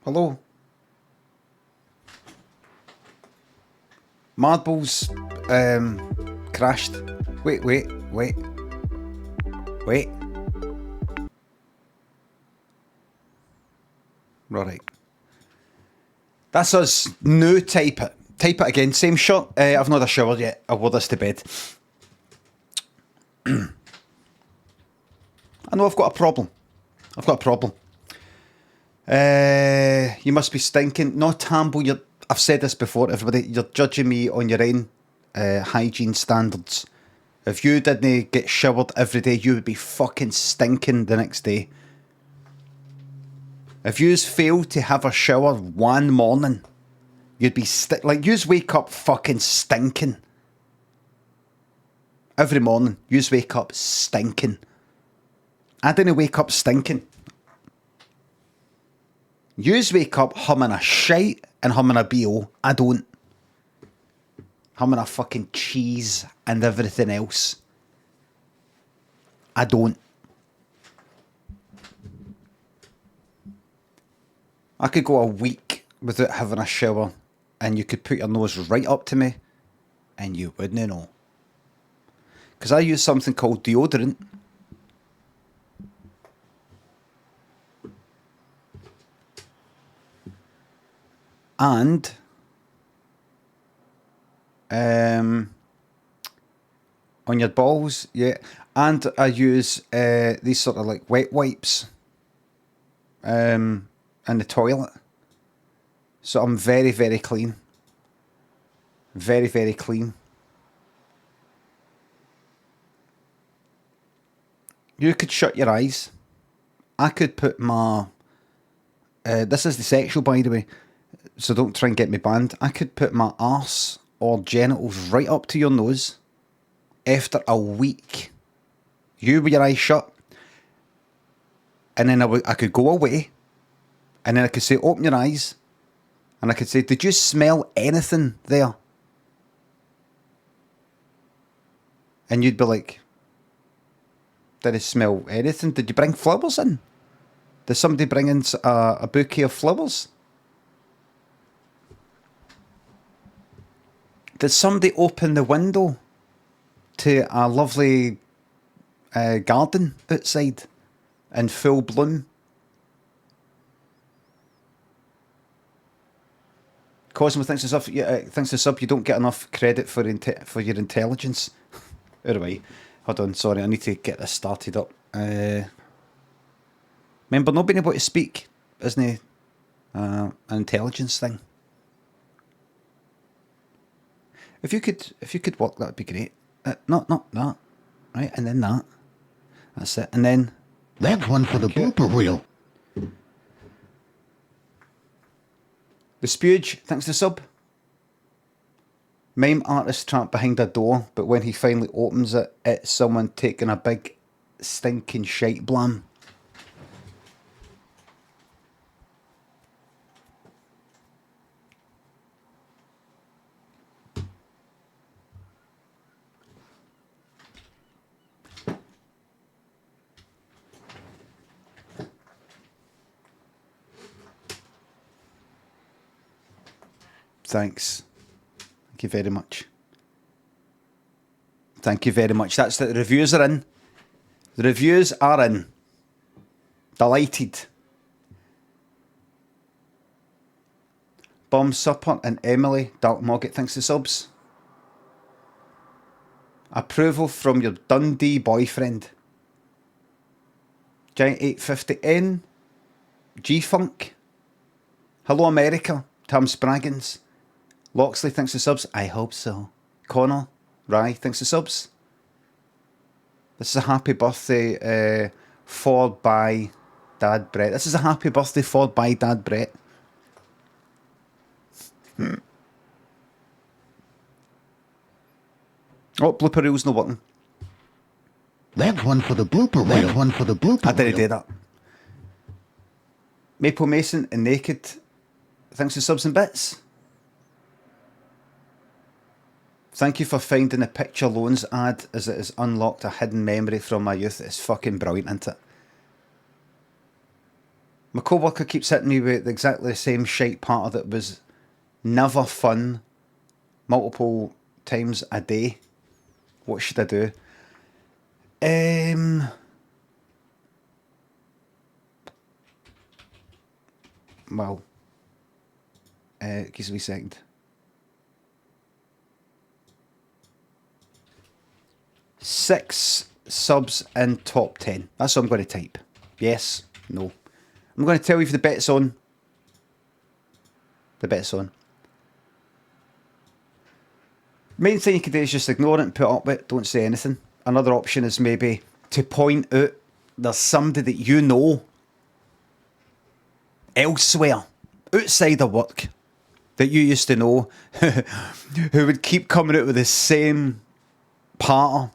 Hello. Marbles crashed. Wait. Right. That's us. New type it. Type it again. Same shot. I've not had a shower yet. I wore this to bed. I know I've got a problem. You must be stinking. No, Tambo, I've said this before, everybody. You're judging me on your own hygiene standards. If you didn't get showered every day, you would be fucking stinking the next day. If yous failed to have a shower one morning, you'd be like, yous wake up fucking stinking. Every morning, yous wake up stinking. I didn't wake up stinking. Yous wake up humming a shite and humming a BO. I don't. Humming a fucking cheese and everything else. I don't. I could go a week without having a shower and you could put your nose right up to me and you wouldn't know. Because I use something called deodorant. And on your balls, yeah. And I use these sort of like wet wipes in the toilet. So I'm very, very clean. Very, very clean. You could shut your eyes. I could put my... this is the sexual, by the way, so don't try and get me banned. I could put my arse or genitals right up to your nose after a week. You with your eyes shut. And then I could go away. And then I could say, open your eyes. And I could say, did you smell anything there? And you'd be like, did I smell anything? Did you bring flowers in? Did somebody bring in a bouquet of flowers? Did somebody open the window to a lovely garden outside in full bloom? Cosmo thinks to sub, you don't get enough credit for your intelligence. Anyway, hold on, sorry, I need to get this started up. Remember, not being able to speak isn't an intelligence thing. If you could work, that'd be great. Not that, right? And then that. That's it. And then that one for the blooper reel. The Spuge, thanks to sub. Mime artist trapped behind a door, but when he finally opens it, it's someone taking a big stinking shite blam. Thanks. Thank you very much. Thank you very much. That's the reviews are in. The reviews are in. Delighted. Bomb Supper and Emily Dark Mogget, thanks to subs. Approval from your Dundee boyfriend. Giant 850N. G-Funk. Hello America. Tom Spraggins. Loxley, thanks to subs. I hope so. Connor, Rye, thanks to subs. This is a happy birthday for by Dad Brett. This is a happy birthday for by Dad Brett. Oh, blooper reel's not working. That one for the blooper reel. That one for the blooper I didn't do that. Maple Mason and Naked, thanks to subs and bits. Thank you for finding the Picture Loans ad, as it has unlocked a hidden memory from my youth. It's fucking brilliant, isn't it? My co-worker keeps hitting me with exactly the same shite part that was never fun multiple times a day. What should I do? Well, give me a second. 6 subs in top 10. That's what I'm going to type. Yes, no. I'm going to tell you if the bet's on. The bet's on. Main thing you can do is just ignore it and put up with it. Don't say anything. Another option is maybe to point out there's somebody that you know elsewhere, outside of work, that you used to know, who would keep coming out with the same patter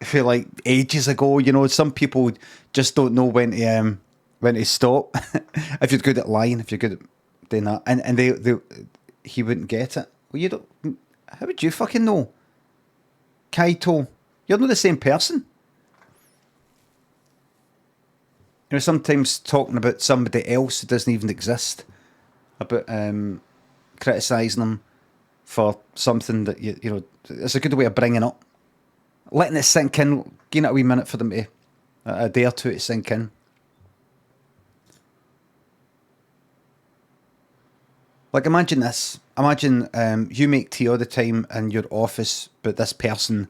for like ages ago. You know, some people just don't know when to stop. If you're good at lying, if you're good at doing that, and he wouldn't get it. Well, you don't. How would you fucking know? Kaito, you're not the same person. You know, sometimes talking about somebody else who doesn't even exist, about criticising them for something that you know, it's a good way of bringing up, letting it sink in, giving it a wee minute for them to, a day or two to sink in. Like, imagine this. Imagine you make tea all the time in your office, but this person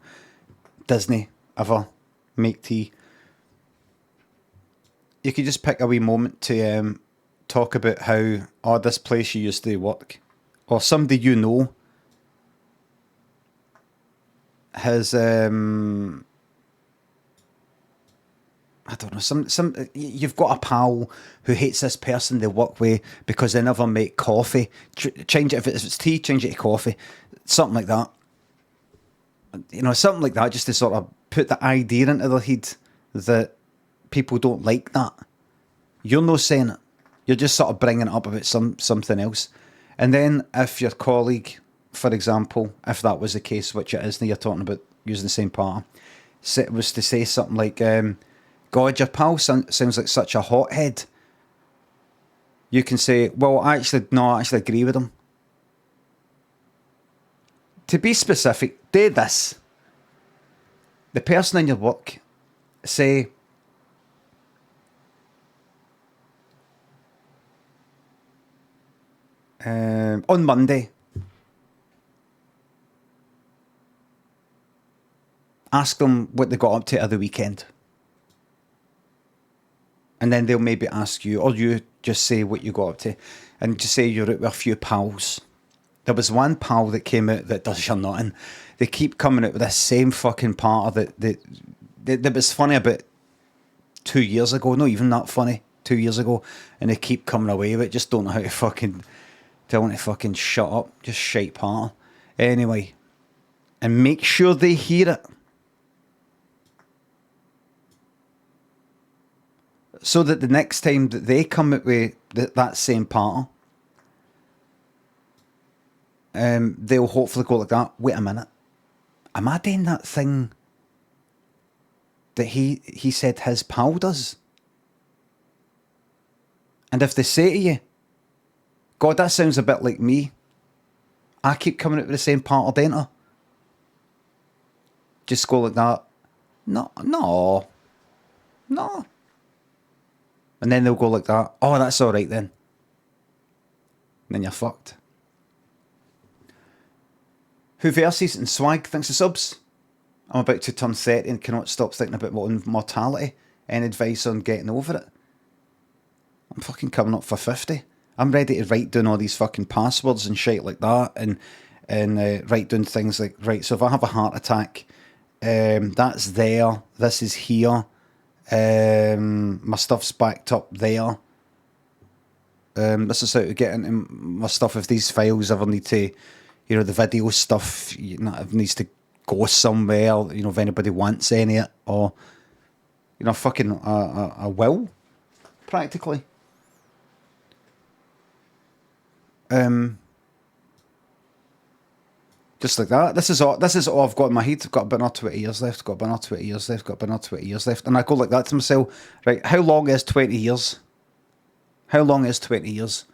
doesn't ever make tea. You could just pick a wee moment to talk about how, oh, this place you used to work, or somebody you know has, I don't know, some you've got a pal who hates this person they work with because they never make coffee. Change it, if it's tea, change it to coffee. Something like that. You know, something like that, just to sort of put the idea into their head that people don't like that. You're not saying it. You're just sort of bringing it up about something else. And then if your colleague, for example, if that was the case, which it is, now you're talking about using the same pattern, was to say something like, God, your pal sounds like such a hothead. You can say, well, I actually agree with him. To be specific, do this. The person in your work, say, on Monday, ask them what they got up to at the weekend. And then they'll maybe ask you, or you just say what you got up to, and just say you're out with a few pals. There was one pal that came out that does you nothing. They keep coming out with this same fucking part that was funny about 2 years ago. Not even that funny, 2 years ago. And they keep coming away with it. Just don't know how to fucking, tell them to fucking shut up. Just shite part. Anyway. And make sure they hear it. So that the next time that they come out with that same pattern, they'll hopefully go like that. Wait a minute. Am I doing that thing that he said his pal does? And if they say to you, God, that sounds a bit like me. I keep coming out with the same pattern, don't I? Just go like that. No. And then they'll go like that. Oh, that's all right then. And then you're fucked. Who versus and Swag, thanks for subs. I'm about to turn 30 and cannot stop thinking about my own mortality. Any advice on getting over it? I'm fucking coming up for 50. I'm ready to write down all these fucking passwords and shit like that, and write down things like, right, so if I have a heart attack, that's there, this is here, my stuff's backed up there, this is how to get into my stuff if these files ever need to, you know, the video stuff, you know, it needs to go somewhere, you know, if anybody wants any of it, or, you know, fucking a will, practically. Just like that. This is all I've got in my head. I've got about another 20 years left, got about another 20 years left, got about another 20 years left. And I go like that to myself, right, how long is 20 years? How long is 20 years?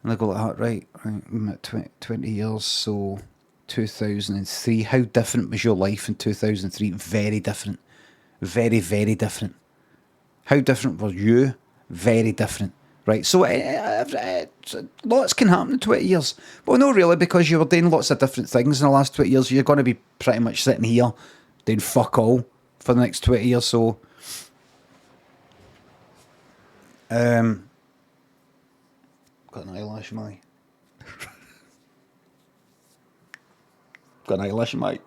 And I go like that, right, I'm at 20 years, so 2003. How different was your life in 2003? Very different. Very, very different. How different were you? Very different. Right, so lots can happen in 20 years. Well, no, really, because you were doing lots of different things in the last 20 years. You're going to be pretty much sitting here doing fuck all for the next 20 years, so... Got an eyelash in my... Got an eyelash in my...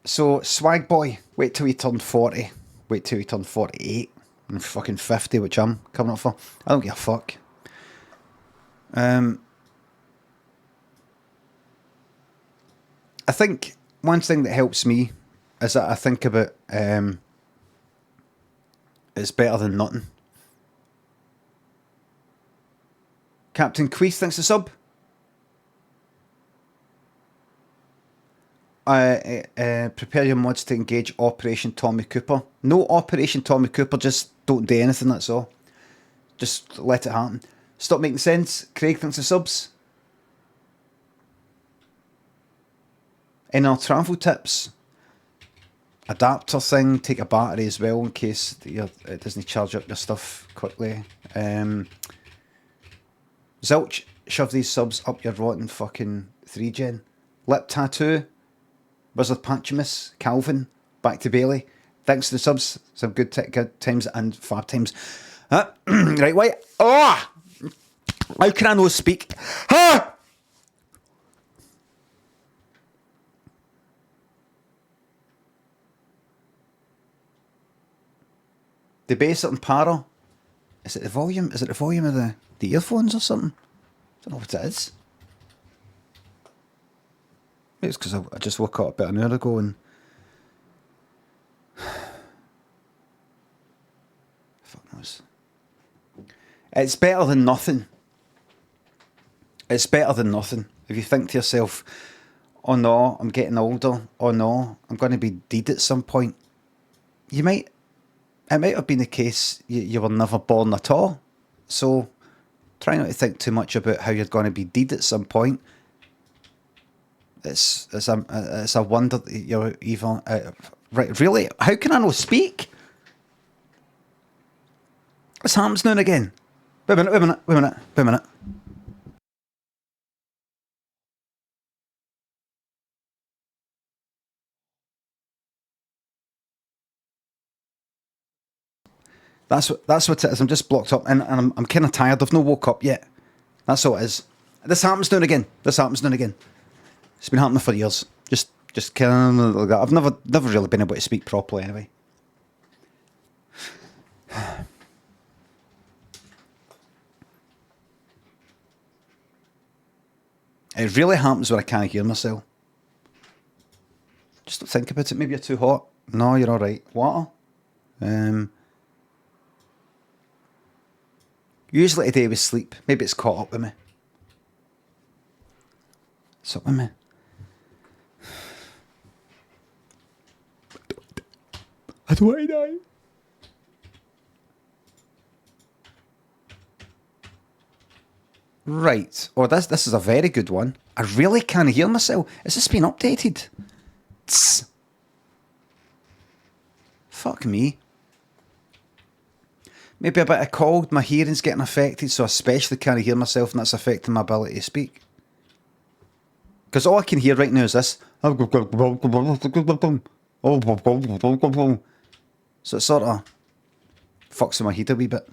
So, Swag Boy, wait till he turned 40. Wait till he turned 48. I'm fucking 50, which I'm coming up for. I don't give a fuck. I think one thing that helps me is that I think about it's better than nothing. Captain Queeth thinks the sub. Prepare your mods to engage Operation Tommy Cooper. No Operation Tommy Cooper, just don't do anything, that's all. Just let it happen. Stop making sense. Craig thinks the subs. In our travel tips, adapter thing, take a battery as well in case it doesn't charge up your stuff quickly. Zilch, shove these subs up your rotten fucking 3-gen. Lip tattoo. Wizard Panchimus, Calvin, back to Bailey. Thanks to the subs. Some good times and fab times. Right, wait. Oh! How can I no speak? Ah! The bass and para. Is it the volume? Is it the volume of the earphones or something? I don't know what it is. Maybe it's because I just woke up about an hour ago and... Fuck knows. It's better than nothing. It's better than nothing. If you think to yourself, oh no, I'm getting older. Oh no, I'm going to be dead at some point. It might have been the case you were never born at all. So try not to think too much about how you're going to be dead at some point. It's a wonder that you're even... right, really? How can I not speak? This happens now and again. Wait a minute. That's what it is. I'm just blocked up and I'm kind of tired. I've not woke up yet. That's all it is. This happens now and again. It's been happening for years. Just kind of like that. I've never really been able to speak properly anyway. It really happens when I can't hear myself. Just don't think about it. Maybe you're too hot. No, you're alright. Water? Usually today we sleep. Maybe it's caught up with me. It's up with me. I don't want to die. Right. Oh, this is a very good one. I really can't hear myself. Has this been updated? Tss. Fuck me. Maybe a bit of cold, my hearing's getting affected, so I especially can't hear myself, and that's affecting my ability to speak. Because all I can hear right now is this. So it sort of fucks with my head a wee bit.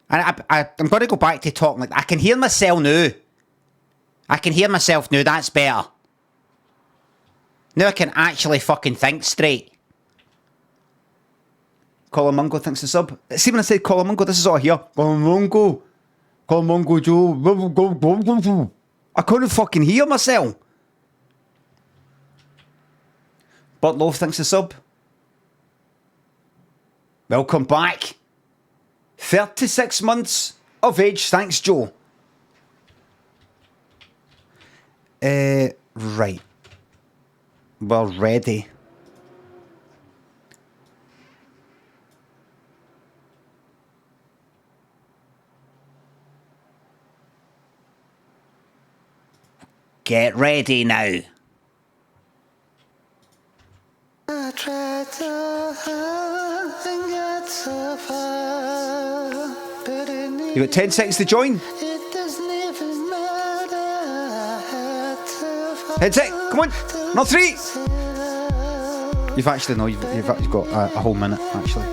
And I'm going to go back to talking like that. I can hear myself now. That's better. Now I can actually fucking think straight. Colamungo thinks the sub. See, when I said Colamungo, this is all I hear. Colamungo Joe. I couldn't fucking hear myself. Bert Loaf thinks the sub. Welcome back. 36 months of age. Thanks, Joe. Right. We're ready. Get ready now. I tried so hard and got so far, but in the You got 10 seconds to join. it doesn't even matter. I had to fall Heads it. Come on. Not 3. down. You've actually, no, you've actually got a whole minute, actually.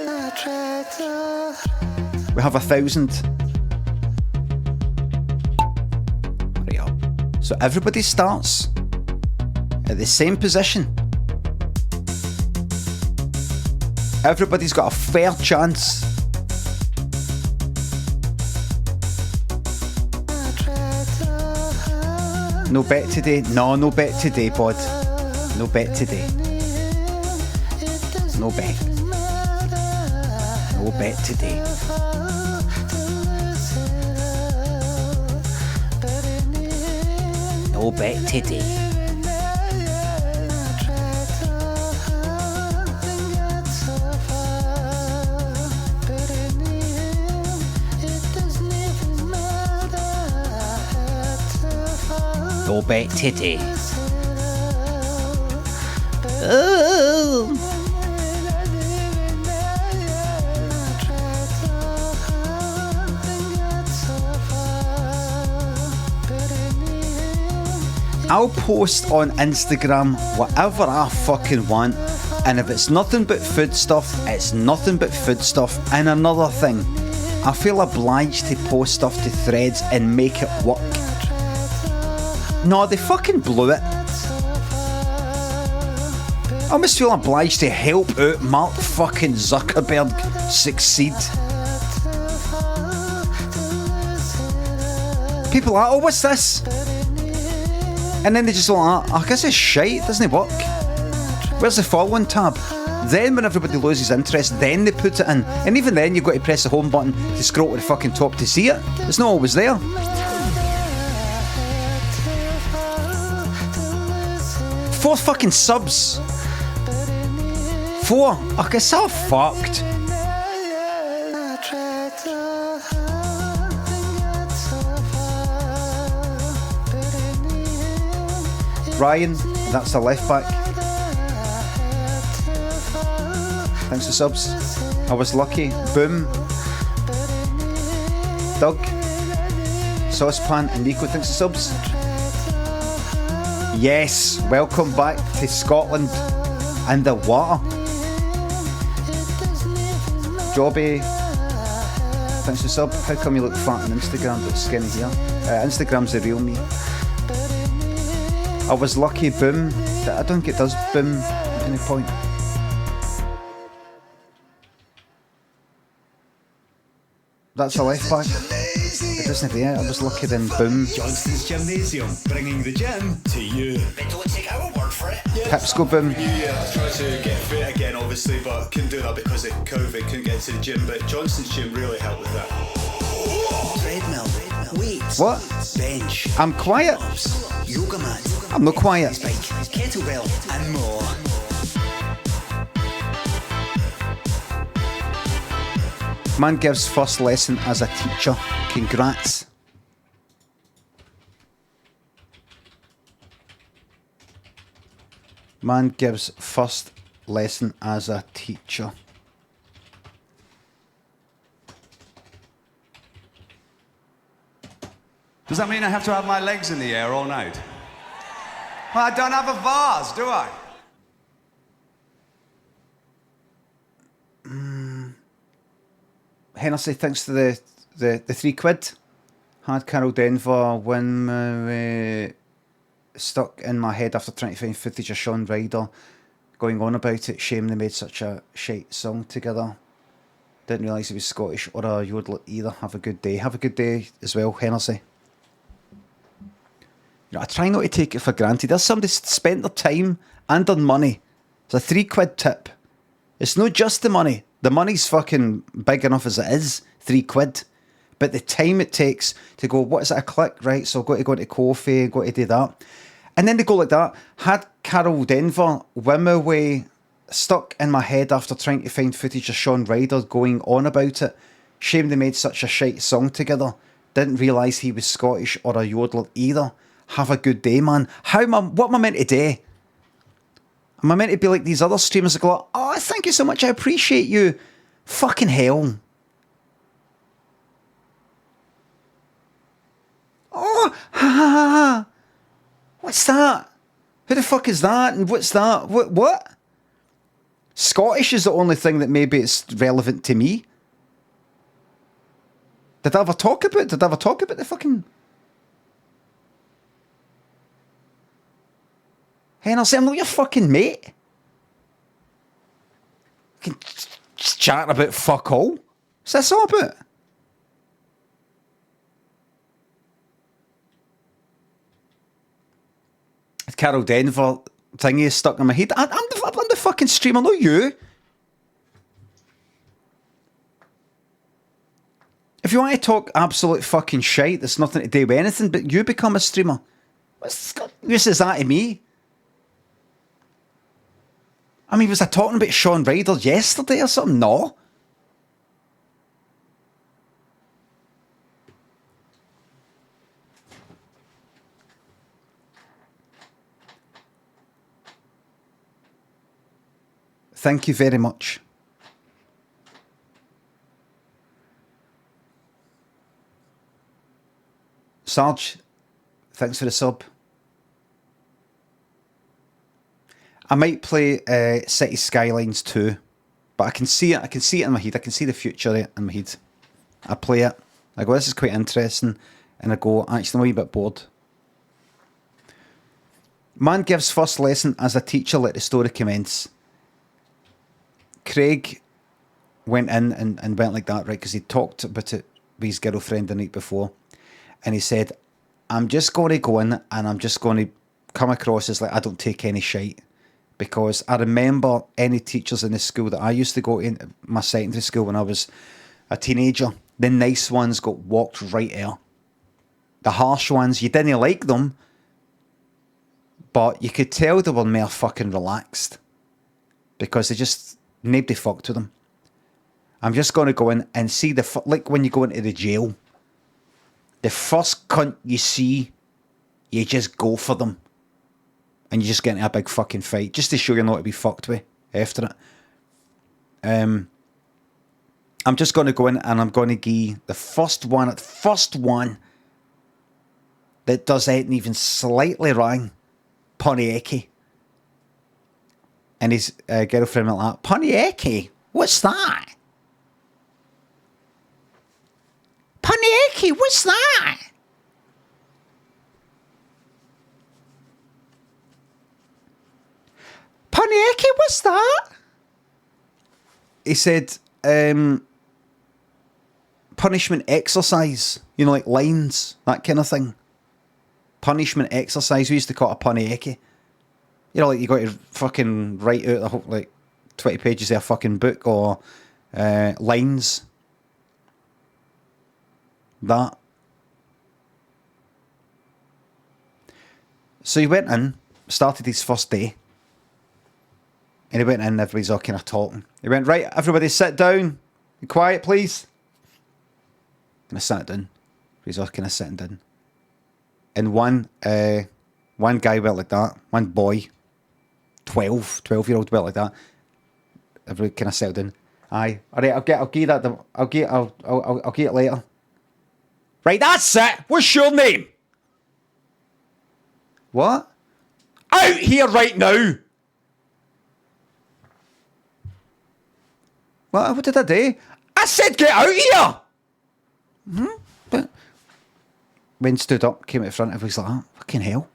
I tried so hard. We have 1,000. Hurry up. So everybody starts at the same position. Everybody's got a fair chance. I tried so hard. No bet today. No bet today, bud. No bet today. It doesn't No bet. even matter. No bet today. Fall to lose it all, but in the end, No bet today. I tried so hard and got so far, but in the end, it doesn't even matter. I had to fall No bet today. to lose it all, but Oh. I tried so hard and got so far, but in the end, I'll post on Instagram whatever I fucking want, and if it's nothing but food stuff, it's nothing but food stuff. And another thing, I feel obliged to post stuff to Threads and make it work. No, they fucking blew it. I almost feel obliged to help out Mark fucking Zuckerberg succeed. People are like, oh, what's this? And then they just go like, oh, this is shite, doesn't it work? Where's the following tab? Then when everybody loses interest, then they put it in. And even then you've got to press the home button to scroll to the fucking top to see it. It's not always there. 4 fucking subs. 4. I guess so fucked. I tried so hard and got so far, but in the end, Brian, that's the left back. Thanks for subs. I was lucky. Boom. Doug. Saucepan and Nico, thanks for subs. Yes, welcome back to Scotland and the water. Jobby, thanks for sub. How come you look fat on Instagram but skinny here? Instagram's the real me. I was lucky, boom. I don't think it does boom at any point. That's a left back. It doesn't there. I was lucky then, boom. Johnston's Gymnasium, bringing the gym to you. But don't take our word for it. Hips go boom. Yeah, I tried to get fit again, obviously, but couldn't do that because of COVID, couldn't get to the gym, but Johnston's Gym really helped with that. Treadmill, weights, What? bench, I'm quiet. yoga mat, I'm not quiet. bike, kettlebell, and more. Man gives first lesson as a teacher. Congrats. Man gives first lesson as a teacher. Does that mean I have to have my legs in the air all night? Well, I don't have a vase, do I? Hennessy, thanks to the £3. Had Carol Denver win stuck in my head after trying to find footage of Sean Ryder going on about it. Shame they made such a shite song together. Didn't realise he was Scottish or a yodeler either. Have a good day. Have a good day as well, Hennessy. You know, I try not to take it for granted. There's somebody spent their time and their money. It's a £3 tip It's not just the money. The money's fucking big enough as it is, £3. But the time it takes to go, what is it, a click? Right, so I've got to go into coffee, got to do that. And then they go like that. Had Carol Denver Wimoway stuck in my head after trying to find footage of Sean Ryder going on about it. Shame they made such a shite song together. Didn't realise he was Scottish or a yodeler either. Have a good day, man. What am I meant to do? Am I meant to be like these other streamers that go like, oh, thank you so much, I appreciate you. Fucking hell. Oh, ha ha ha ha. What's that? Who the fuck is that? And what's that? What? Scottish is the only thing that maybe it's relevant to me. Did I ever talk about the fucking... Hey, and I'll say, I'm not your fucking mate. You can just chat about fuck all. What's this all about? Carol Denver thingy is stuck in my head. I'm the fucking streamer, not you. If you want to talk absolute fucking shite, there's nothing to do with anything, but you become a streamer. What's use is that to me? I mean, was I talking about Sean Ryder yesterday or something? No. Thank you very much. Sarge, thanks for the sub. I might play City Skylines 2, but I can see it. I can see it in my head. I can see the future in my head. I play it. I go, this is quite interesting, and I go, actually, I'm a wee bit bored. Man gives first lesson as a teacher. Let the story commence. Craig went in and went like that, right? Because he talked about it with his girlfriend the night before, and he said, "I'm just going to go in and I'm just going to come across as like I don't take any shite." Because I remember any teachers in the school that I used to go in, my secondary school when I was a teenager, the nice ones got walked right there. The harsh ones, you didn't like them, but you could tell they were more fucking relaxed. Because they just, nobody fucked with them. I'm just going to go in and see like when you go into the jail, the first cunt you see, you just go for them. And you just get into a big fucking fight, just to show you're not to be fucked with after it. I'm just going to go in and I'm going to give the first one that does anything even slightly wrong, Panayiotou. And his girlfriend went like, Panayiotou? What's that? Panayiotou, what's that? Panayiotou, what's that? He said, punishment exercise. You know, like lines, that kind of thing. Punishment exercise. We used to call it a Panayiotou. You know, like you got to fucking write out the whole, like 20 pages of a fucking book or lines. That. So he went in, started his first day. And he went in, everybody's all kind of talking. He went, right, everybody sit down. Be quiet, please. And I sat down. He's all kind of sitting down. And one guy went like that. One boy, 12-year-old went like that. Everybody kind of settled in. Aye, all right, I'll get that. I'll get it later. Right, that's it. What's your name? What? Out here right now. What did I do? I said get out here! But when stood up, came at the front, everybody's like, oh, fucking hell.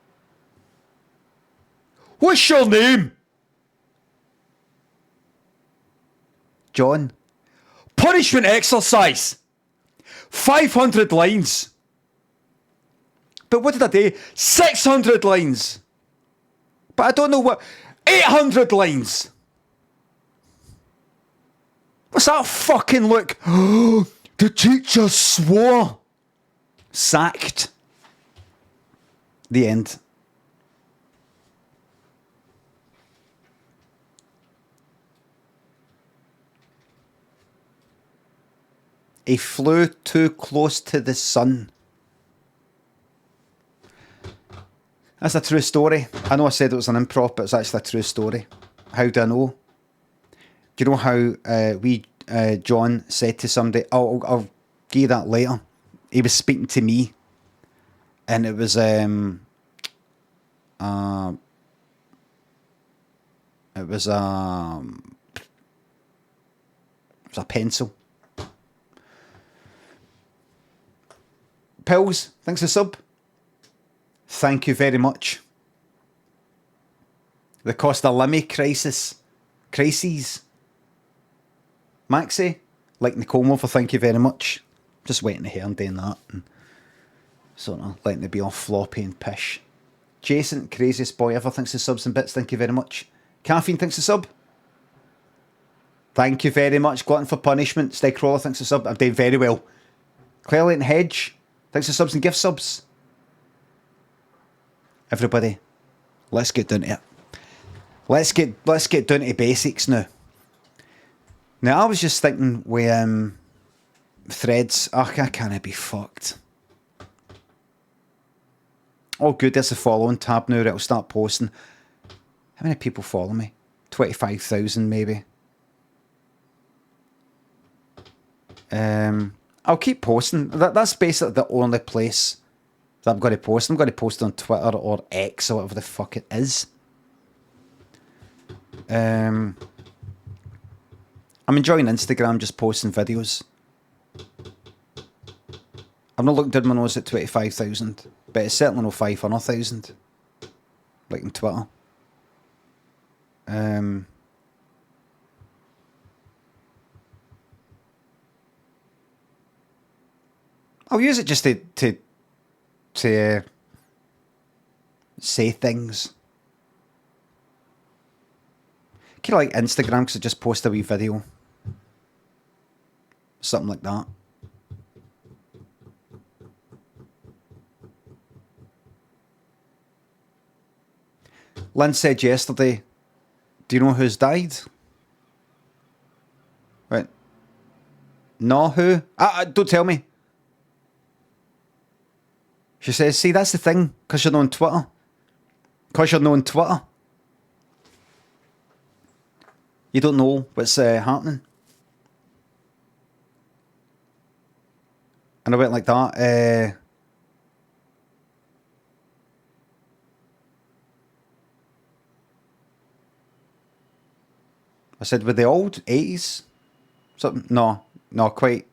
What's your name? John. Punishment exercise. 500 lines. But what did I do? 600 lines. But I don't know what... 800 lines. What's that fucking look? The teacher swore. Sacked. The end. He flew too close to the sun. That's a true story. I know I said it was an improv, but it's actually a true story. How do I know? Do you know how John said to somebody, I'll give you that later. He was speaking to me, and it was a pencil. Pills, thanks for sub. Thank you very much. The cost of Limmy crisis. Maxie, like Nicole for thank you very much. Just waiting to hear and doing that. And sort of letting it be all floppy and pish. Jason, craziest boy ever, thanks for subs and bits. Thank you very much. Caffeine, thanks for sub. Thank you very much. Glutton for punishment. Stay crawler, thanks for sub. I'm doing very well. Claire Leighton Hedge, thanks for subs and gift subs. Everybody, let's get down to it. Let's get down to basics now. Now I was just thinking with threads. I can't be fucked. Oh good, there's the following tab now. It'll start posting. How many people follow me? 25,000 maybe. I'll keep posting. That's basically the only place that I'm going to post. I'm going to post on Twitter or X or whatever the fuck it is. I'm enjoying Instagram, just posting videos. I've not looked down my nose at 25,000, but it's certainly no 500,000, like on Twitter. I'll use it just to say things. Kind of like Instagram, because I just post a wee video. Something like that. Lynn said yesterday, do you know who's died? Right. No, who? Don't tell me. She says, see, that's the thing, because you're not on Twitter. Because you're not on Twitter. You don't know what's happening. And I went like that. I said, with the old 80s? Something? No, quite.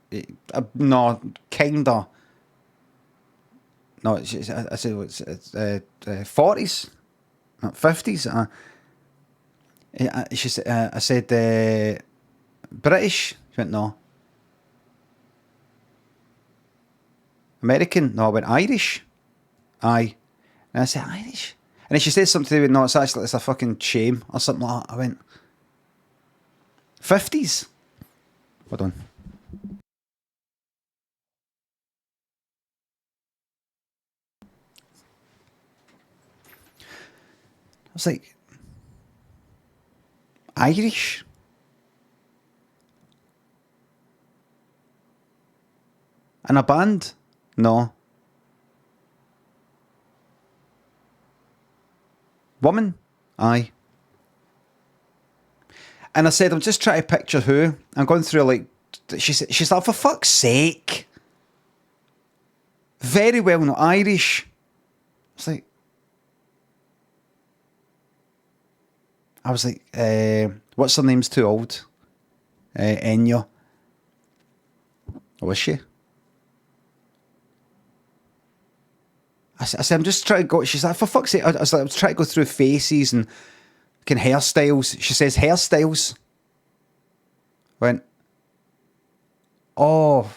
No, kinda. No, I said it's 40s, 50s. She said, I said British. She went no. American? No, I went Irish. Aye. And I said Irish. And then she said something to me, no, it's a fucking shame or something like that. I went 50s. Hold on. I was like, Irish? In a band? No. Woman? Aye. And I said, I'm just trying to picture who. I'm going through like, she's like, for fuck's sake. Very well not Irish. It's like, I was like, what's her name's too old? Enya. Oh, is she? I said, I'm just trying to go. She's like, for fuck's sake. I was like, I was trying to go through faces and hairstyles. She says, hairstyles. Went, oh,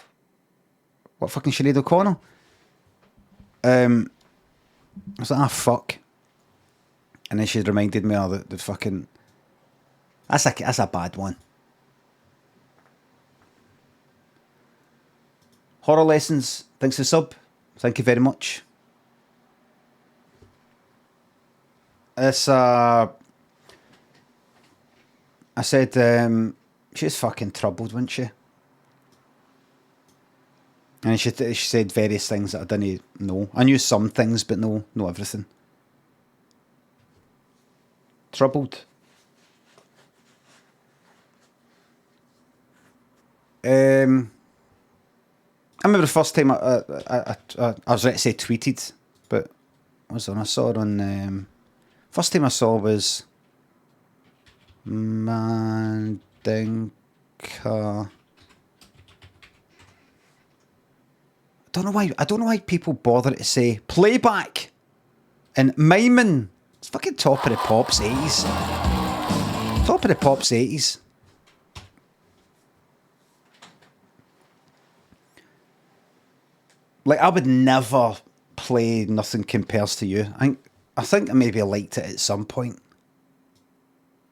what fucking Sinead O'Connor? I was like, fuck. And then she reminded me of the fucking... That's a bad one. Horror Lessons, thanks for the sub. Thank you very much. It's I said she was fucking troubled, wasn't she? And she said various things that I didn't know. I knew some things, but no everything. Troubled. I remember the first time I was ready to say tweeted, but what was it? I saw it on. First time I saw was Mandinka. I don't know why people bother to say playback and miming. It's fucking top of the pops 80s. Top of the pops 80s. Like, I would never play Nothing Compares to You. I think I maybe liked it at some point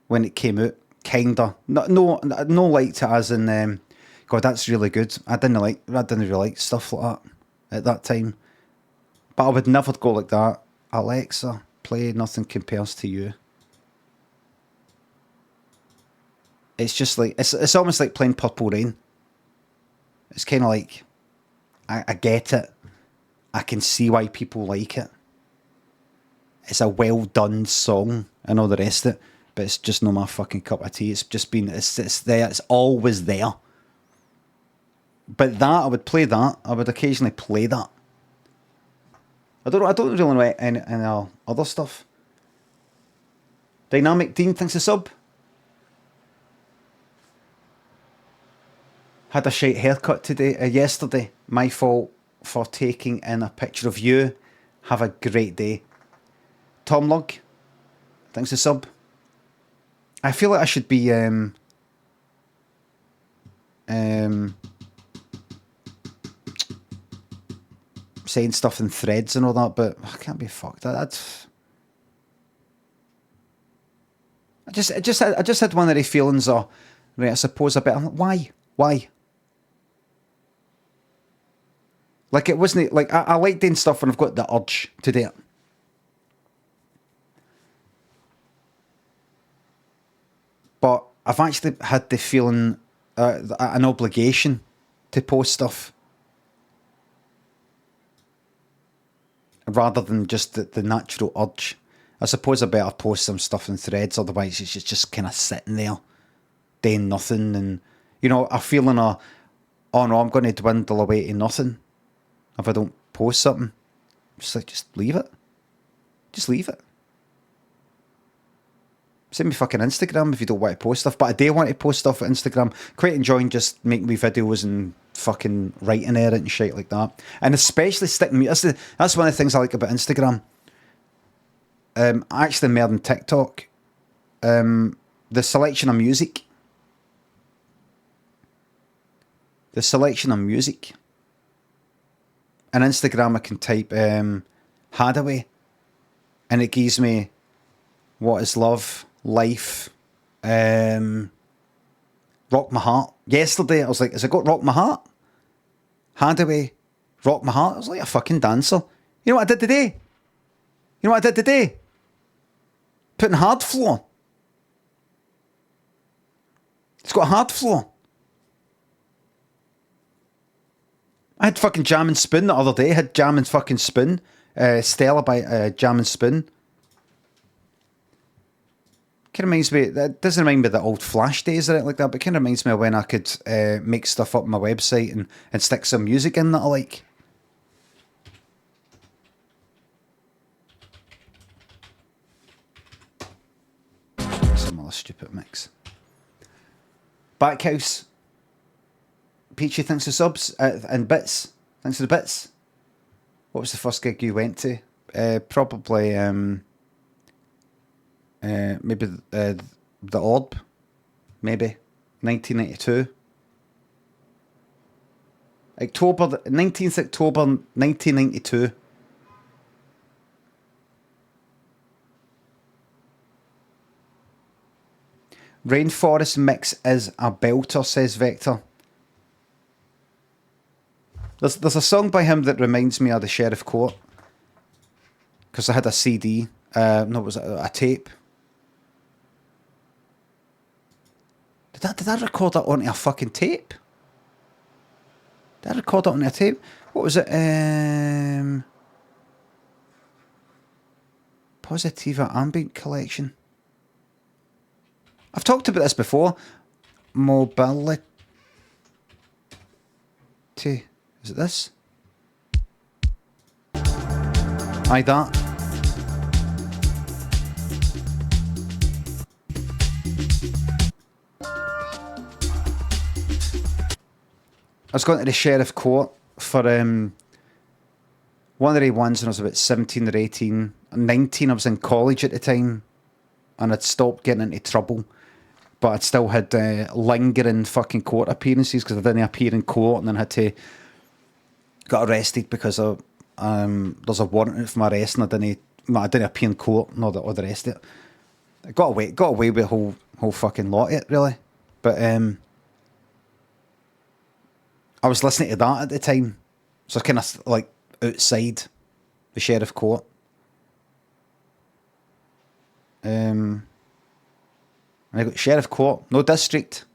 when it came out. Kinda. No liked it as in, God, that's really good. I didn't really like stuff like that at that time. But I would never go like that. Alexa, play Nothing Compares to You. It's just like, it's almost like playing Purple Rain. It's kind of like, I get it. I can see why people like it. It's a well done song and all the rest of it, but it's just not my fucking cup of tea. It's just been, it's there. It's always there. But that, I would play that. I would occasionally play that. I don't really know any other stuff. Dynamic Dean, thanks a sub. Had a shite haircut yesterday. My fault for taking in a picture of you. Have a great day. Tom Lug, thanks a sub. I feel like I should be saying stuff in threads and all that, but I can't be fucked. That's. I just had one of the feelings of, right, I suppose a bit. I'm like, why? Like, it wasn't like I like doing stuff when I've got the urge to do it. But I've actually had the feeling, an obligation to post stuff. Rather than just the natural urge. I suppose I better post some stuff in threads, otherwise it's just kind of sitting there, doing nothing. And, you know, a feeling of, oh no, I'm going to dwindle away to nothing if I don't post something. Just like, just leave it. Just leave it. Send me fucking Instagram if you don't want to post stuff. But I do want to post stuff on Instagram. Quite enjoying just making me videos and fucking writing there and shit like that. And especially sticking me. That's one of the things I like about Instagram. Actually more than TikTok. The selection of music. The selection of music. On Instagram I can type Hadaway. And it gives me What Is Love, Life, Rock My Heart. Yesterday I was like, has it got Rock My Heart? Hadaway, Rock My Heart. I was like a fucking dancer. You know what I did today? Putting hard floor. It's got a hard floor. I had fucking Jam and Spoon the other day. I had Jam and fucking Spoon. Stella by Jam and Spoon. Kind of reminds me, that doesn't remind me of the old Flash days or anything like that, but kind of reminds me of when I could make stuff up on my website and stick some music in that I like. Some other stupid mix. Backhouse. Peachy, thanks for subs. And Bits. Thanks for the bits. What was the first gig you went to? Probably maybe the Orb. Maybe 1992. 19th October 1992. Rainforest Mix is a belter, says Vector. There's a song by him that reminds me of the Sheriff Court. Because I had a CD. No, was it a tape? Did I record that onto a fucking tape? Did I record that onto a tape? What was it? Positiva Ambient Collection. I've talked about this before. Mobility. Is it this? Aye, that. I was going to the Sheriff Court for one of the ones when I was about 17 or 18. 19, I was in college at the time, and I'd stopped getting into trouble, but I'd still had lingering fucking court appearances because I didn't appear in court, and then had to got arrested because of there's a warrant for my arrest, and I didn't appear in court and all the rest of it. I got away with the whole fucking lot of it, really. But I was listening to that at the time, so kind of like outside the Sheriff Court. And I got Sheriff Court, no district,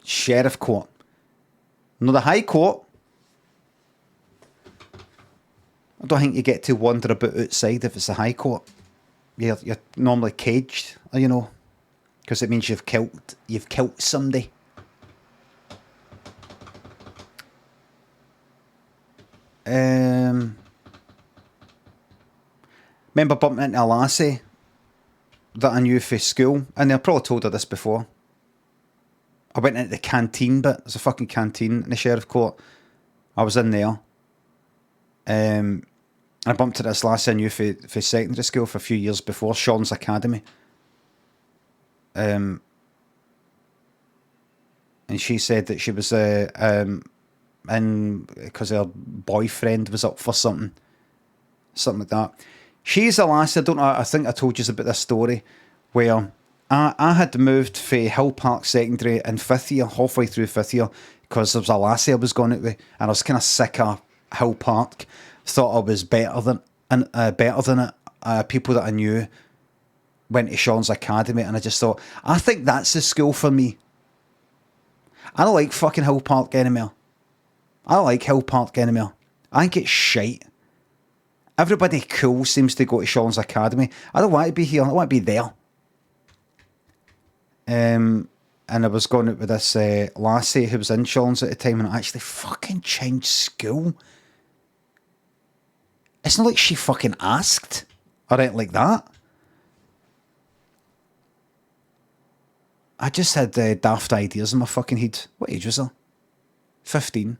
Sheriff Court, no the High Court. I don't think you get to wander about outside if it's the High Court. You're normally caged, you know, because it means you've killed somebody. Remember bumping into a lassie that I knew for school, and I probably told her this before. I went into the canteen bit. There's a fucking canteen in the Sheriff Court. I was in there. I bumped into this lassie I knew for secondary school for a few years before, Sean's Academy. And she said that she was in because her boyfriend was up for something like that. She's a lassie, I think I told you about this story, where I had moved for Hill Park Secondary in 5th year, halfway through 5th year, because there was a lassie I was going out with, and I was kind of sick of Hill Park. Thought I was better than it. People that I knew went to Sean's Academy, and I just thought, I think that's the school for me. I don't like fucking Hill Park anymore. I think it's shite. Everybody cool seems to go to Sean's Academy. I don't want to be here. I want to be there. And I was going out with this lassie who was in Sean's at the time, and I actually fucking changed school. It's not like she fucking asked or anything like that. I just had daft ideas in my fucking head. What age was I? 15.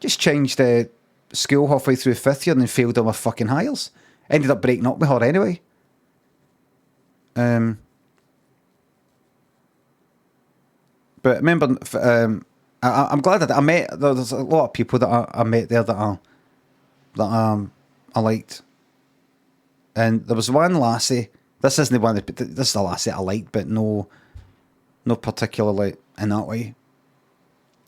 Just changed school halfway through 5th year and then failed all my fucking hires. Ended up breaking up with her anyway. But remember, I'm glad that I met. There's a lot of people that I met there that I liked, and there was one lassie. This isn't the one. This is the lassie I liked, but no particularly in that way.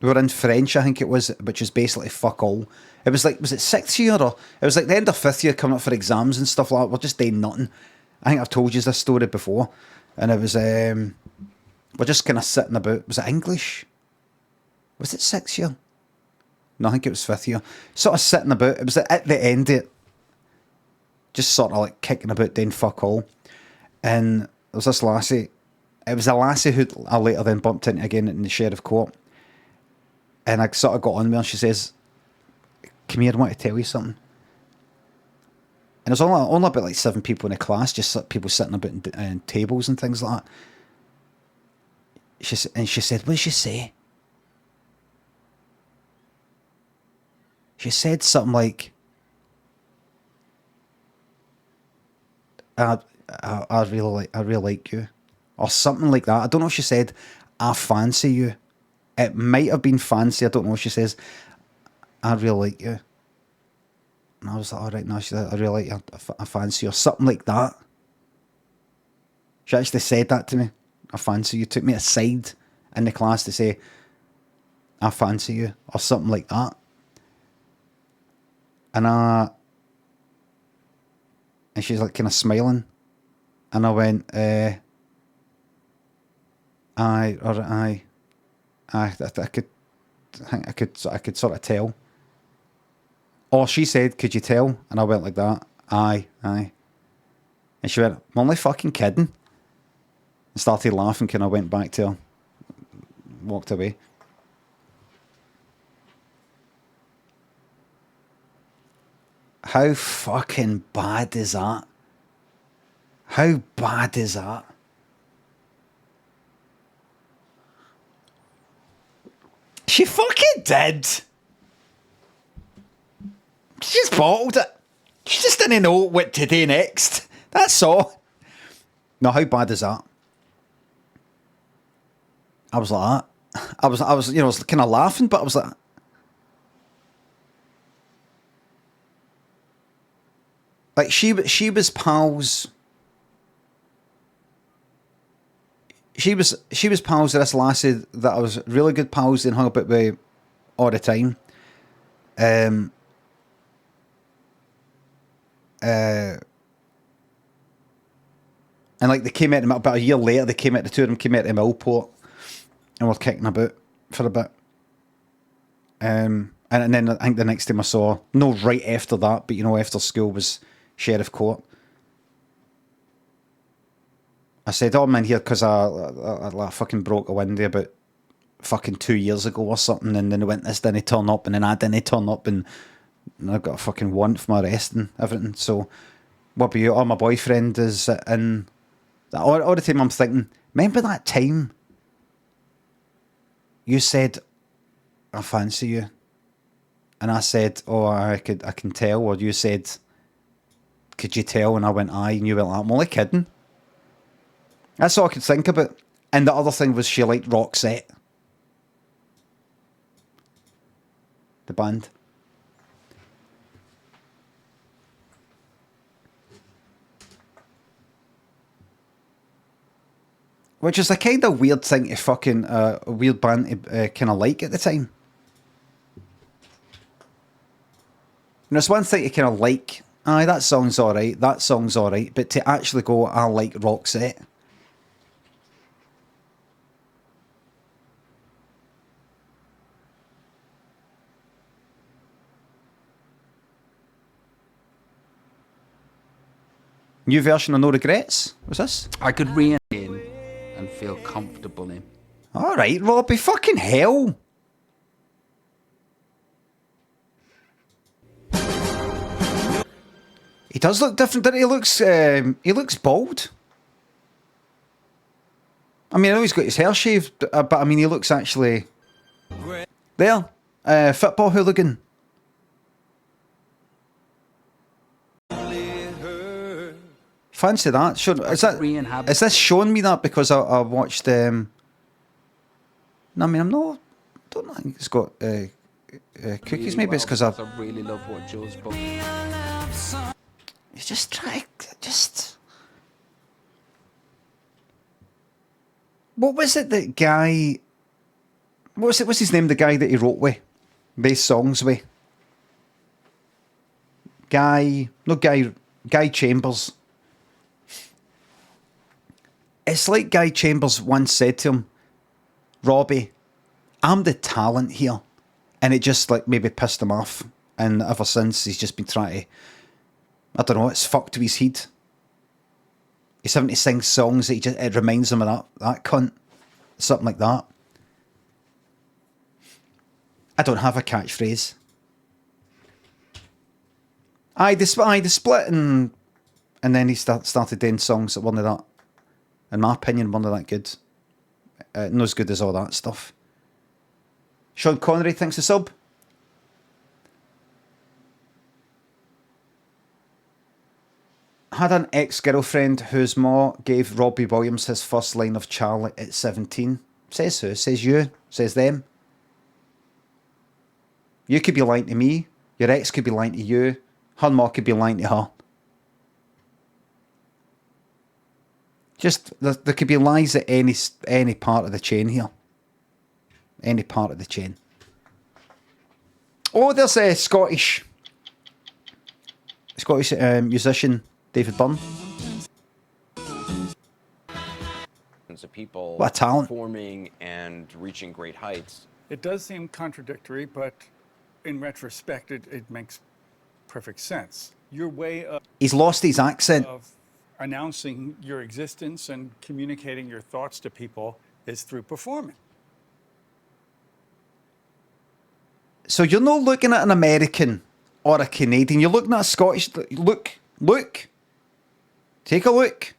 We were in French, I think it was, which is basically fuck all. It was like, was it 6th year, or it was like the end of 5th year coming up for exams and stuff like that. We're just doing nothing. I think I've told you this story before, and it was we're just kind of sitting about. Was it English? Was it 6th year? No, I think it was 5th year. Sort of sitting about. It was at the end of it, just sort of like kicking about doing fuck all. And there was this lassie. It was a lassie who I later then bumped into again in the Sheriff Court. And I sort of got on with her, and she says, "Come here, I want to tell you something." And there's only about like 7 people in the class, just people sitting about in tables and things like that. She said, "What did she say?" She said something like, I really like you, or something like that. I don't know if she said, "I fancy you." It might have been fancy. I don't know. She says, "I really like you." And I was like, all right, no, she said, "I really like you. I fancy you," or something like that. She actually said that to me. I fancy you. Took me aside in the class to say, I fancy you, or something like that. And she's like kind of smiling. And I went, aye, or aye. I could sort of tell. Or she said, could you tell? And I went like that, aye. And she went, I'm only fucking kidding. And started laughing, and I went back to her, walked away. How fucking bad is that? How bad is that? She fucking did. She just bottled it. She just didn't know what to do next. That's all. No, how bad is that? I was like that. I was, I was kind of laughing, but I was like, she was pals. She was pals with this lassie that I was really good pals and hung about with all the time. And like they came out about a year later, the two of them came out to Millport and were kicking about for a bit. And then I think the next time I saw, no, right after that, but after school was Sheriff Court. I said, I'm in here because I fucking broke a window about fucking 2 years ago or something, and then the witness didn't turn up, and then I didn't turn up, and I got a fucking warrant for my arrest and everything. So, what about you? Oh, my boyfriend is in. All the time I'm thinking, remember that time you said, I fancy you? And I said, oh, I can tell. Or you said, could you tell? And I went, aye. And you went, I'm only kidding. That's all I could think about. And the other thing was she liked Roxette. The band. Which is a kind of weird thing to fucking, a weird band to kind of like at the time. It's one thing to kind of like, aye, that song's alright, but to actually go, I like Roxette. New version of No Regrets? What's this? I could rein in and feel comfortable in. Alright, Robbie, fucking hell. He does look different, doesn't he? He looks bald. I mean, I know he's got his hair shaved, but I mean, he looks actually... There. Football hooligan. Fancy that. Is this showing me that because I watched... No, I mean, don't think it's got cookies. Really Maybe it's because I really love what Joe's book. He's just trying... What was it that guy... What's his name? The guy that he wrote with? These songs with? Guy Chambers. It's like Guy Chambers once said to him, Robbie, I'm the talent here. And it just like maybe pissed him off. And ever since he's just been trying to, I don't know, it's fucked to his head. He's having to sing songs that it reminds him of that cunt. Something like that. I don't have a catchphrase. The split and then he started doing songs that weren't that, in my opinion, weren't that good. Not as good as all that stuff. Sean Connery thinks the sub. Had an ex-girlfriend whose ma gave Robbie Williams his first line of Charlie at 17. Says who? Says you. Says them. You could be lying to me. Your ex could be lying to you. Her ma could be lying to her. Just, there could be lies at any part of the chain here. Any part of the chain. Oh, there's a Scottish musician, David Byrne. Of people What a talent. forming and reaching great heights. It does seem contradictory, but in retrospect, it makes perfect sense. Your way He's lost his accent. of announcing your existence and communicating your thoughts to people is through performing. So you're not looking at an American or a Canadian. You're looking at a Scottish. Look. Take a look.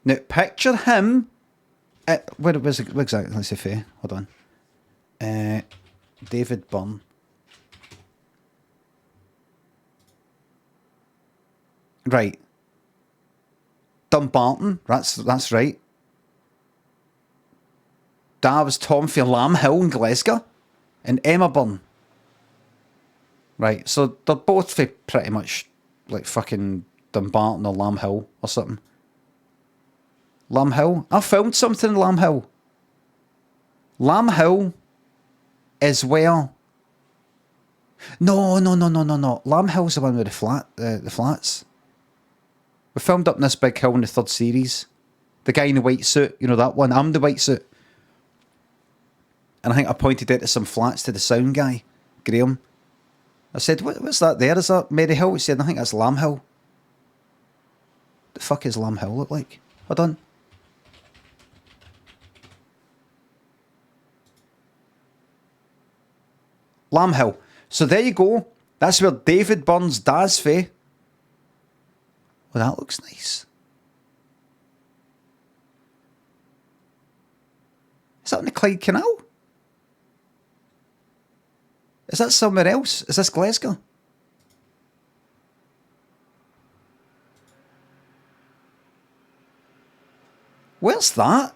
Now picture him. What exactly? Let's see. Hold on. David Byrne. Right. Dumbarton. That's right. That was Tom for Lamb Hill in Glasgow, and Emma Byrne. Right. So they're both for pretty much like fucking Dumbarton or Lamb Hill or something. Lamb Hill? I filmed something in Lamb Hill. Lamb Hill is where... No. Lamb Hill's the one with the flats. We filmed up in this big hill in the third series. The guy in the white suit, you know that one? I'm the white suit. And I think I pointed out to some flats to the sound guy, Graham. I said, what's that there? Is that Mary Hill? He said, I think that's Lamb Hill. The fuck is Lamb Hill look like? Hold on. Lamb Hill. So there you go. That's where David Byrne's dad's fae. Well, that looks nice. Is that on the Clyde Canal? Is that somewhere else? Is this Glasgow? Where's that?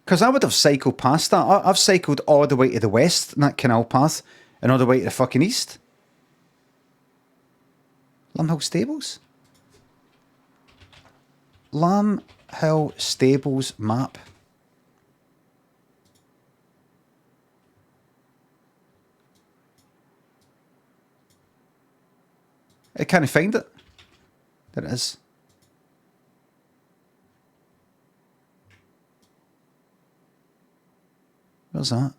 Because I would have cycled past that. I've cycled all the way to the west in that canal path and all the way to the fucking east. Lamb Hill Stables? Lamb Hill Stables map. I can't find it. There it is. Where's that?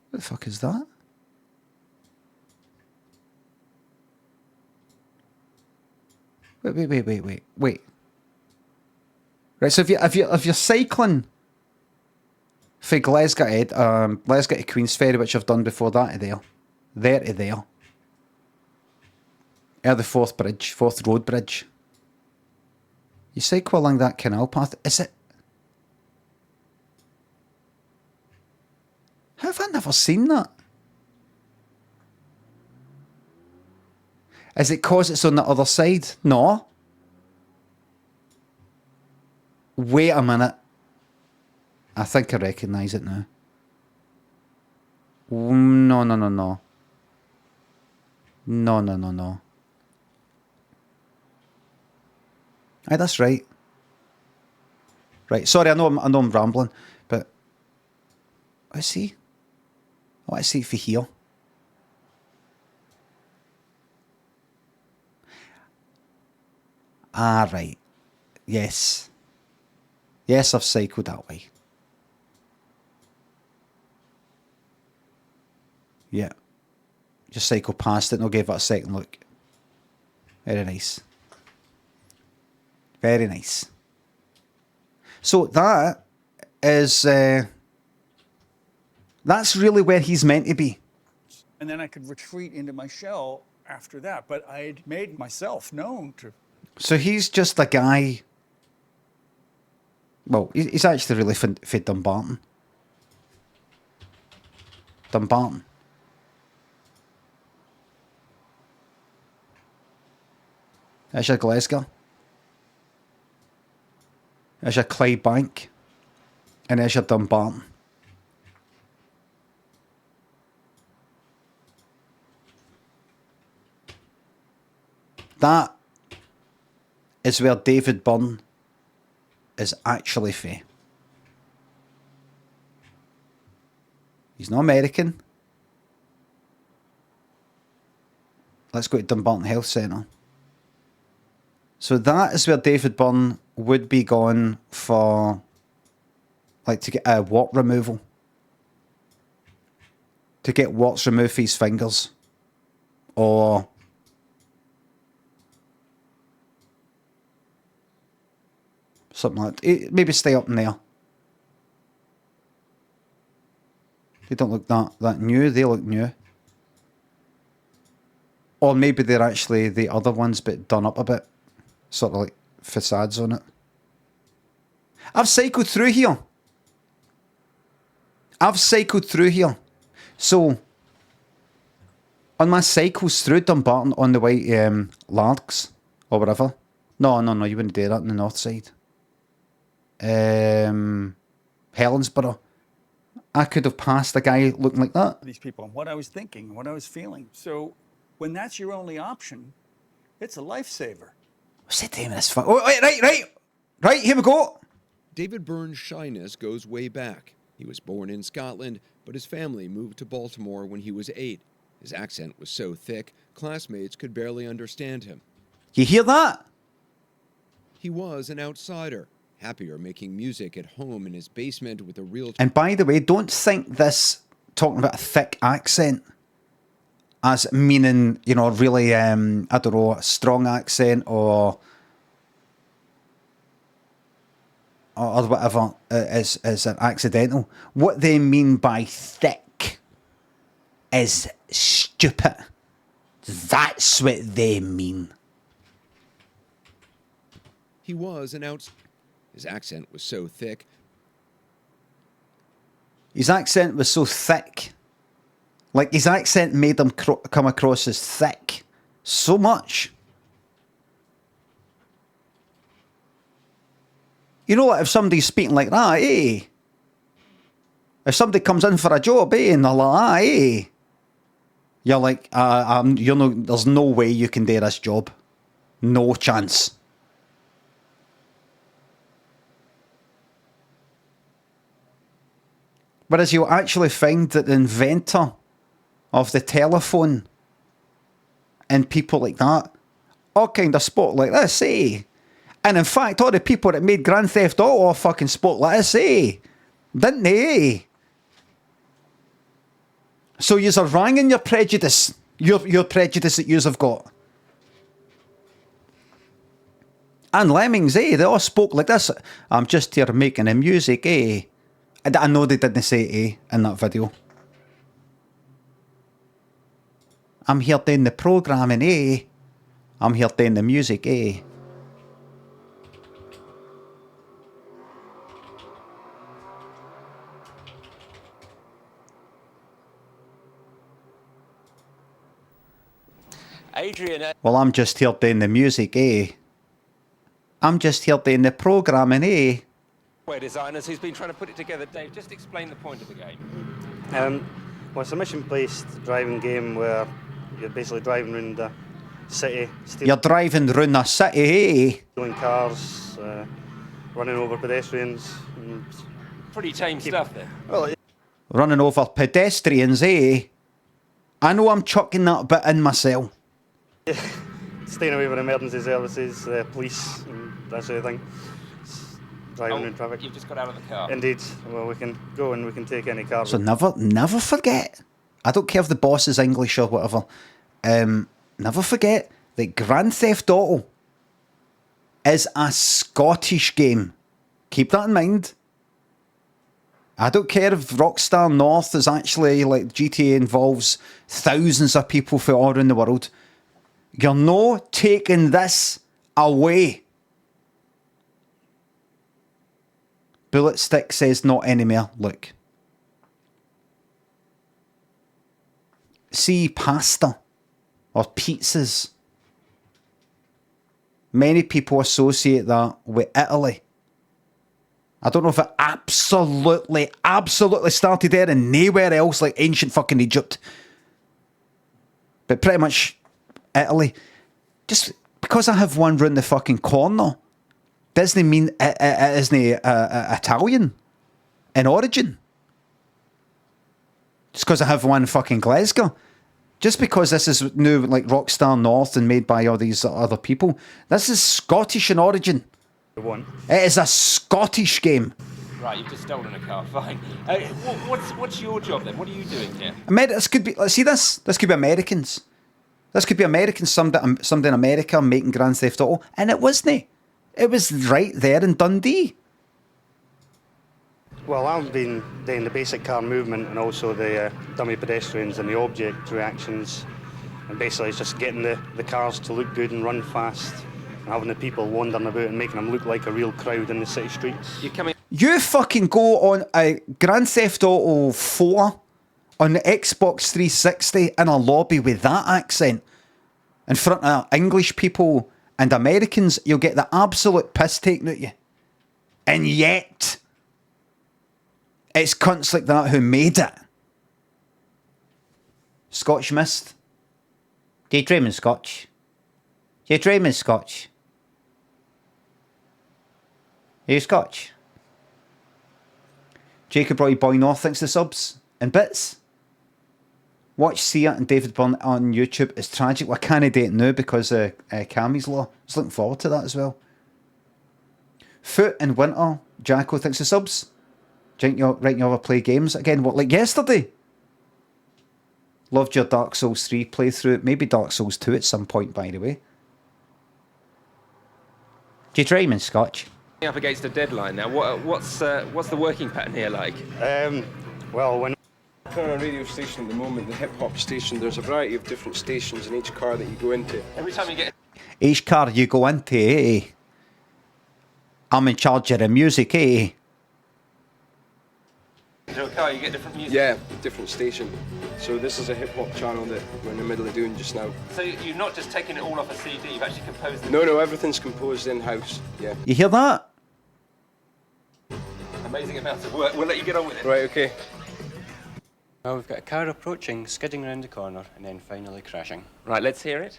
What the fuck is that? Wait. Right, so if you're cycling for Glasgow to Queensferry, which I've done before that to there to there. The fourth road bridge. You cycle along that canal path. Is it? How have I never seen that? Is it cause it's on the other side? No. Wait a minute. I think I recognise it now. No. No. Aye, that's right. Right, sorry, I know I'm rambling, but I see. I want to see it for here. Ah, right. Yes. Yes, I've cycled that way. Yeah. Just cycle past it and I'll give it a second look. Very nice. Very nice. So that is... that's really where he's meant to be. And then I could retreat into my shell after that. But I'd made myself known to... So he's just a guy... Well, he's actually really for Dumbarton. Dumbarton. There's your Glasgow. There's your Clydebank. And there's your Dumbarton. That is where David Byrne is actually fae. He's not American. Let's go to Dumbarton Health Centre. So that is where David Byrne would be going for, like, to get a wart removal. To get warts removed from his fingers. Or something like that. Maybe stay up in there. They don't look that new. They look new. Or maybe they're actually the other ones, but done up a bit. Sort of like facades on it. I've cycled through here. So, on my cycles through Dumbarton on the way to Largs, or whatever. No, you wouldn't do that on the north side. Helensborough. I could have passed a guy looking like that. These people, and what I was thinking, what I was feeling. So when that's your only option, it's a lifesaver. What's the time of this? Oh, wait, right, here we go. David Byrne's shyness goes way back. He was born in Scotland, but his family moved to Baltimore when he was 8. His accent was so thick, classmates could barely understand him. You hear that? He was an outsider, happier making music at home in his basement with a real... And by the way, don't think this, talking about a thick accent, as meaning, you know, really, I don't know, a strong accent or whatever is an accidental. What they mean by thick is stupid. That's what they mean. He was an outsider. His accent was so thick. His accent was so thick. Like, his accent made him come across as thick. So much. You know what, if somebody's speaking like that, eh? If somebody comes in for a job, eh, and they're like that, eh? You're like, there's no way you can do this job. No chance. Whereas you'll actually find that the inventor of the telephone and people like that all kind of spoke like this, eh? And in fact, all the people that made Grand Theft Auto all fucking spoke like this, eh? Didn't they, eh? So yous are wrong in your prejudice. Your prejudice that yous have got. And Lemmings, eh? They all spoke like this. I'm just here making the music, eh? I know they didn't say eh in that video. I'm here doing the programming, eh? I'm here doing the music, eh? Adrian. Well, I'm just here doing the music, eh? I'm just here doing the programming, eh? Designers who's been trying to put it together. Dave, just explain the point of the game. Well, it's a mission-based driving game where you're basically driving around the city. You're driving around the city, eh? Stealing cars, running over pedestrians. And Pretty tame stuff there. Well, Running over pedestrians, eh? I know I'm chucking that bit in myself. staying away from emergency services, police, and that sort of thing. Driving in traffic. You've just got out of the car. Indeed. Well, we can go and we can take any car. So never forget. I don't care if the boss is English or whatever. Never forget that Grand Theft Auto is a Scottish game. Keep that in mind. I don't care if Rockstar North is actually, like, GTA involves thousands of people from all around the world. You're not taking this away. Bullet Stick says not anymore. Look. See pasta or pizzas. Many people associate that with Italy. I don't know if it absolutely started there and nowhere else like ancient fucking Egypt. But pretty much Italy. Just because I have one round the fucking corner doesn't mean it isn't Italian in origin. Just because I have one in fucking Glasgow. Just because this is new, like Rockstar North and made by all these other people, this is Scottish in origin. One. It is a Scottish game. Right, you've just stolen a car. Fine. What's your job then? What are you doing here? This could be. Let's see this. This could be Americans. This could be Americans. Somebody in America making Grand Theft Auto, and it wasn't. It was right there in Dundee. Well, I've been doing the basic car movement and also the dummy pedestrians and the object reactions. And basically it's just getting the cars to look good and run fast and having the people wandering about and making them look like a real crowd in the city streets. You fucking go on a Grand Theft Auto 4 on the Xbox 360 in a lobby with that accent in front of English people and Americans, you'll get the absolute piss taken out of you. And yet, it's cunts like that who made it. Scotch mist. Do you dream in Scotch? Do you dream in Scotch? Are you Scotch? Jacob Roy Boy North thinks the subs in bits. Watch Sia and David Byrne on YouTube. It's tragic. Well, I can't do it now because of Cammy's law. I was looking forward to that as well. Foot in Winter. Jacko thinks the subs. Do you ever play games again? What, like yesterday? Loved your Dark Souls 3 playthrough. Maybe Dark Souls 2 at some point, by the way. Do you dream in Scotch? Up against a deadline now. What's the working pattern here like? Well, when on a radio station at the moment, the hip-hop station, there's a variety of different stations in each car that you go into. Every time you get... Each car you go into, I'm in charge of the music, Your car, you get different music? Yeah, different station. So this is a hip-hop channel that we're in the middle of doing just now. So you've not just taken it all off a CD, you've actually composed it? No, everything's composed in-house, yeah. You hear that? Amazing amount of work. We'll let you get on with it. Right, okay. Well, we've got a car approaching, skidding around the corner, and then finally crashing. Right, let's hear it.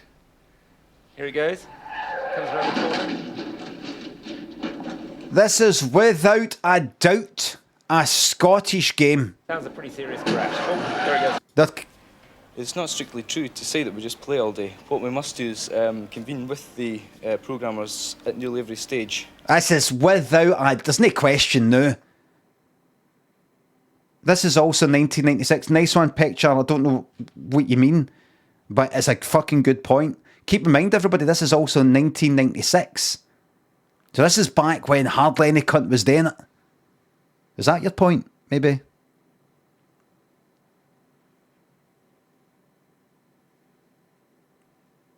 Here it goes. Comes around the corner. This is without a doubt a Scottish game. Sounds a pretty serious crash. Oh, there it goes. It's not strictly true to say that we just play all day. What we must do is convene with the programmers at nearly every stage. This is without there's no question now. This is also 1996. Nice one, picture. I don't know what you mean, but it's a fucking good point. Keep in mind, everybody, this is also 1996. So this is back when hardly any cunt was doing it. Is that your point, maybe?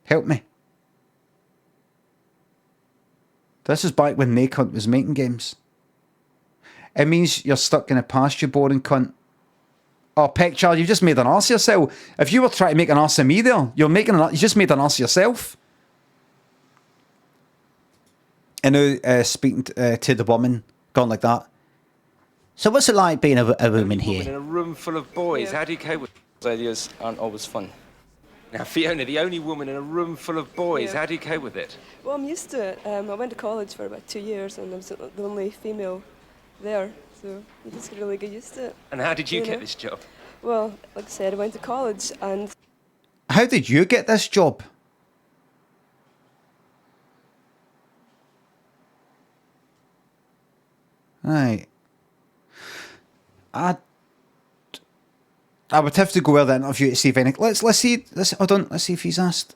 Help me. This is back when no cunt was making games. It means you're stuck in the past, you boring cunt. Oh, picture, you just made an arse of yourself. If you were trying to make an arse of me there, you just made an arse of yourself. And now speaking to the woman, going like that. So what's it like being a woman here? In a room full of boys, how do you cope with Those ideas aren't always fun. Now, Fiona, the only woman in a room full of boys, how do you cope with it? Well, I'm used to it. I went to college for about 2 years and I was the only female there, so you just really get used to it. And how did you get this job? Well, like I said, I went to college and... How did you get this job? Right. I would have to go with the interview to see if any... Let's see if he's asked.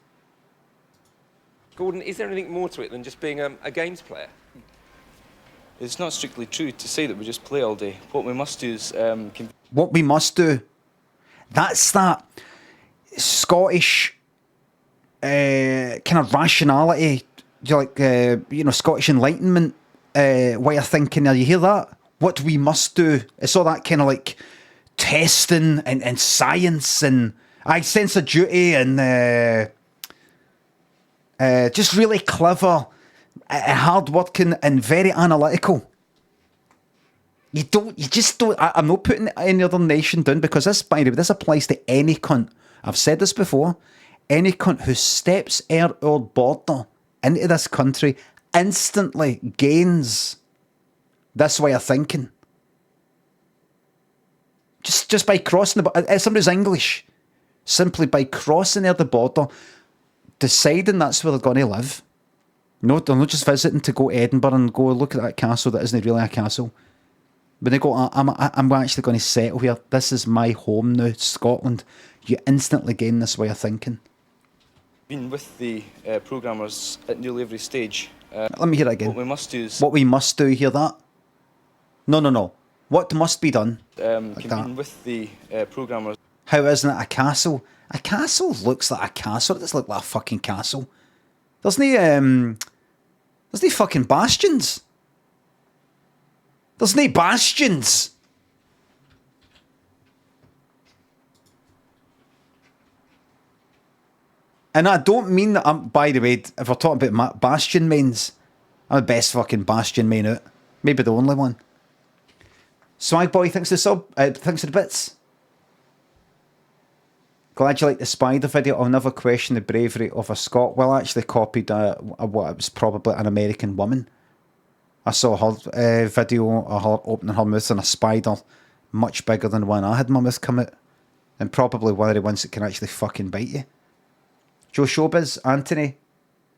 Gordon, is there anything more to it than just being a games player? It's not strictly true to say that we just play all day. What we must do is... What we must do. That's that Scottish kind of rationality, like, Scottish Enlightenment way of thinking. You hear that? What we must do. It's all that kind of like testing and science and sense of duty and just really clever, hard working and very analytical. I'm not putting any other nation down because this, by the way, this applies to any cunt. I've said this before. Any cunt who steps out our border into this country instantly gains this way of thinking. Just by crossing the somebody's English, simply by crossing the border, deciding that's where they're going to live. No, they're not just visiting to go to Edinburgh and go look at that castle that isn't really a castle. When they go, I'm actually going to settle here. This is my home now, Scotland. You instantly gain this way of thinking. Been with the programmers at nearly every stage. Let me hear it again. What we must do is... What we must do, hear that? No. What must be done? Convene with the programmers. How isn't it a castle? A castle looks like a castle. It doesn't look like a fucking castle. There's no fucking bastions. There's no bastions. And I don't mean that I'm, by the way, if we're talking about bastion mains, I'm the best fucking bastion main out. Maybe the only one. Swag Boy, thanks for the sub. Thanks for the bits. Glad you like the spider video. I'll never question the bravery of a Scot. Well, I actually copied what was probably an American woman. I saw her video of her opening her mouth and a spider much bigger than the one I had my mouth come out. And probably one of the ones that can actually fucking bite you. Joe Showbiz, Anthony,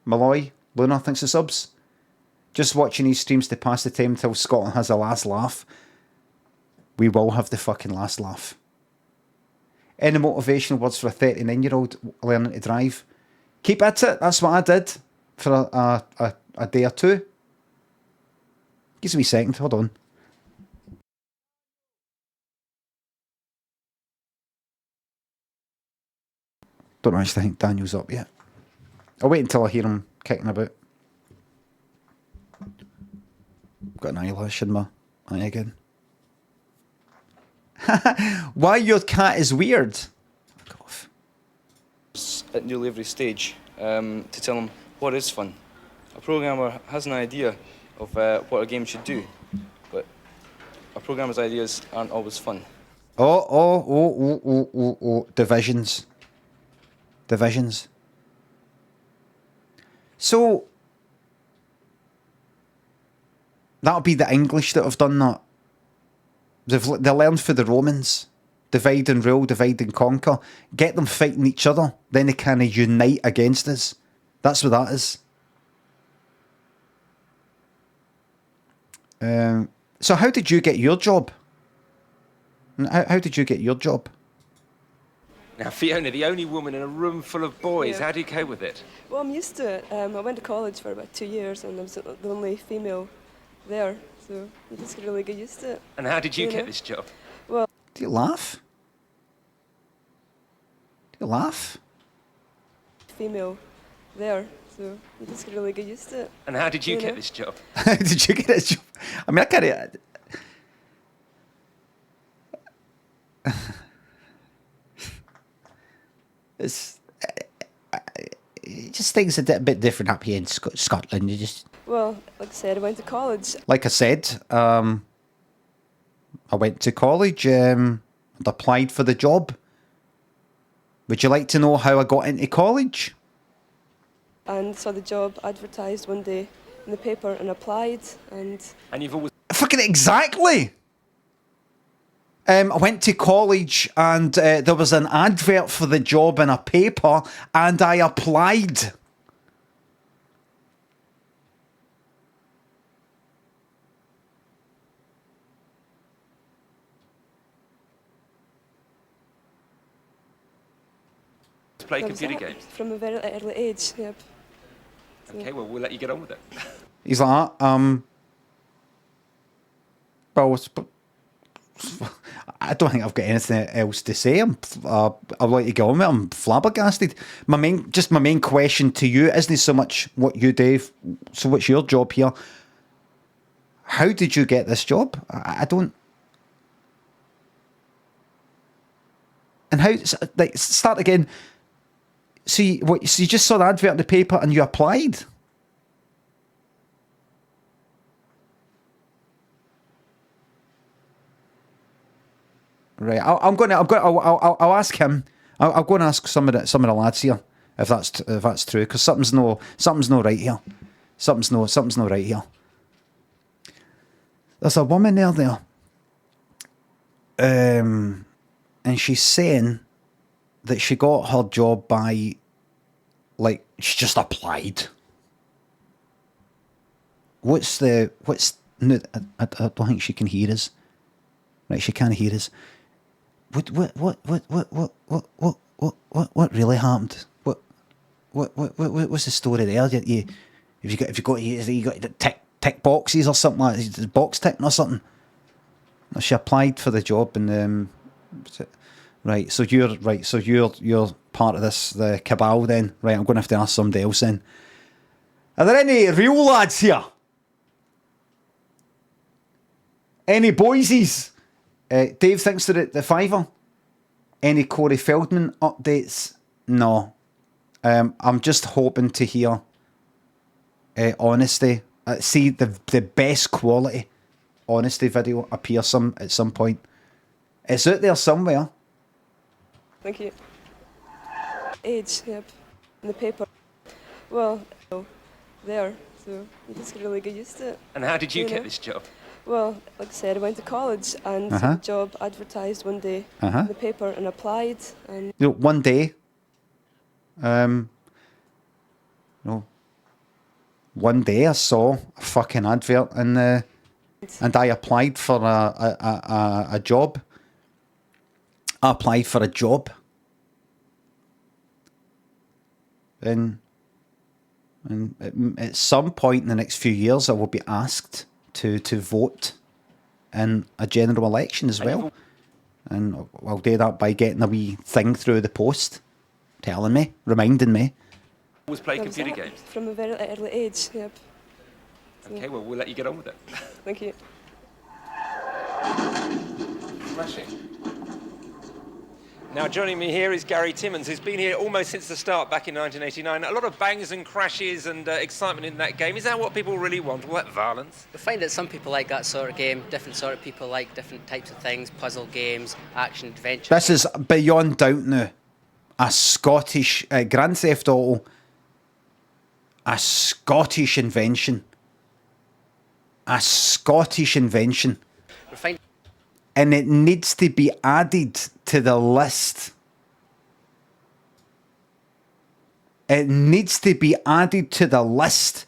Malloy, Luna, thanks for subs. Just watching these streams to pass the time until Scotland has a last laugh. We will have the fucking last laugh. Any motivational words for a 39-year-old learning to drive? Keep at it. That's what I did for a day or two. Give me a second. Hold on. Don't actually think Daniel's up yet. I'll wait until I hear him kicking about. Got an eyelash in my eye again. Why your cat is weird? Fuck off. At nearly every stage to tell them what is fun. A programmer has an idea of what a game should do, but a programmer's ideas aren't always fun. Oh. Divisions. So, that'll be the English that have done that. They learned for the Romans. Divide and rule, divide and conquer. Get them fighting each other. Then they kind of unite against us. That's what that is. So how did you get your job? How did you get your job? Now, Fiona, the only woman in a room full of boys, Yeah. how do you cope with it? Well, I'm used to it. I went to college for about 2 years and I was the only female there, so you just really get used to it. And how did you get know? this job? Well, Do you laugh? female there, so you just really get used to it. And how did you get know? this job? How did you get this job? I mean, I can't... It's just things a bit different up here in Scotland. You just, Well, like I said, I went to college. like I said, I went to college and applied for the job. Would you like to know how I got into college? And saw the job advertised one day in the paper and applied, and you've always... Fucking exactly! I went to college and there was an advert for the job in a paper and I applied. play that was computer it, games? from a very early age, yep. So- Okay, well, we'll let you get on with it. He's like, well, I don't think I've got anything else to say. I'd like to go on with it. I'm flabbergasted. My main question to you isn't so much what you do. So what's your job here? How did you get this job? I don't. And how? Like, start again. So you just saw the advert in the paper and you applied? Right, I'll ask him. I'll go and ask some of the lads here. if that's true, because something's no right here. Something's no right here. There's a woman there, and she's saying that she got her job by, like, she just applied. No, I don't think she can hear us. Right, she can't hear us. What really happened? What's the story there? You got the tick boxes or something like that, box ticking or something. She applied for the job and right. So you're part of the cabal then, right? I'm going to have to ask somebody else then. Are there any real lads here? Any boysies? Dave thinks they're at the fiver. Any Corey Feldman updates? No. I'm just hoping to hear honesty. See the best quality honesty video appear at some point. It's out there somewhere. Thank you. Age, yep. In the paper. Well, there. So you just really get used to it. And how did you get this job? Well, like I said, I went to college and saw the job advertised one day in the paper and applied. And one day, one day I saw a fucking advert and I applied for a job. I applied for a job, and at some point in the next few years, I will be asked to vote in a general election as well. And I'll do that by getting a wee thing through the post, reminding me. Always play computer games? From a very early age, yep. Okay, well, we'll let you get on with it. Thank you. Smashing. Now, joining me here is Gary Timmons, who's been here almost since the start back in 1989. A lot of bangs and crashes and excitement in that game. Is that what people really want, all that violence? We find that some people like that sort of game. Different sort of people like different types of things, puzzle games, action, adventure. This is beyond doubt now a Scottish Grand Theft Auto, a Scottish invention. A Scottish invention. And it needs to be added to the list. It needs to be added to the list.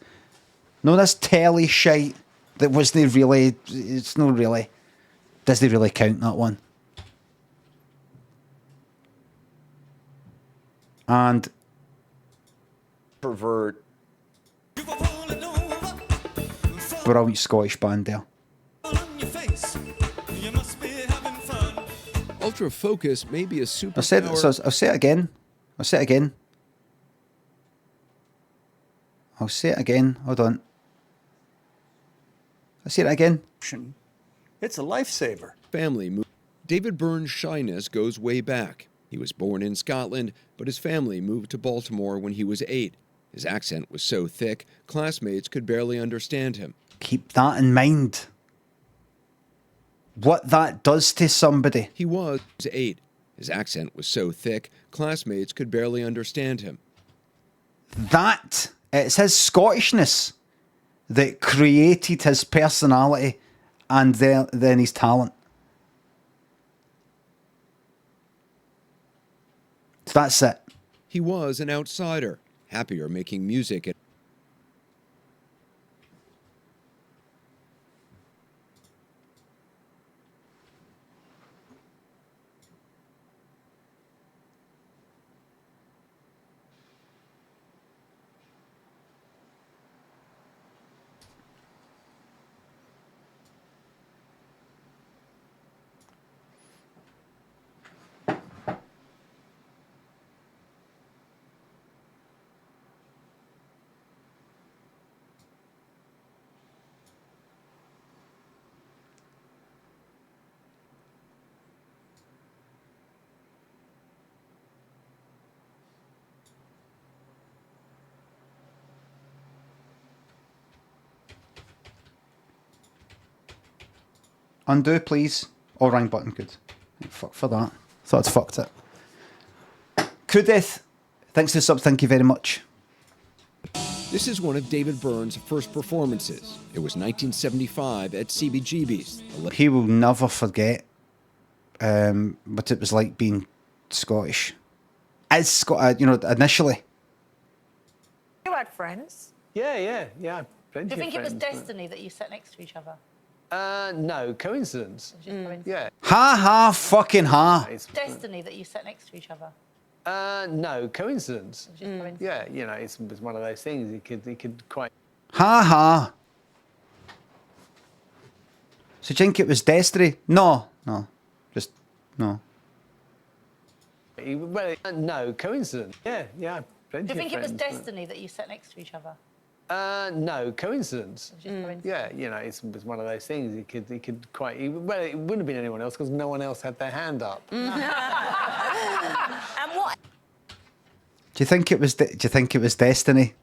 No, this telly shite that wasn't really, it's not really, doesn't really count, that one. And pervert. Brilliant Scottish band there. Ultra focus may be a super. I'll say it again. Hold on. I'll say it again. It's a lifesaver. Family. David Byrne's shyness goes way back. He was born in Scotland, but his family moved to Baltimore when he was 8. His accent was so thick, classmates could barely understand him. Keep that in mind. What that does to somebody. He was 8. His accent was so thick, classmates could barely understand him. It's his Scottishness that created his personality and then his talent. So that's it. He was an outsider, happier making music. Undo, please. Oh, wrong button. Good. Fuck for that. Thought I'd fucked it. Could it? Thanks for the sub. Thank you very much. This is one of David Byrne's first performances. It was 1975 at CBGB's. He will never forget what it was like being Scottish. As initially. You had friends. Yeah. Do you think it was destiny that you sat next to each other? No, coincidence. Yeah. Ha, fucking ha. It's destiny that you sat next to each other. No, coincidence. Yeah, it was one of those things. He could quite. Ha. So do you think it was destiny? No. Just no. Well, no, coincidence. Yeah. Do you think it was destiny that you sat next to each other? No, coincidence. Yeah, it was one of those things. He could quite. Well, it wouldn't have been anyone else because no one else had their hand up. And what? Do you think it was destiny?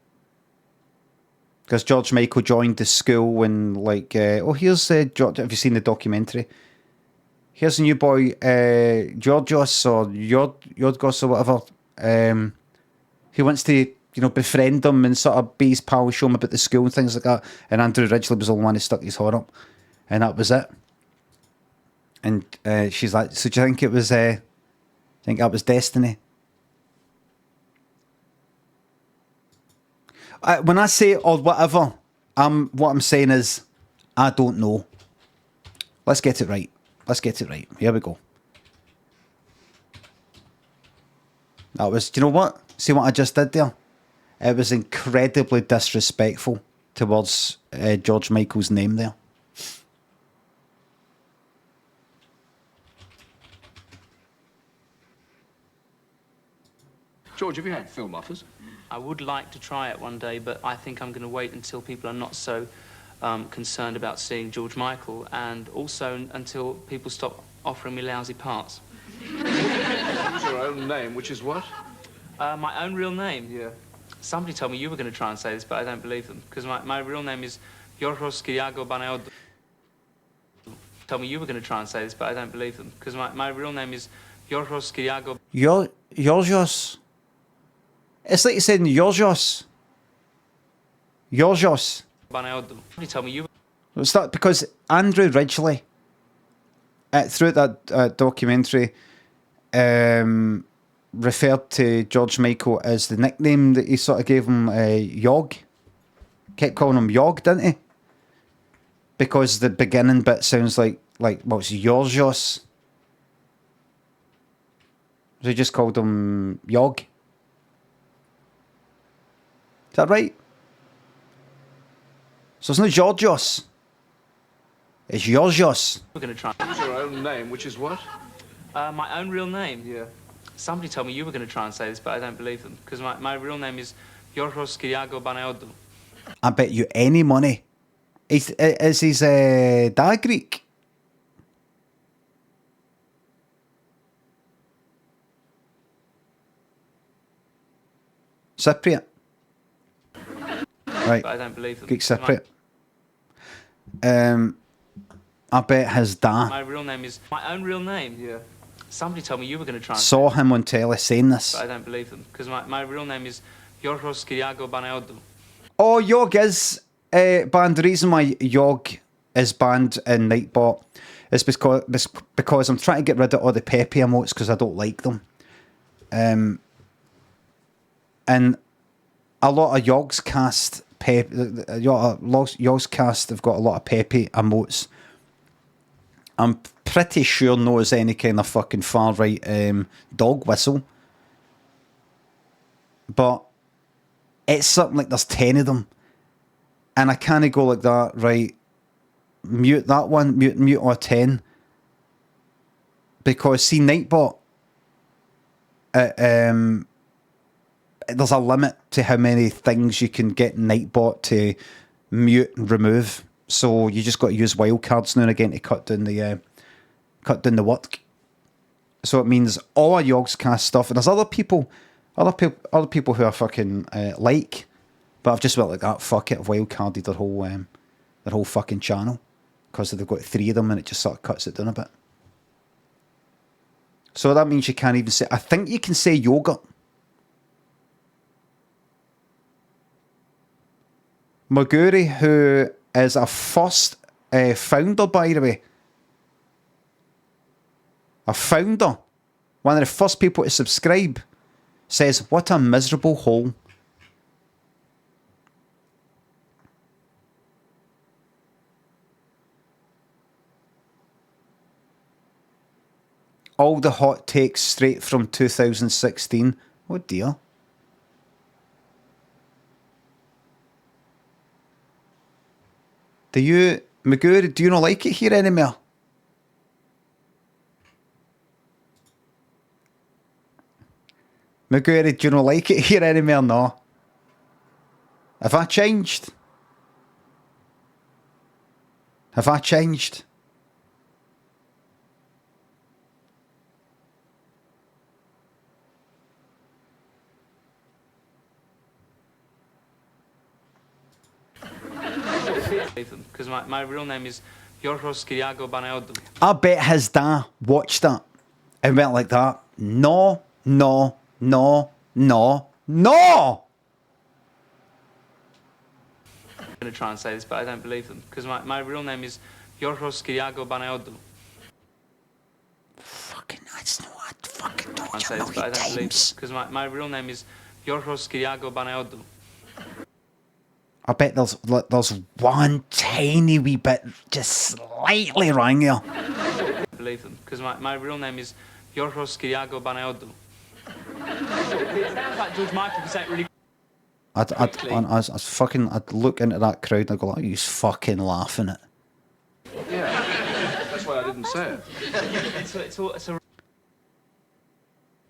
Because George Michael joined the school when, here's George. Have you seen the documentary? Here's a new boy, Georgios or Georgios or whatever. He wants to, befriend him and sort of be his pal, show him about the school and things like that. And Andrew Ridgeley was the only one who stuck his horn up, and that was it. And she's like, "So do you think it was? Think that was destiny?" When I say or whatever, what I'm saying is, I don't know. Let's get it right. Here we go. That was, do you know what? See what I just did there? It was incredibly disrespectful towards George Michael's name there. George, have you had film offers? I would like to try it one day, but I think I'm going to wait until people are not so concerned about seeing George Michael, and also until people stop offering me lousy parts. Use your own name, which is what? My own real name? Yeah. Somebody told me you were going to try and say this, but I don't believe them, because my real name is Georgios Kyriacos Panayiotou. Told me you were going to try and say this, but I don't believe them, because my real name is Georgios Kyriacos. Georgios. It's like you said Georgios. Georgios. Panayiotou. Somebody told me you. It's that because Andrew Ridgeley, through that documentary, referred to George Michael as the nickname that he sort of gave him, Yog. Kept calling him Yog, didn't he? Because the beginning bit sounds like it's Georgios. So he just called him Yog. Is that right? So it's not Georgios. It's Georgios. We're going to try. Use your own name, which is what? My own real name? Yeah. Somebody told me you were going to try and say this, but I don't believe them, because my real name is Georgios Kyriacos Panayiotou. I bet you any money. Is his dad Greek? Cypriot. Right. But I don't believe them. Greek Cypriot. I bet his dad My real name is my own real name? Yeah. Somebody told me you were going to try and saw him on telly saying this. but I don't believe them, because my real name is Georgios Kyriacos Panayiotou. Oh, Yog is banned. The reason why Yog is banned in Nightbot is because I'm trying to get rid of all the Pepe emotes because I don't like them. And a lot of Yog's cast, Yog's cast have got a lot of Pepe emotes. I'm pretty sure knows any kind of fucking far right dog whistle. But it's something like there's 10 of them. And I can't go like that, right? Mute that one, mute all 10. Because see, Nightbot, there's a limit to how many things you can get Nightbot to mute and remove. So you just got to use wildcards now and again to cut down the work. So it means all of Yogg's cast stuff, and there's other people who are fucking like, but I've just went like that. Fuck it, I've wildcarded their whole fucking channel because they've got 3 of them, and it just sort of cuts it down a bit. So that means you can't even say. I think you can say yogurt. Maguri, who is a first founder, by the way. A founder. One of the first people to subscribe. Says, what a miserable hole. All the hot takes straight from 2016. Oh dear. Maguri, do you not like it here anymore? Maguri, do you not like it here anymore? No. Have I changed? Have I changed? Because my real name is Georgios Kyriacos Panayiotou. I bet his dad watched that and went like that. No, no, no, no, no! I'm going to try and say this, but I don't believe them. Because my real name is Georgios Kyriacos Panayiotou. Fucking, that's not what I fucking told I you say this, but I don't believe them. Because my real name is Georgios Kyriacos Panayiotou. I bet there's one tiny wee bit just slightly wrong here. I believe them. Because my real name is Georgios Kyriacos Panayiotou. It sounds like George Michael could say it really I'd look into that crowd and I'd go, oh, he's fucking laughing at. Yeah, that's why I didn't say it. It's a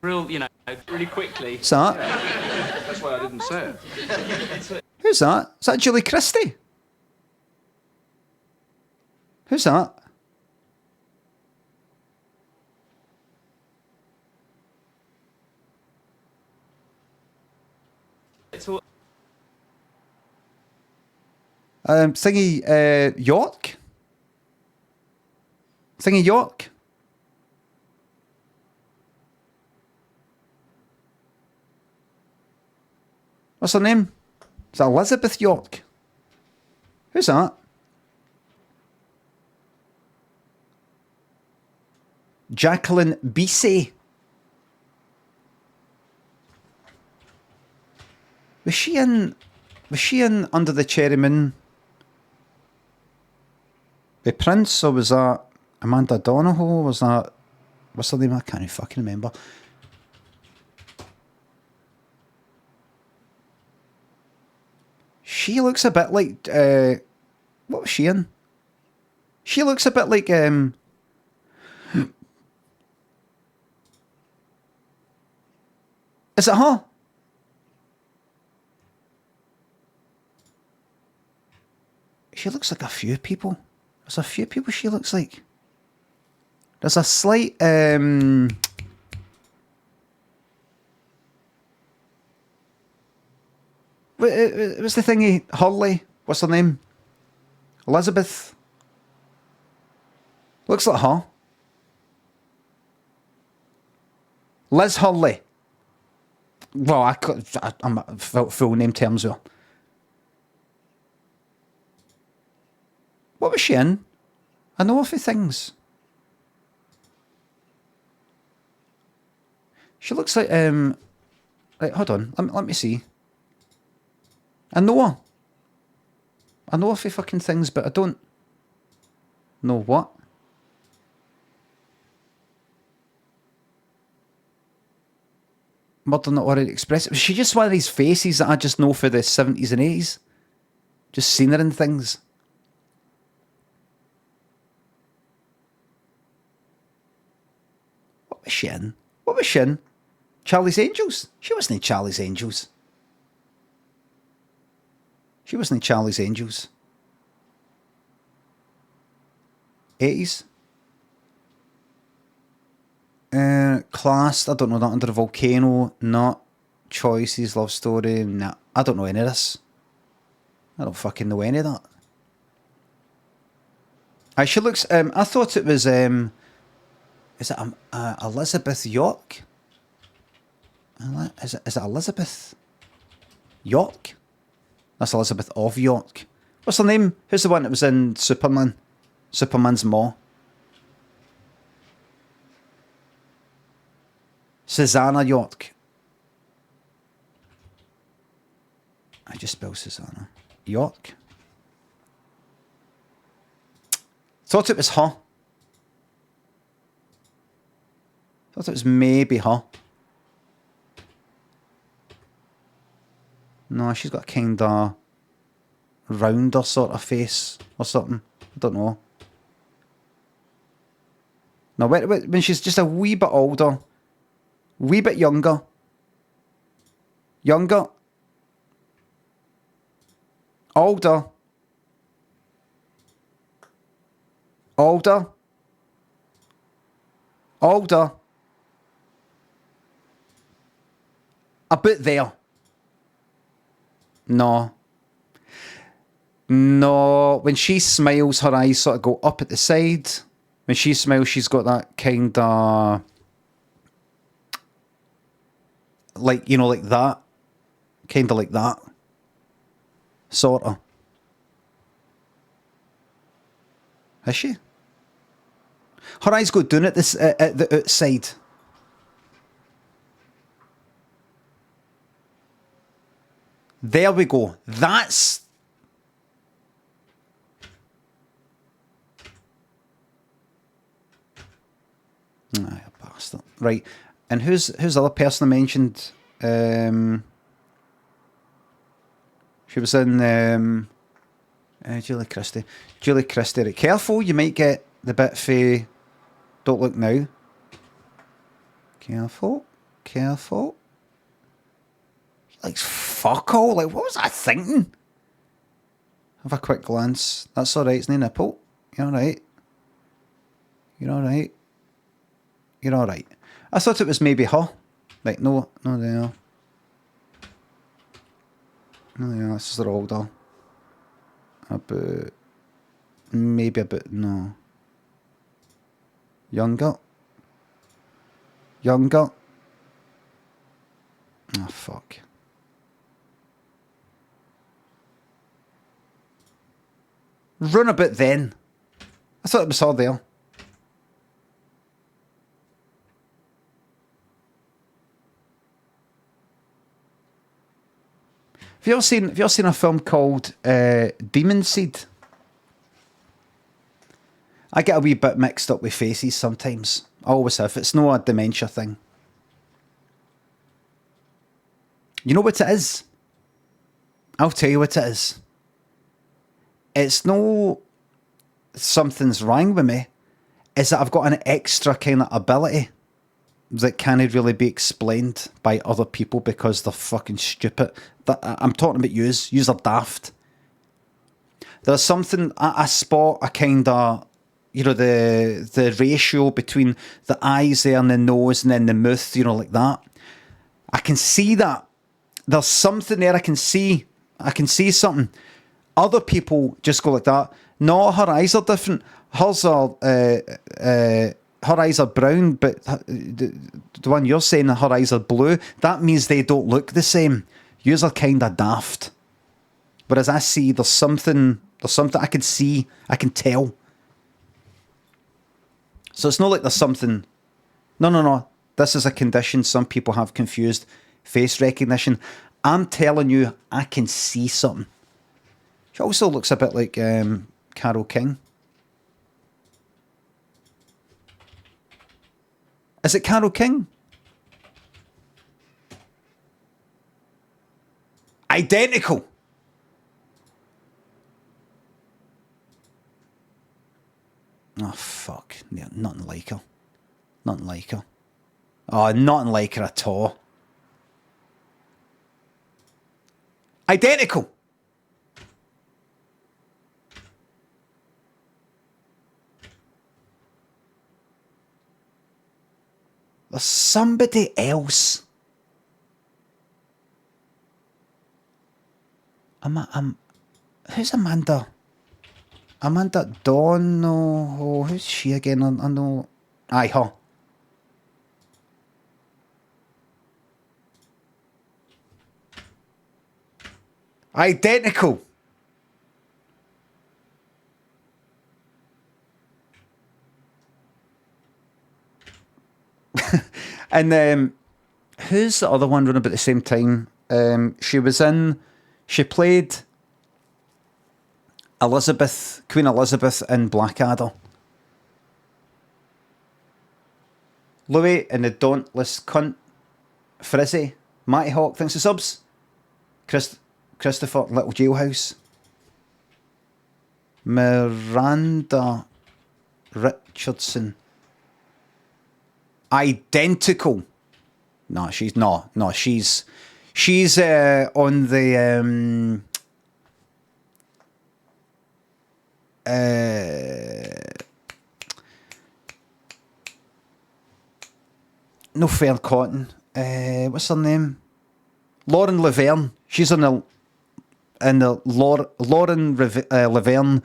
real, really quickly. Who's that? That's why I didn't say it. Who's that? Is that Julie Christie? Who's that? Thingy York? Thingy York? What's her name? Is that Elizabeth York? Who's that? Jacqueline Bisset. Was she in Under the Cherry Moon with Prince, or was that Amanda Donohoe? Was that, what's her name? I can't even fucking remember. She looks a bit like what was she in? She looks a bit like is it her? She looks like a few people. There's a few people she looks like. There's a slight what's the thingy? Hurley? What's her name? Elizabeth? Looks like her. Liz Hurley. Well, I'm at full name terms with her. What was she in? I know a few things. She looks like right, hold on. Let me see. I know a few fucking things, but I don't know what. Murder Not Orient Express. Was she just one of these faces that I just know for the 70s and 80s? Just seen her in things. What was she in? What was she in? Charlie's Angels? She wasn't in Charlie's Angels. She wasn't in Charlie's Angels. 80s. Class, I don't know that. Under a Volcano, not. Choices, Love Story, nah. I don't know any of this. I don't fucking know any of that. She looks, I thought it was, is it Elizabeth York? Is it Elizabeth York? That's Elizabeth of York. What's her name? Who's the one that was in Superman? Superman's Ma. Susanna York. I just spelled Susanna. York. Thought it was her. Thought it was maybe her. No, she's got a kind of rounder sort of face or something. I don't know. No, when she's just a wee bit older, wee bit younger. Younger. Older. Older. Older. A bit there. No. No. When she smiles, her eyes sort of go up at the side. When she smiles, she's got that kind of... like, you know, like that. Kind of like that. Sort of. Is she? Her eyes go down at this at the outside. There we go. That's... Ah, bastard. Right. And who's the other person I mentioned? She was in Julie Christie. Julie Christie. Right. Careful, you might get the bit for Don't Look Now. Careful. Careful. Like, fuck all. Like, what was I thinking? Have a quick glance. That's alright, it's no nipple. You're alright. You're alright. You're alright. I thought it was maybe her. Like, no, there. No, there. This is her older. Maybe a bit, no. Younger. Younger. Oh, fuck. Run a bit then. I thought it was her there. Have you ever seen a film called Demon Seed? I get a wee bit mixed up with faces sometimes. I always have. It's not a dementia thing. You know what it is? I'll tell you what it is. It's no something's wrong with me. It's that I've got an extra kind of ability that can't really be explained by other people because they're fucking stupid. I'm talking about yous. Yous are daft. There's something, I spot a kind of, you know, the ratio between the eyes there and the nose and then the mouth, you know, like that. I can see that. There's something there I can see. I can see something. Other people just go like that. No, her eyes are different. Hers are, her eyes are brown, but the one you're saying that her eyes are blue, that means they don't look the same. Yours are kind of daft. Whereas I see there's something I can see, I can tell. So it's not like there's something... No. This is a condition some people have confused. Face recognition. I'm telling you, I can see something. She also looks a bit like Carole King. Is it Carole King? Identical. Oh, fuck. Yeah, nothing like her. Nothing like her. Oh, nothing like her at all. Identical. There's somebody else. Who's Amanda? Amanda Dono. Who's she again? I know. Aye, her. Identical. And who's the other one running about the same time? She played Queen Elizabeth in Blackadder. Louis and the Dauntless Cunt. Frizzy. Matty Hawk, thanks for subs. Christopher, Little Jailhouse. Miranda Richardson. Identical. No, she's not. No, she's on the no fair cotton. What's her name? Lauren Laverne. She's in the Lauren Laverne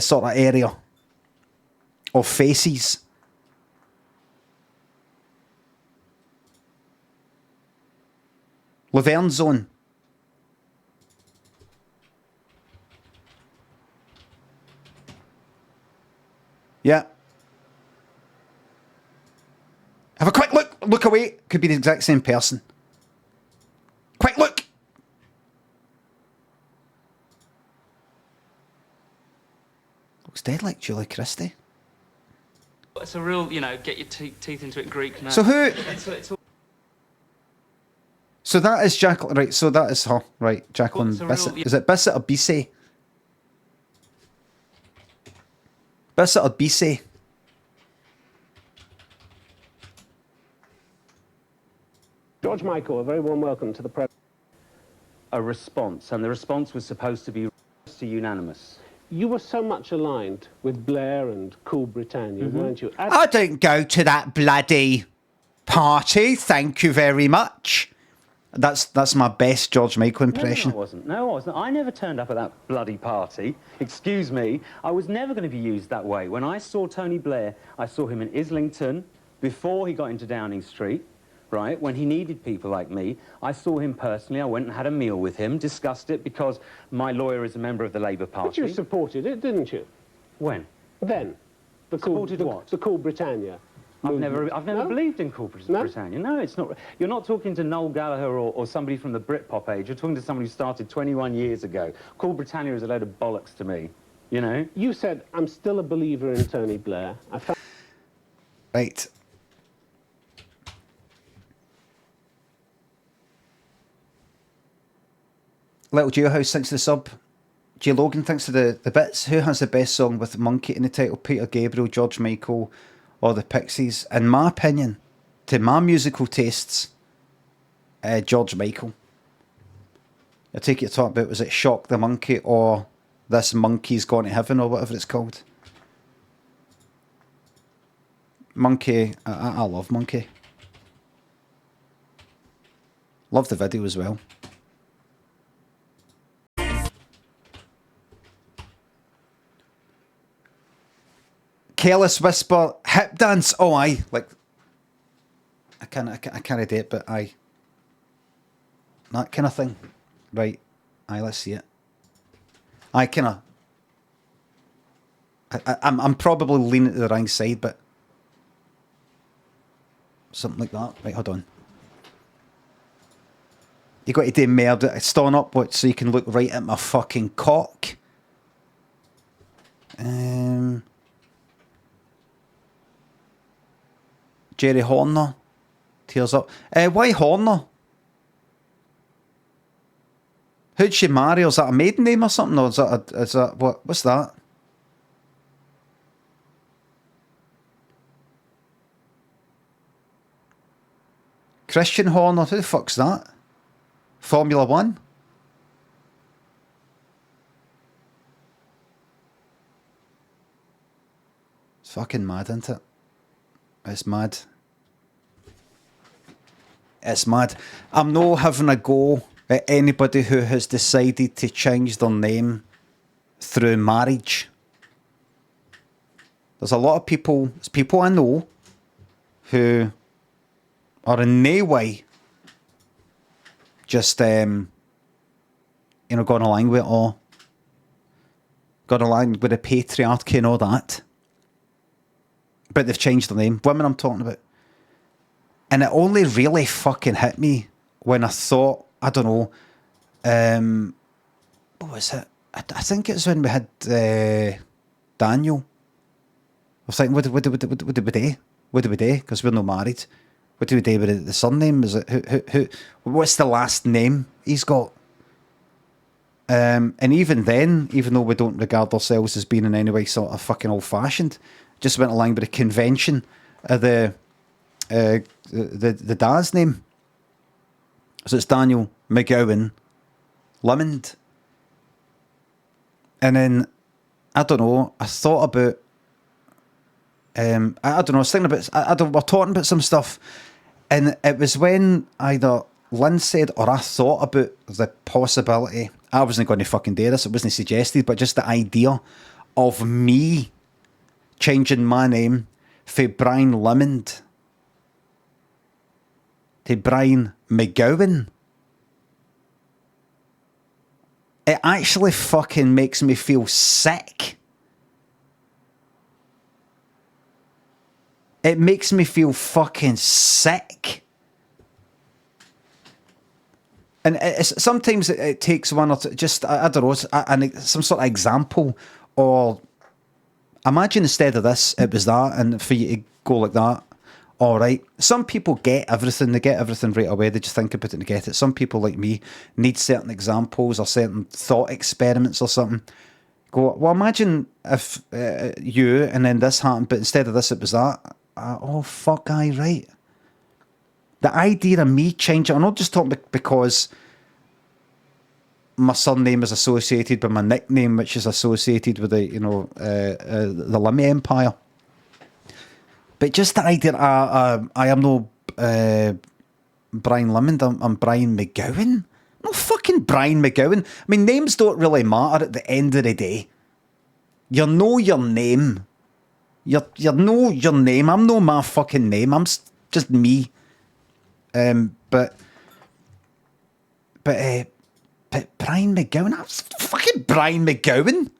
sort of area of faces. Laverne zone. Yeah. Have a quick look. Look away. Could be the exact same person. Quick look. Looks dead like Julie Christie. It's a real, get your teeth into it Greek now. So who... It's all... So that is Jacqueline, right, so that is her, right, Jacqueline Bissett. Is it Bissett or Bissey? Bissett or Bissey? George Michael, a very warm welcome to the press. A response, and the response was supposed to be unanimous. You were so much aligned with Blair and Cool Britannia, weren't you? I don't go to that bloody party, thank you very much. That's my best George Michael impression. No, I wasn't. No, I wasn't. I never turned up at that bloody party. Excuse me. I was never going to be used that way. When I saw Tony Blair, I saw him in Islington before he got into Downing Street, right? When he needed people like me. I saw him personally. I went and had a meal with him, discussed it because my lawyer is a member of the Labour Party. But you supported it, didn't you? When? Then. Supported what? The Cool Britannia. I've never believed in Cool Britannia. No, it's not. You're not talking to Noel Gallagher or somebody from the Britpop age. You're talking to somebody who started 21 years ago. Cool Britannia is a load of bollocks to me, you know? You said, I'm still a believer in Tony Blair. Right. Little Jailhouse, thanks to the sub. J. Logan, thanks to the bits. Who has the best song with Monkey in the title? Peter Gabriel, George Michael, or the Pixies? In my opinion, to my musical tastes, George Michael. I take it to talk about, was it Shock the Monkey or This Monkey's Gone to Heaven or whatever it's called? Monkey, I love Monkey. Love the video as well. Careless Whisper, hip dance. Oh, aye. Like, I can't do it, but aye. That kind of thing. Right. Aye, let's see it. I kind of... I'm probably leaning to the right side, but... Something like that. Right, hold on. You got to do murder. Stand up so you can look right at my fucking cock. Jerry Horner, Tears Up. Why Horner? Who'd she marry? Or is that a maiden name or something? Or is that what's that? Christian Horner, who the fuck's that? Formula One? It's fucking mad, isn't it? It's mad. It's mad. I'm not having a go at anybody who has decided to change their name through marriage. There's a lot of people, there's people I know who are in no way just you know, gone along with it all. Gone along with the patriarchy and all that. But they've changed the name. Women I'm talking about. And it only really fucking hit me when I thought, I don't know, what was it? I think it was when we had Daniel. I was thinking, what did we do? What did we do? Because we're not married. What do we do with the surname? Is it who? What's the last name he's got? And even then, even though we don't regard ourselves as being in any way sort of fucking old-fashioned, just went along with the convention of the dad's name. So it's Daniel McGowan Limmond. And then, I don't know, I thought about, I don't know, I was thinking about, we're talking about some stuff, and it was when either Lynn said or I thought about the possibility, I wasn't going to fucking do this, it wasn't suggested, but just the idea of me changing my name for Brian Limmond to Brian McGowan. It actually fucking makes me feel sick. It makes me feel fucking sick. And sometimes it takes one or two, just, I don't know, some sort of example, or imagine instead of this, it was that, and for you to go like that, all right. Some people get everything, they get everything right away, they just think about it and get it. Some people like me need certain examples or certain thought experiments or something. Go, well, imagine if you, and then this happened, but instead of this, it was that. Oh, fuck, aye, right. The idea of me changing, I'm not just talking because my surname is associated with my nickname, which is associated with the, you know, the Limmy Empire. But just the idea, I am no Brian Limmond, I'm Brian McGowan. No fucking Brian McGowan. I mean, names don't really matter at the end of the day. You know your name. You know your name. I'm no my fucking name. I'm just me. But Brian McGowan, I'm fucking Brian McGowan.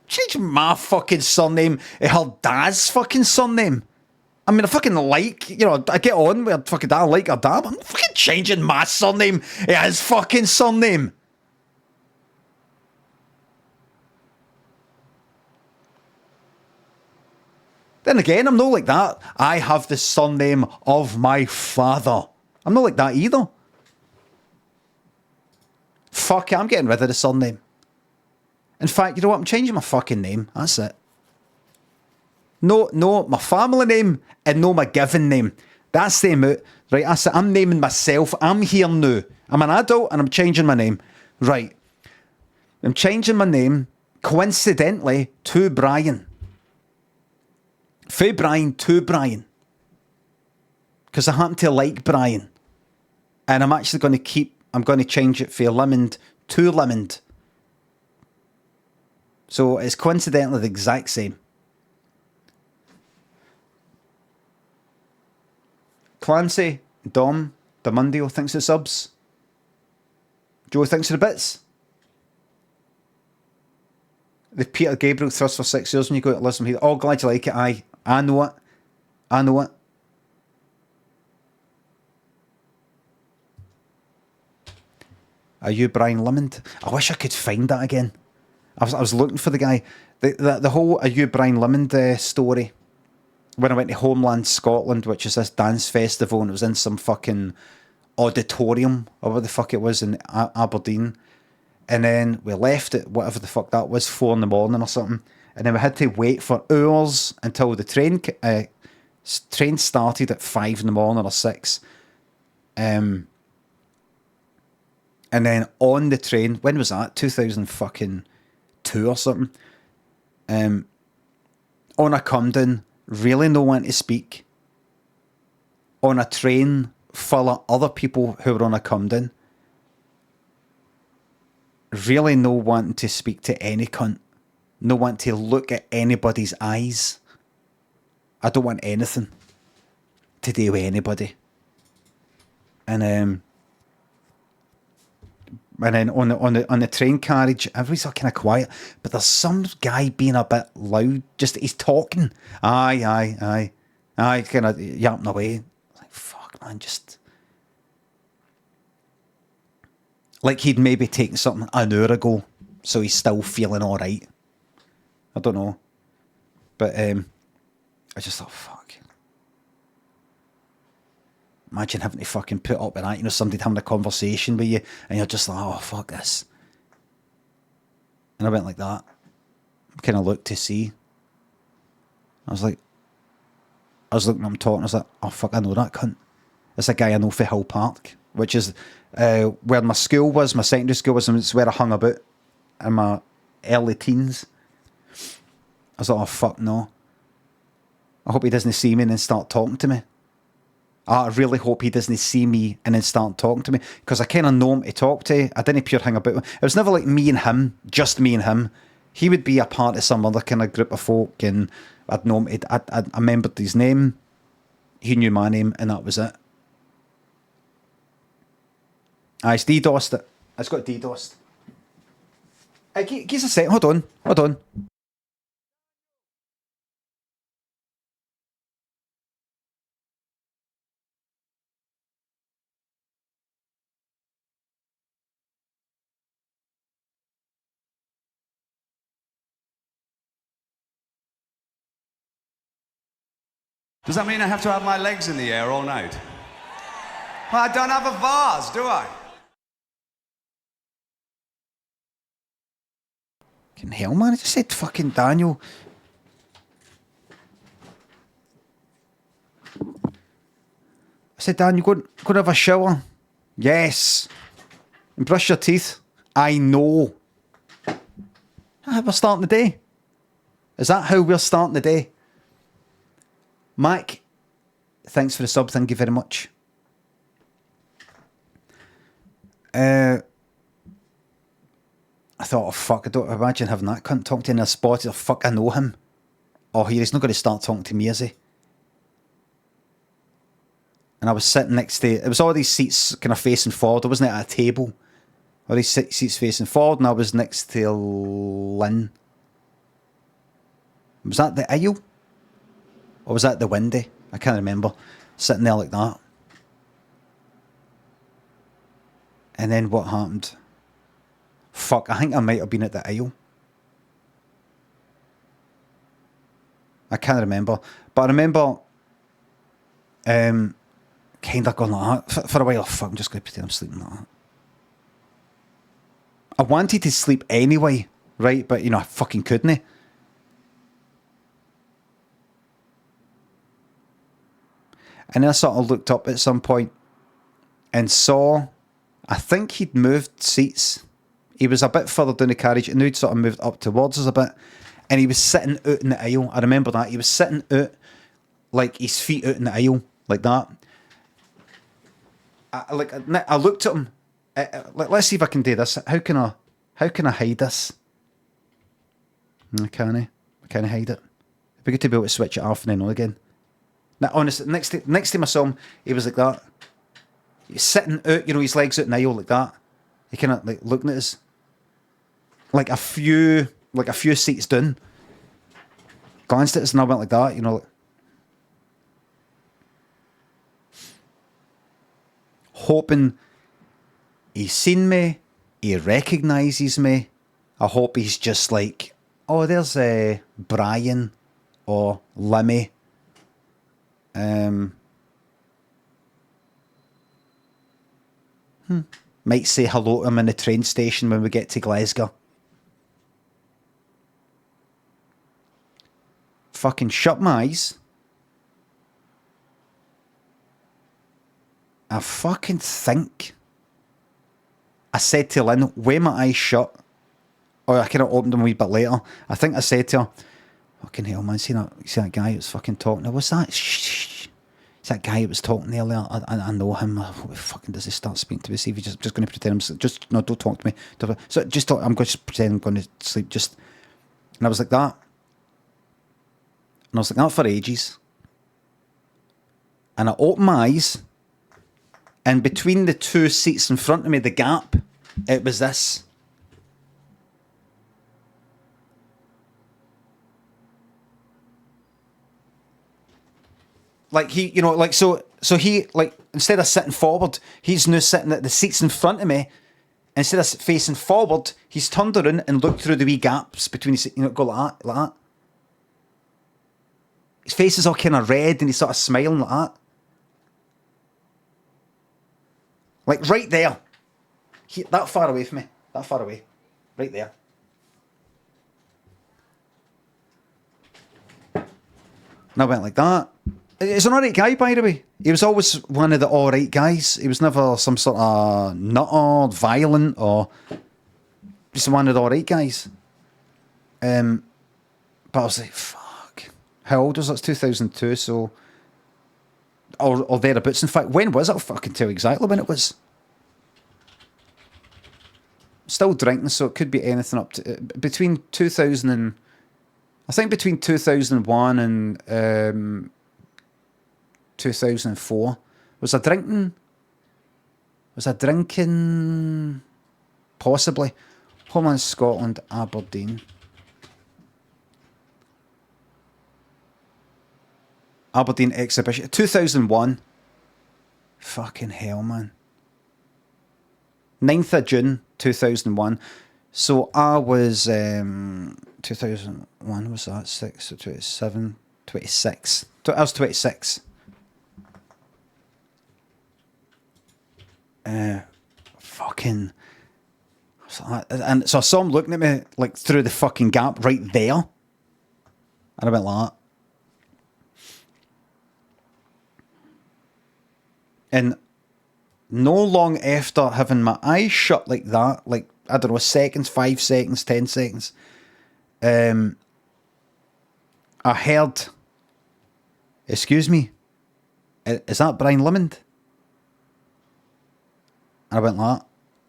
Change my fucking surname to her dad's fucking surname. I mean, I fucking like, you know, I get on with her fucking dad, I like her dad, but I'm fucking changing my surname to his fucking surname. Then again, I'm not like that. I have the surname of my father. I'm not like that either. Fuck it, I'm getting rid of the surname. In fact, you know what? I'm changing my fucking name. That's it. No, my family name and no my given name. That's the out. Right, that's it. I'm naming myself. I'm here now. I'm an adult and I'm changing my name. Right. I'm changing my name, coincidentally, to Brian. For Brian to Brian. Because I happen to like Brian. And I'm actually going to change it for Limmond to Limmond. So it's coincidentally the exact same. Clancy, Dom, Damundio thinks it's subs. Joe thinks of the bits. The Peter Gabriel thrust for 6 years and you go to listen here. Oh, glad you like it. Aye, I know it. I know it. Are you Brian Limmond? I wish I could find that again. I was looking for the guy. The whole Are You Brian Limmond story. When I went to Homeland Scotland, which is this dance festival, and it was in some fucking auditorium, or what the fuck it was, in Aberdeen. And then we left at whatever the fuck that was, 4 in the morning or something. And then we had to wait for hours until the train started at 5 in the morning or 6. And then on the train, when was that? 2002 or something. On a come down, really no one to speak. On a train full of other people who were on a come down. Really no wanting to speak to any cunt. No want to look at anybody's eyes. I don't want anything to do with anybody. And then on the train carriage, everybody's all kind of quiet, but there's some guy being a bit loud. Just he's talking, aye, kind of yapping away. Like fuck, man, just like he'd maybe taken something an hour ago, so he's still feeling all right. I don't know, but I just thought, fuck. Imagine having to fucking put up with that, you know, somebody having a conversation with you, and you're just like, oh, fuck this. And I went like that. Kind of looked to see. I was looking at him talking, I was like, oh, fuck, I know that cunt. It's a guy I know for Hill Park, which is where my school was, my secondary school was, and it's where I hung about in my early teens. I was like, oh, fuck no. I hope he doesn't see me and then start talking to me. I really hope he doesn't see me and then start talking to me, because I kind of know him to talk to. I didn't pure hang about him. It was never like me and him, just me and him. He would be a part of some other kind of group of folk, and I'd know him. I remembered his name. He knew my name, and that was it. It's DDoSed it. It's got DDoSed. Give us a sec. Hold on. Does that mean I have to have my legs in the air all night? Well, I don't have a vase, do I? Fucking hell, man. I just said fucking Daniel. I said, Daniel, go and have a shower. Yes. And brush your teeth. I know. How we're starting the day. Is that how we're starting the day? Mac, thanks for the sub. Thank you very much. I thought, oh fuck, I don't imagine having that cunt talk to you in a spot. Oh fuck, I know him. Oh, he's not going to start talking to me, is he? And I was sitting next to, it was all these seats kind of facing forward. I wasn't at a table. All these seats facing forward, and I was next to Lynn. Was that the aisle? Or was that the windy? I can't remember. Sitting there like that. And then what happened? Fuck, I think I might have been at the aisle. I can't remember. But I remember kind of going like that for a while. Oh, fuck, I'm just going to pretend I'm sleeping like that. I wanted to sleep anyway, right? But, you know, I fucking couldn't. And then I sort of looked up at some point and saw, I think he'd moved seats. He was a bit further down the carriage, and he'd sort of moved up towards us a bit. And he was sitting out in the aisle. I remember that. He was sitting out, like his feet out in the aisle, like that. I looked at him. Let's see if I can do this. How can I hide this? Can I hide it? It'd be good to be able to switch it off and then on again. Now, honestly, next time I saw him, he was like that. He was sitting out, you know, his legs out in the aisle like that. He kind of like looking at us, like a few seats down. Glanced at us and I went like that, you know. Like, hoping he's seen me, he recognises me. I hope he's just like, oh, there's Brian or Limmy. Might say hello to him in the train station when we get to Glasgow. Fucking shut my eyes. I fucking think I said to Lynn, with my eyes shut, or I kind of opened them a wee bit later. I think I said to her, fucking hell, man, see that guy who was fucking talking? What's that? Shh. It's that guy who was talking earlier. I know him. What fucking does he start speaking to me? See if he's just going to pretend no, don't talk to me. So just talk, I'm going to pretend I'm going to sleep. And I was like that. And I was like that for ages. And I opened my eyes And between the two seats in front of me, the gap, it was this. Like he, you know, like so he, like, instead of sitting forward, he's now sitting at the seats in front of me. Instead of facing forward, he's turned around and looked through the wee gaps between his, you know, go like that. His face is all kind of red and he's sort of smiling like that. Like right there. That far away from me. That far away. Right there. And I went like that. He's an alright guy, by the way. He was always one of the alright guys. He was never some sort of nutter, violent, or just one of the alright guys. But I was like, fuck. How old was that? It's 2002, so... Or thereabouts. In fact, when was it? I'll fucking tell you exactly when it was. Still drinking, so it could be anything up to... Between 2000 and... I think between 2001 and... 2004. Was I drinking? Possibly. Homeland Scotland, Aberdeen. Aberdeen exhibition. 2001. Fucking hell, man. 9th of June, 2001. So I was... 2001, was that? 6, 27, 26. I was 26. Fucking, and so I saw him looking at me like through the fucking gap right there, and I went like that. And no long after having my eyes shut like that, like I don't know, seconds, 5 seconds, 10 seconds, I heard, "Excuse me, is that Brian Limmond?" I went like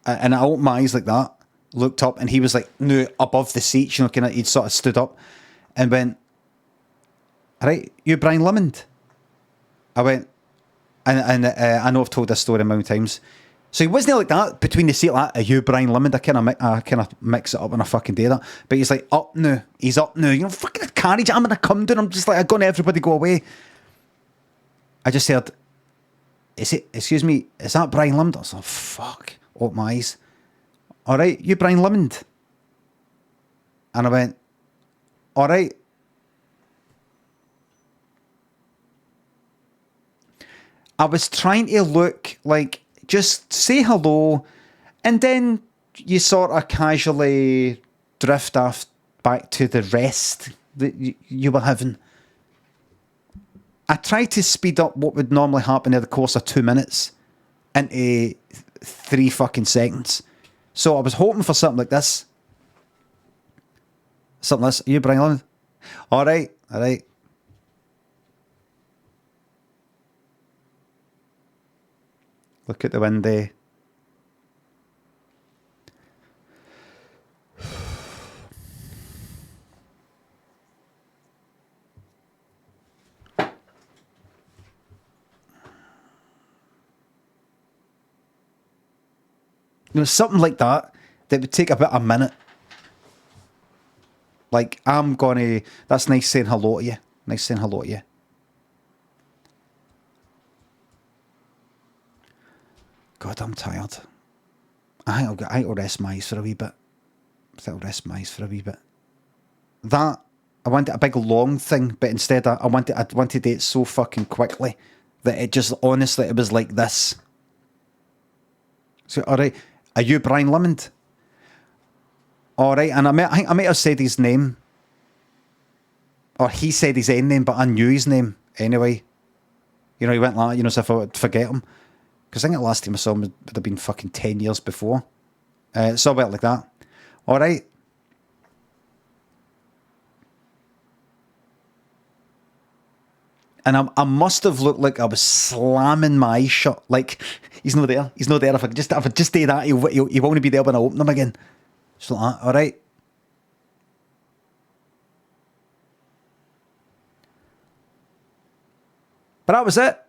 that. And I opened my eyes like that, looked up, and he was like, no, above the seats, you know, kind of, he'd sort of stood up and went, "All right, you Brian Limmond?" I went, and I know I've told this story a million times. So he wasn't like that, between the seat like that, "Are you Brian Limmond?" I kind of mix it up when I fucking do that. But he's like, up now. He's up now. You know, fucking carriage, I'm going to come down. I'm just like, I'm going to everybody go away. I just said, "Excuse me, is that Brian Limmond?" I was like, fuck, open my eyes. "All right, you Brian Limmond?" And I went, "All right." I was trying to look like, just say hello, and then you sort of casually drift off back to the rest that you were having. I tried to speed up what would normally happen in the course of 2 minutes into 3 fucking seconds. So I was hoping for something like this. Something like this. "Are you Brian Limmond?" All right, all right. Look at the window. You know, something like that would take about a minute. Like, that's nice saying hello to you. Nice saying hello to you. God, I'm tired. I think I'll rest my eyes for a wee bit. That, I wanted a big long thing, but instead I wanted to do it so fucking quickly that it just, honestly, it was like this. So, all right, "Are you Brian Limmond?" All right, and I might have said his name, or he said his own name, but I knew his name anyway. You know, he went like, you know, as if I would forget him, because I think the last time I saw him would have been fucking 10 years before. So I went like that. "All right." And I must have looked like I was slamming my eyes shut. Like, he's not there. He's not there. If I just do that, he won't be there when I open them again. So like that. All right. But that was it.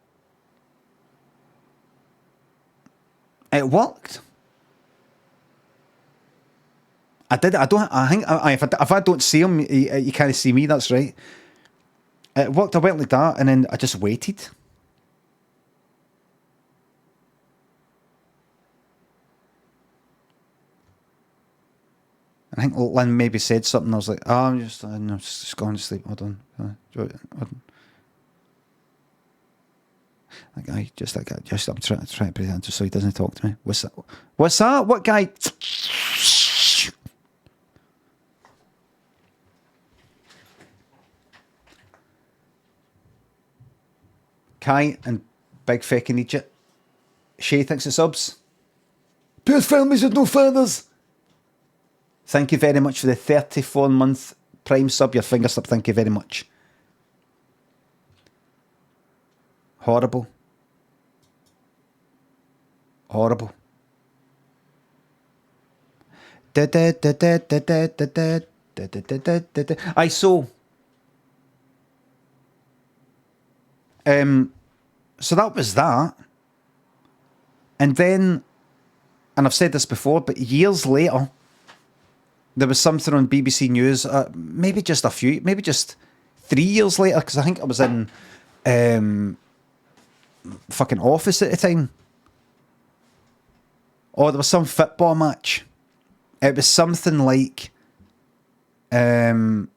It worked. I did. I think if I don't see him, you can't see me. That's right. It worked. I went like that, and then I just waited. I think Lynn maybe said something. I was like, "Oh, I'm just going to sleep. Hold on. Hold on." That guy, I'm trying to pretend just so he doesn't talk to me. What's that? What's that? What guy? Kai and Big Feckin' Egypt. Shay thinks it's subs. Best families with no feathers. Thank you very much for the 34-month Prime sub. Your finger sub. Thank you very much. Horrible. Horrible. I saw. So that was that. And then, and I've said this before, but years later, there was something on BBC News, maybe just 3 years later, because I think I was in fucking office at the time. Or there was some football match. It was something like an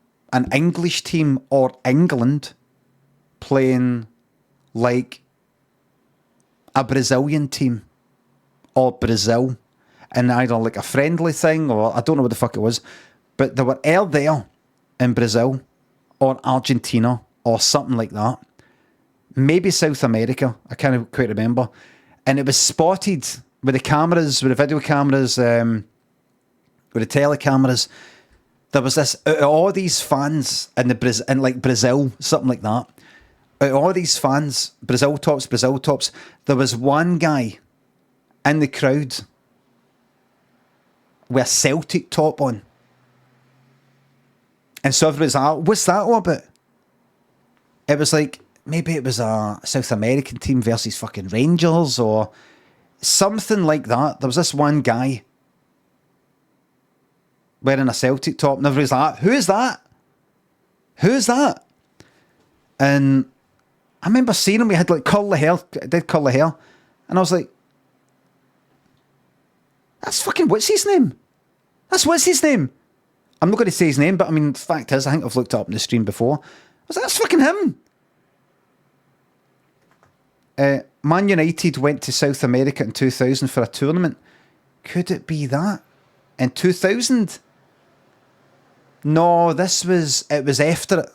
English team or England playing like a Brazilian team or Brazil in either like a friendly thing or I don't know what the fuck it was, but they were there in Brazil or Argentina or something like that. Maybe South America, I can't quite remember. And it was spotted with the cameras, with the video cameras, with the telecameras. There was this, out of all these fans in Brazil, something like that. Out of all these fans, Brazil tops, there was one guy in the crowd with a Celtic top on. And so everybody's like, what's that all about? It was like, maybe it was a South American team versus fucking Rangers or something like that. There was this one guy wearing a Celtic top and everybody's like, who is that? Who is that? And I remember seeing him, we had like curly hair, and I was like, that's fucking, what's his name? I'm not going to say his name, but I mean, the fact is, I think I've looked it up in the stream before. I was like, that's fucking him. Man United went to South America in 2000 for a tournament. Could it be that? In 2000? No, it was after it.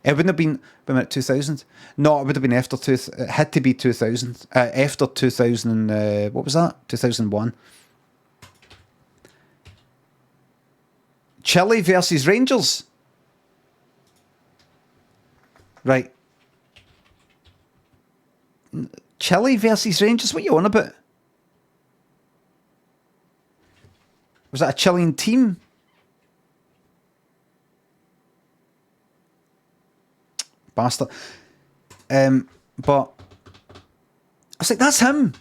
It wouldn't have been, 2000? No, it would have been after, it had to be 2000. After 2000, what was that? 2001. Chile versus Rangers. Right. Chile versus Rangers, what are you on about? Was that a Chilean team? Bastard. But I was like, that's him.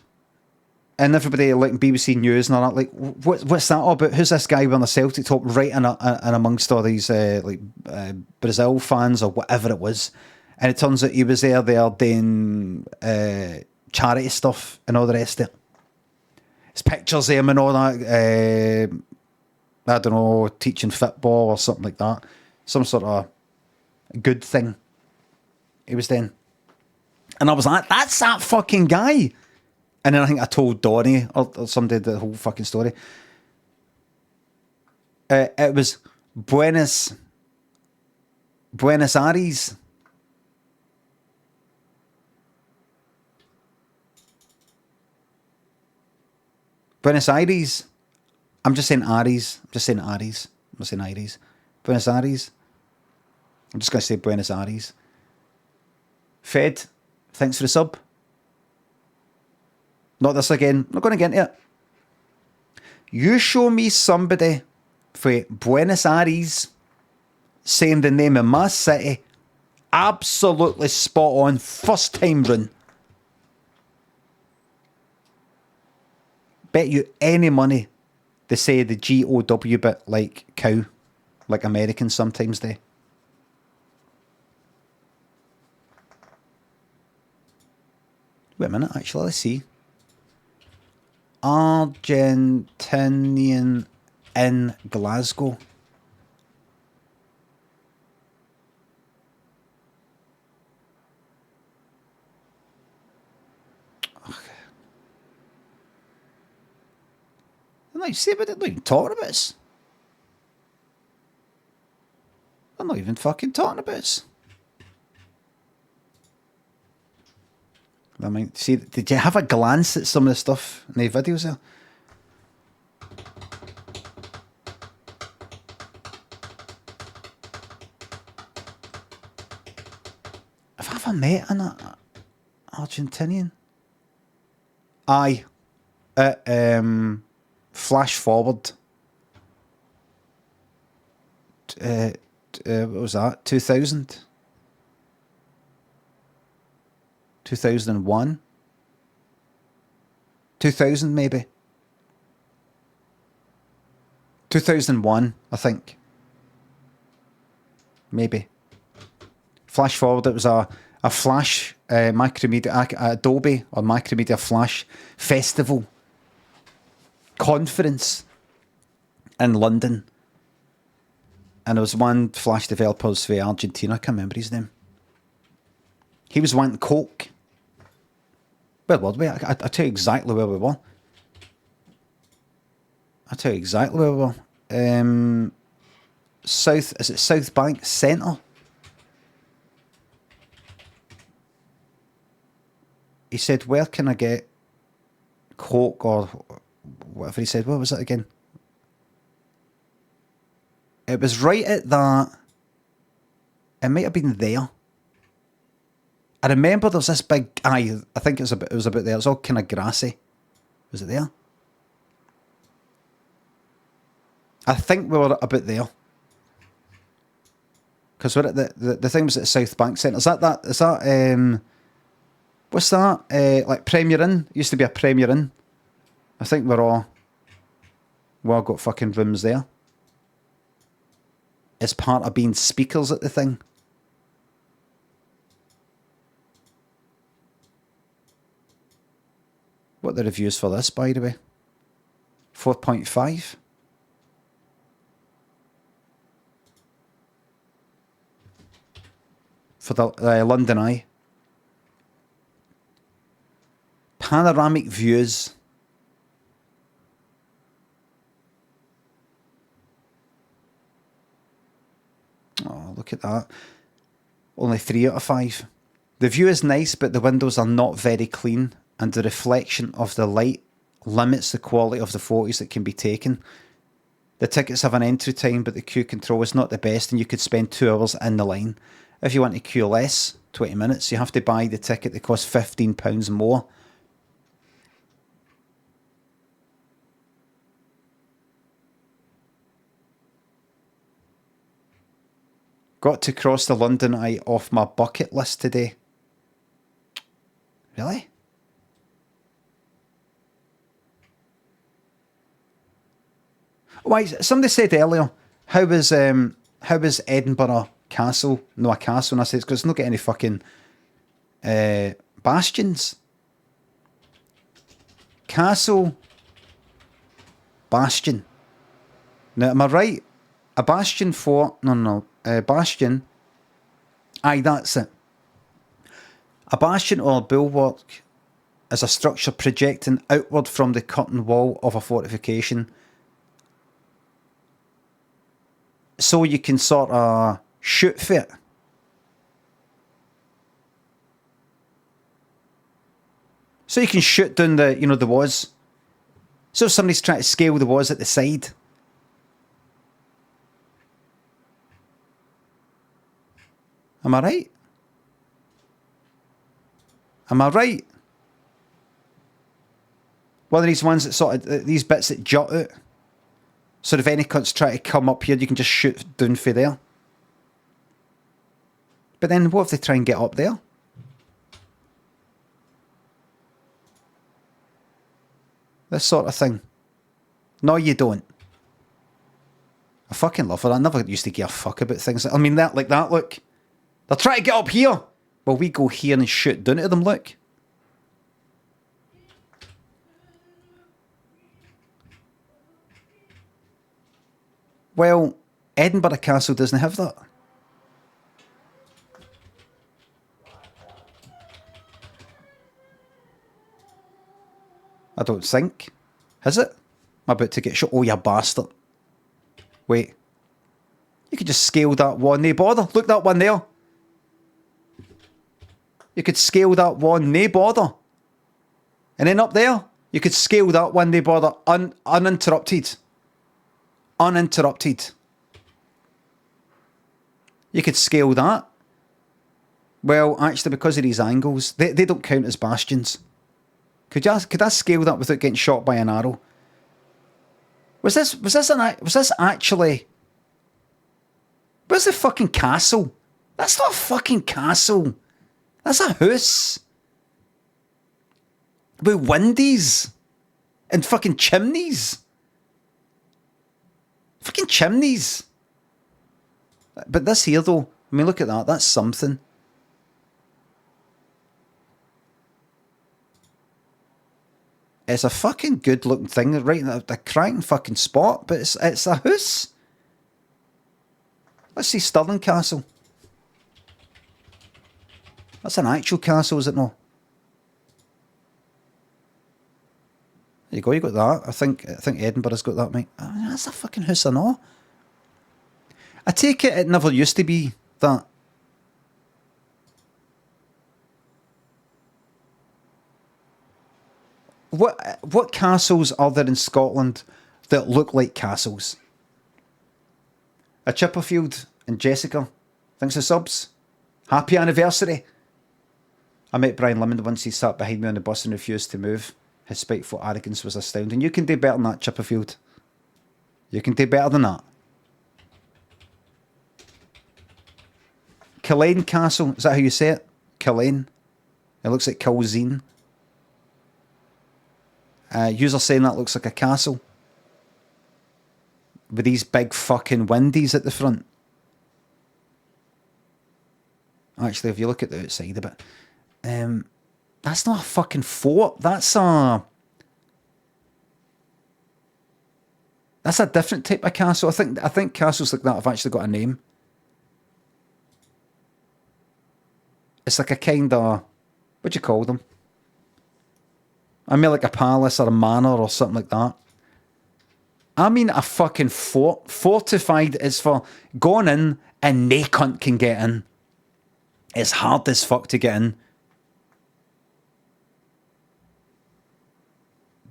And everybody like BBC News and all that, like, what's that all about? Who's this guy wearing a Celtic top right in amongst all these Brazil fans or whatever it was? And it turns out he was there doing charity stuff and all the rest of it. His pictures of him and all that. I don't know, teaching football or something like that. Some sort of good thing he was doing. And I was like, that's that fucking guy. And then I think I told Donnie or somebody the whole fucking story. It was Buenos Aires. Buenos Aires. I'm just saying Aries. I'm not saying Aries. Buenos Aires. I'm just going to say Buenos Aires. Fed, thanks for the sub. Not this again. Not going to get into it. You show me somebody for Buenos Aires saying the name of my city, absolutely spot on, first time run. Bet you any money they say the G-O-W bit like cow, like Americans sometimes do. Wait a minute, actually, let's see. Argentinian in Glasgow. Like, see, but they're not even talking about us. They're not even fucking talking about us. I mean, see, did you have a glance at some of the stuff in the videos there? Have I ever met an Argentinian? Aye. Flash forward. What was that? 2000? 2001? 2000 maybe? 2001, I think. Maybe. Flash forward, it was a Flash Macromedia, Adobe or Macromedia Flash festival conference in London. And there was one Flash developers for Argentina, I can't remember his name. He was wanting coke. Where were we? I'll tell you exactly where we were. I'll tell you exactly where we were. South Bank Centre? He said, where can I get coke or whatever he said. What was it again? It was right at that. It might have been there. I remember there was this big. I think it was about there. It was all kind of grassy. Was it there? I think we were about there. Because we're at the thing was at South Bank Centre. Is that what's that? Like Premier Inn? Used to be a Premier Inn. I think we all got fucking rooms there. As part of being speakers at the thing. What are the reviews for this, by the way? 4.5. For the London Eye. Panoramic views. Oh, look at that. Only 3 out of 5. The view is nice, but the windows are not very clean, and the reflection of the light limits the quality of the photos that can be taken. The tickets have an entry time, but the queue control is not the best, and you could spend 2 hours in the line. If you want to queue less, 20 minutes, you have to buy the ticket that costs £15 more. Got to cross the London Eye off my bucket list today. Really? Why? Somebody said earlier, how was Edinburgh Castle? No, a castle. And I said it's because it's not got any fucking bastions. Castle, bastion. Now, am I right? A bastion fort? No. Bastion. Aye, that's it. A bastion or a bulwark is a structure projecting outward from the curtain wall of a fortification. So you can sort of shoot for it. So you can shoot down the walls. So if somebody's trying to scale the walls at the side. Am I right? Am I right? One of these ones that sort of, these bits that jut out. So if any cunts try to come up here, you can just shoot down for there. But then what if they try and get up there? This sort of thing. No, you don't. I fucking love her. I never used to give a fuck about things. I mean, that like that, look. They're trying to get up here. Well, we go here and shoot down to them, look. Well, Edinburgh Castle doesn't have that. I don't think. Has it? I'm about to get shot. Oh, you bastard. Wait. You could just scale that one, no bother. Look, that one there. You could scale that one, no bother. And then up there, you could scale that one, no bother, uninterrupted. Uninterrupted. You could scale that. Well, actually, because of these angles, they don't count as bastions. Could I scale that without getting shot by an arrow? Was this actually? Where's the fucking castle? That's not a fucking castle. That's a house. With windies. And fucking chimneys. Fucking chimneys. But this here though, I mean look at that, that's something. It's a fucking good looking thing, right in a cracking fucking spot, but it's a house. Let's see Stirling Castle. That's an actual castle, is it not? There you go, you got that. I think Edinburgh's got that, mate. Oh, that's a fucking house, I know. I take it never used to be that. What castles are there in Scotland that look like castles? A Chipperfield and Jessica. Thanks for subs. Happy anniversary. I met Brian Limmond once. He sat behind me on the bus and refused to move. His spiteful arrogance was astounding. You can do better than that, Chipperfield. You can do better than that. Killane Castle. Is that how you say it? Killane. It looks like Kilzeen. User saying that looks like a castle. With these big fucking windies at the front. Actually, if you look at the outside of it, that's not a fucking fort. That's a different type of castle. I think castles like that have actually got a name. It's like a kind of, what do you call them? I mean like a palace or a manor or something like that. I mean a fucking fort. Fortified is for going in and nae cunt can get in. It's hard as fuck to get in.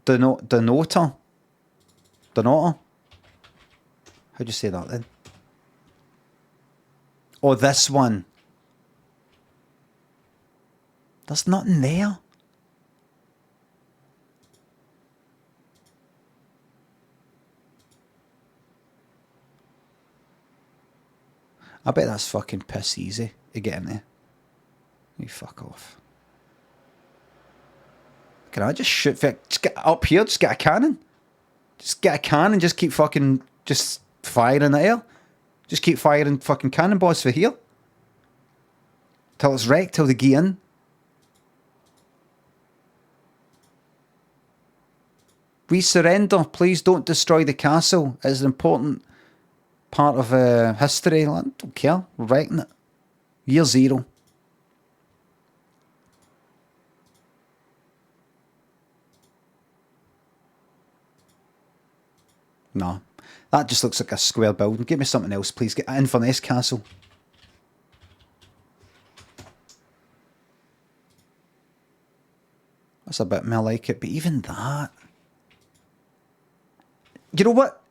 Denoter? How do you say that then? Oh, this one. There's nothing there. I bet that's fucking piss easy to get in there. You fuck off. Can I just shoot? Just get up here, just get a cannon. Just get a cannon, just keep fucking, just firing in the air. Just keep firing fucking cannonballs for here. Till it's wrecked, till they get in. We surrender. Please don't destroy the castle. It is an important part of history. I don't care. We're wrecking it. Year zero. No. That just looks like a square building. Give me something else, please. Get Inverness Castle. That's a bit more like it, but even that. You know what?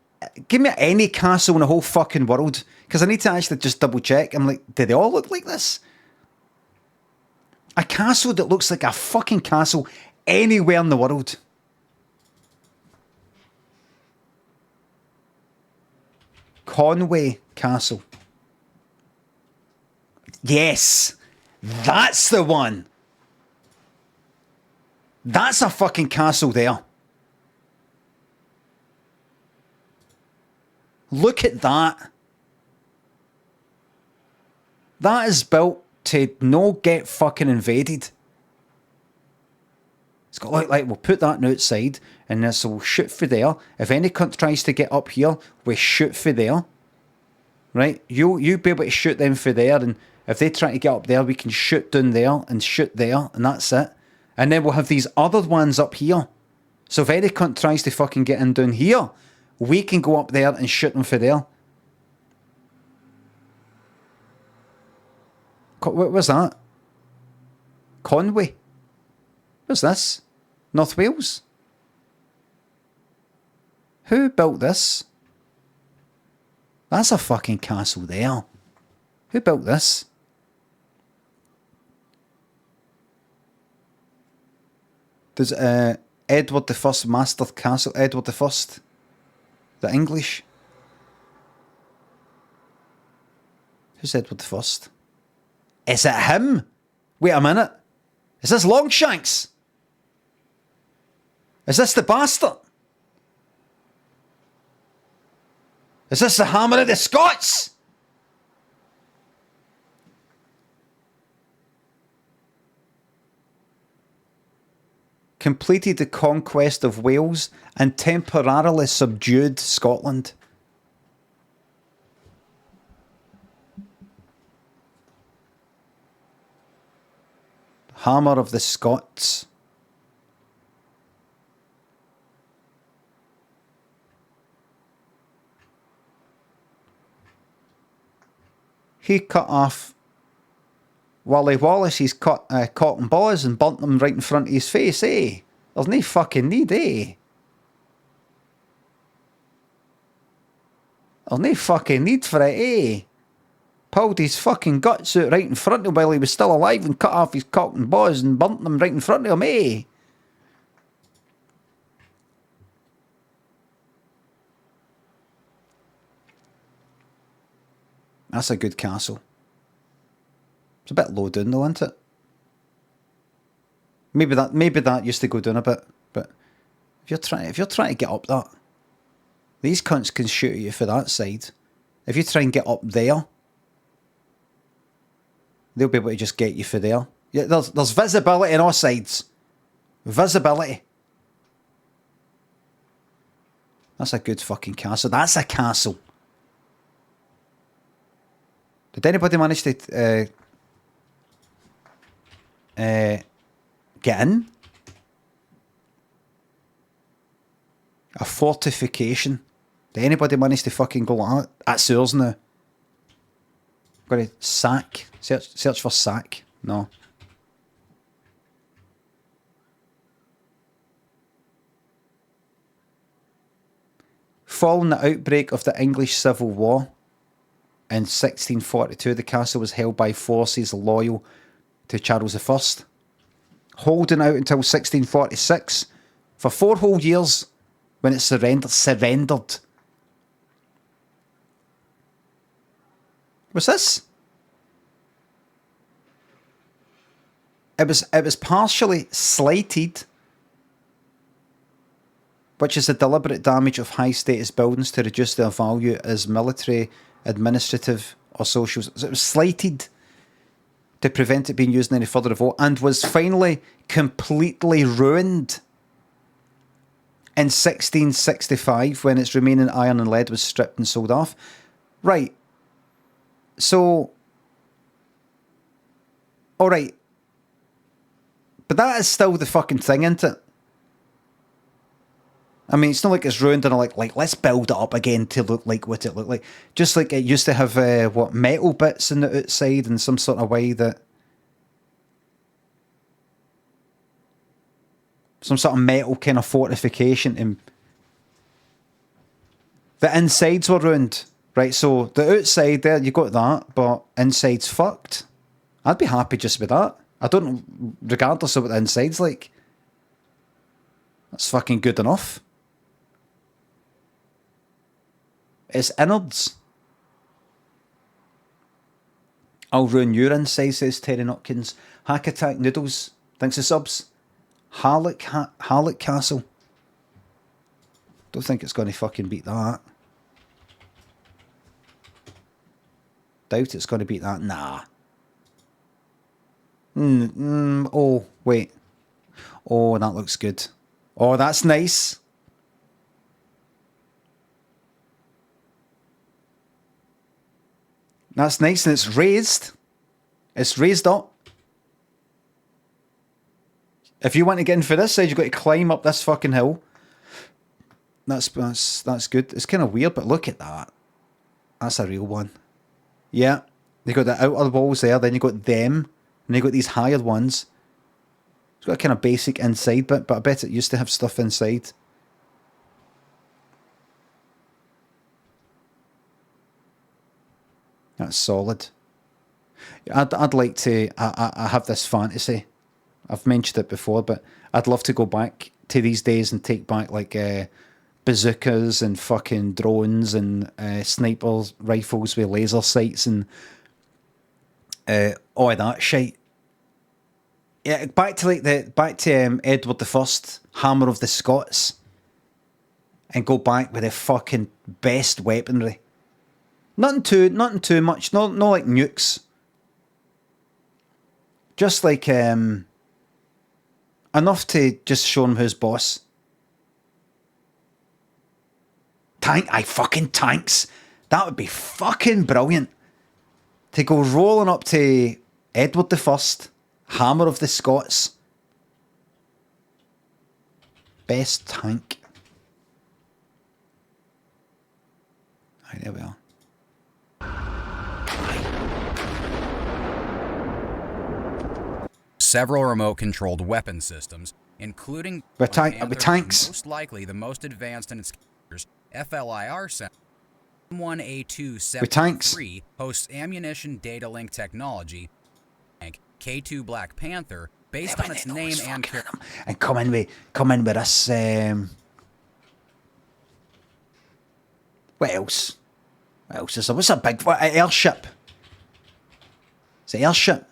Give me any castle in the whole fucking world. Because I need to actually just double check. I'm like, do they all look like this? A castle that looks like a fucking castle anywhere in the world. Conway Castle. Yes! That's the one! That's a fucking castle there. Look at that. That is built to no get fucking invaded. It's got like we'll put that outside, and this will shoot for there. If any cunt tries to get up here, we shoot for there. Right? You be able to shoot them for there, and if they try to get up there, we can shoot down there and shoot there, and that's it. And then we'll have these other ones up here. So if any cunt tries to fucking get in down here, we can go up there and shoot them for there. What was that? Conway? What's this? North Wales? Who built this? That's a fucking castle there. Who built this? Does Edward I mastered castle? Edward I? The English? Who's Edward I? Is it him? Wait a minute. Is this Longshanks? Is this the bastard? Is this the Hammer of the Scots? Completed the conquest of Wales and temporarily subdued Scotland. Hammer of the Scots. He cut off Wally Wallace's cotton balls and burnt them right in front of his face, eh? There's no fucking need, eh? There's no fucking need for it, eh? Pulled his fucking guts out right in front of him while he was still alive and cut off his cotton balls and burnt them right in front of him, eh? That's a good castle. It's a bit low down though, isn't it? Maybe that used to go down a bit, but if you're trying to get up that, these cunts can shoot at you for that side. If you try and get up there, they'll be able to just get you for there. Yeah, there's visibility on all sides. Visibility. That's a good fucking castle. That's a castle. Did anybody manage to get in? A fortification. Did anybody manage to fucking go like that? That's yours now. Got to sack. Search for sack. No. Following the outbreak of the English Civil War in 1642, the castle was held by forces loyal to Charles I, holding out until 1646 for 4 whole years when it surrendered. What's this? It was partially slighted, which is the deliberate damage of high status buildings to reduce their value as military, administrative or social. So it was slighted to prevent it being used in any further revolt, and was finally completely ruined in 1665 when its remaining iron and lead was stripped and sold off. Right. So, alright. But that is still the fucking thing, isn't it? I mean, it's not like it's ruined and like let's build it up again to look like what it looked like. Just like it used to have, metal bits in the outside in some sort of way that... Some sort of metal kind of fortification. And the insides were ruined. Right, so the outside there, you got that, but inside's fucked. I'd be happy just with that. I don't, regardless of what the inside's like. That's fucking good enough. It's innards. I'll ruin your inside, says Terry Nutkins. Hack Attack Noodles. Thanks for subs. Harlech Castle. Don't think it's going to fucking beat that. Doubt it's going to beat that. Nah. Oh, wait. Oh, that looks good. Oh, that's nice. That's nice, and it's raised. It's raised up. If you want to get in for this side, you've got to climb up this fucking hill. That's good. It's kind of weird, but look at that. That's a real one. Yeah. You got the outer walls there, then you got them, and you got these higher ones. It's got a kind of basic inside bit, but I bet it used to have stuff inside. That's solid. I'd like to. I have this fantasy. I've mentioned it before, but I'd love to go back to these days and take back like bazookas and fucking drones and sniper rifles with laser sights and all that shit. Yeah, back to Edward I, Hammer of the Scots, and go back with the fucking best weaponry. Nothing too much. No like nukes. Just like enough to just show him who's boss. Fucking tanks. That would be fucking brilliant. To go rolling up to Edward I, Hammer of the Scots. Best tank. Right, there we are. Several remote-controlled weapon systems, including tanks. Most likely the most advanced in its characters, FLIR Center. M1A273 hosts ammunition data link technology. K2 Black Panther, based on its name and character. And come in with us. What else? What else is there? What's a big airship? Is it airship?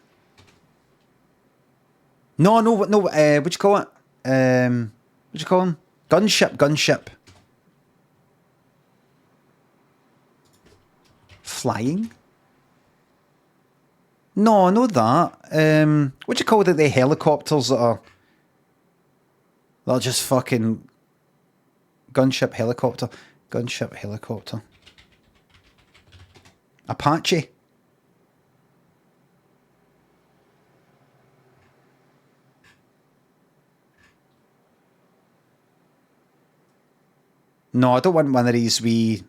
No. What do you call it? What do you call them? Gunship. Flying? No, not that. What do you call the helicopters that are just fucking gunship helicopter? Apache. No, I don't want one of these wee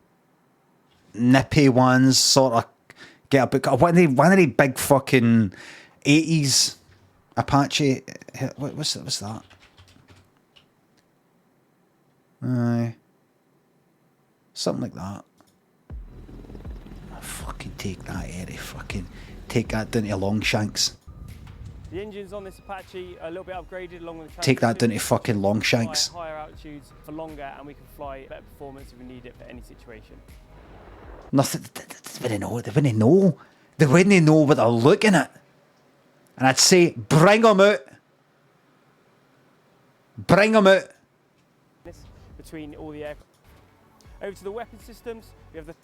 nippy ones, sort of get a bit. One of the big fucking 80s Apache. What's that? Something like that. I'll fucking take that, Eddie. Fucking take that down to Longshanks. The engines on this Apache are a little bit upgraded along with the Take that down to fucking Longshanks. Higher altitudes for longer, and we can fly better performance if we need it for any situation. Nothing. They wouldn't know. They wouldn't know what they're looking at. And I'd say, bring them out. Bring them out. Between all the aircraft. Over to the weapon systems, we have the.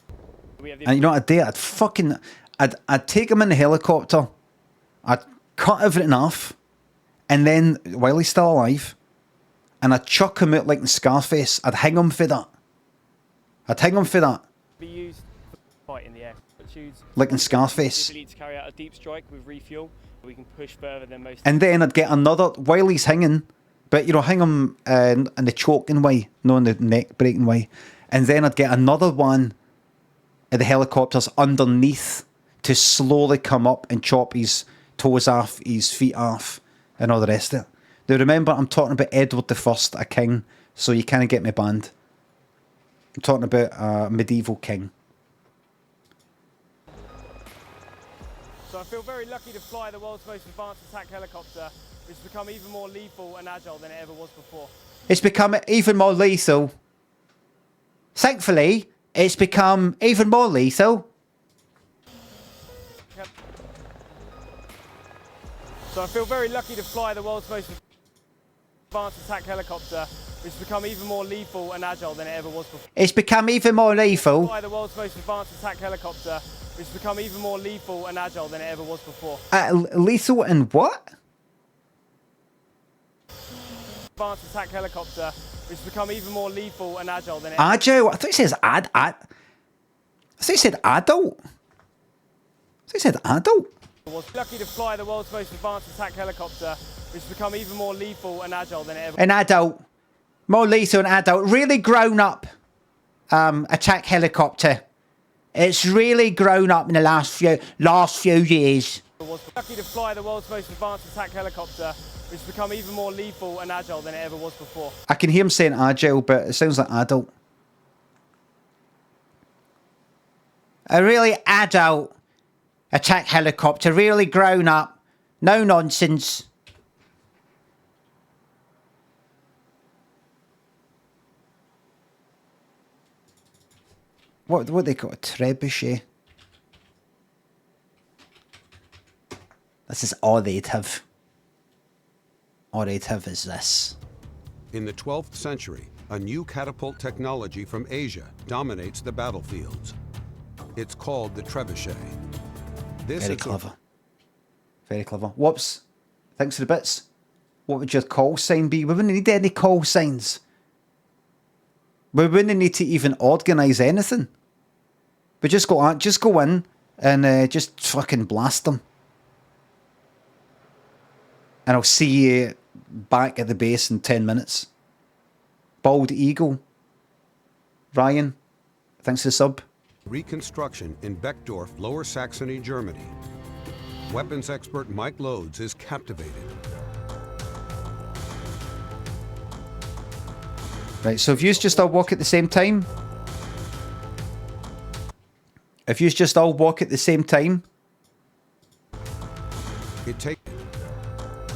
And you know what I'd do? I'd take him in the helicopter. I'd cut everything off, and then while he's still alive, and I'd chuck him out like in Scarface. I'd hang him for that. Be used for fight in the air. Like in Scarface. The ability to carry out a deep strike with refuel. We can push further than most. And then I'd get another while he's hanging, but hang him in the choking way, not in the neck breaking way. And then I'd get another one of the helicopters underneath to slowly come up and chop his toes off, his feet off, and all the rest of it. Now remember, I'm talking about Edward I, a king, so you can't get me banned. I'm talking about a medieval king. So I feel very lucky to fly the world's most advanced attack helicopter, which has become even more lethal and agile than it ever was before. It's become even more lethal. Thankfully, it's become even more lethal. So I feel very lucky to fly the world's most advanced attack helicopter, which has become even more lethal and agile than it ever was before. It's become even more lethal. Fly the world's most advanced attack helicopter, which which has become even more lethal and agile than it ever was before. Lethal and what? Advanced attack helicopter, which has become even more lethal and agile than it Agile? I thought it says I thought it said adult. I thought it said adult. was. Lucky to fly the world's most advanced attack helicopter, which has become even more lethal and agile than it ever. An adult. More lethal and adult. Really grown up attack helicopter. It's really grown up in the last few years. Was lucky to fly the world's most advanced attack helicopter, which has become even more lethal and agile than it ever was before. I can hear him saying agile, but it sounds like adult. A really adult attack helicopter, really grown up, no nonsense. What they call a trebuchet? This is all they'd have. All they'd have is this. In the 12th century, a new catapult technology from Asia dominates the battlefields. It's called the trebuchet. Very clever. Very clever. Whoops. Thanks for the bits. What would your call sign be? We wouldn't need any call signs. We wouldn't need to even organise anything. We just go in and just fucking blast them. And I'll see you back at the base in 10 minutes. Bald Eagle. Ryan, thanks for the sub. Reconstruction in Beckdorf, Lower Saxony, Germany. Weapons expert Mike Lodes is captivated. Right, so if you just all walk at the same time. If you just all walk at the same time.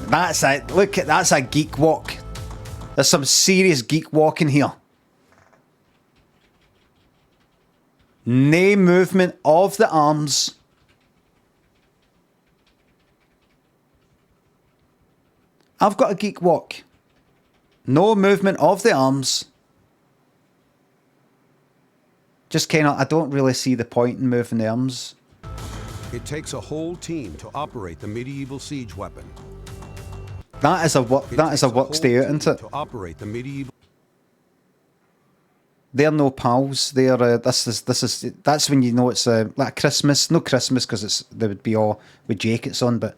That's a geek walk. There's some serious geek walking here. No movement of the arms. I've got a geek walk. No movement of the arms. Just kind of, I don't really see the point in moving the arms. It takes a whole team to operate the medieval siege weapon. That is a work stay out, isn't it? To operate the medieval. They're no pals. They're that's when you know it's like Christmas. No Christmas because they would be all with jackets on. But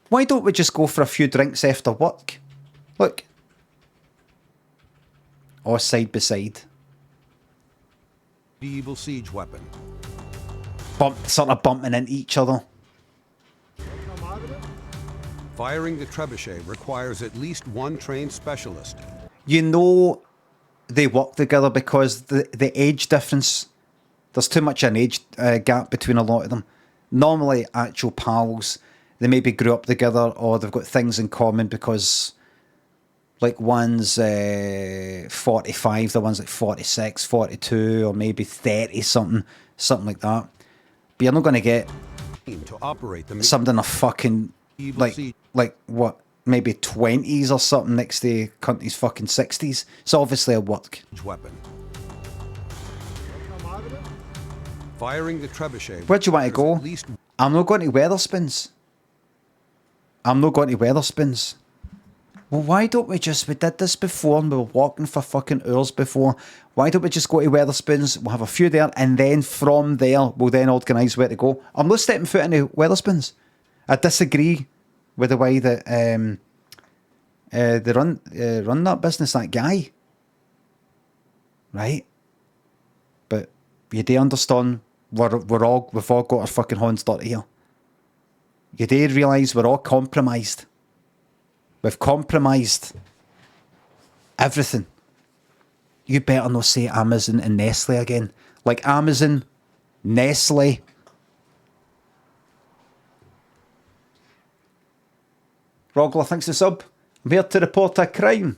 why don't we just go for a few drinks after work? Look, or side by side. Medieval siege weapon. Sort of bumping into each other. Firing the trebuchet requires at least one trained specialist. You know they work together because the age difference, there's too much an age gap between a lot of them. Normally actual pals, they maybe grew up together or they've got things in common because like one's 45, the one's like 46, 42 or maybe 30 something like that. But you're not going to get to operate the something a fucking like what, maybe 20s or something next to country's fucking 60s. It's obviously a work. Weapon. Firing the trebuchet. Where do you want to go? I'm not going to Weatherspoons. Well, why don't we did this before and we were walking for fucking hours before. Why don't we just go to Weatherspoons? We'll have a few there and then from there we'll then organise where to go. I'm not stepping foot into Weatherspoons. I disagree with the way that they run that business, that guy. Right? But you do understand we've all got our fucking horns dirty here. You do realise we're all compromised. We've compromised everything. You better not say Amazon and Nestle again. Like Amazon, Nestle. Rogler thinks the sub. I'm here to report a crime.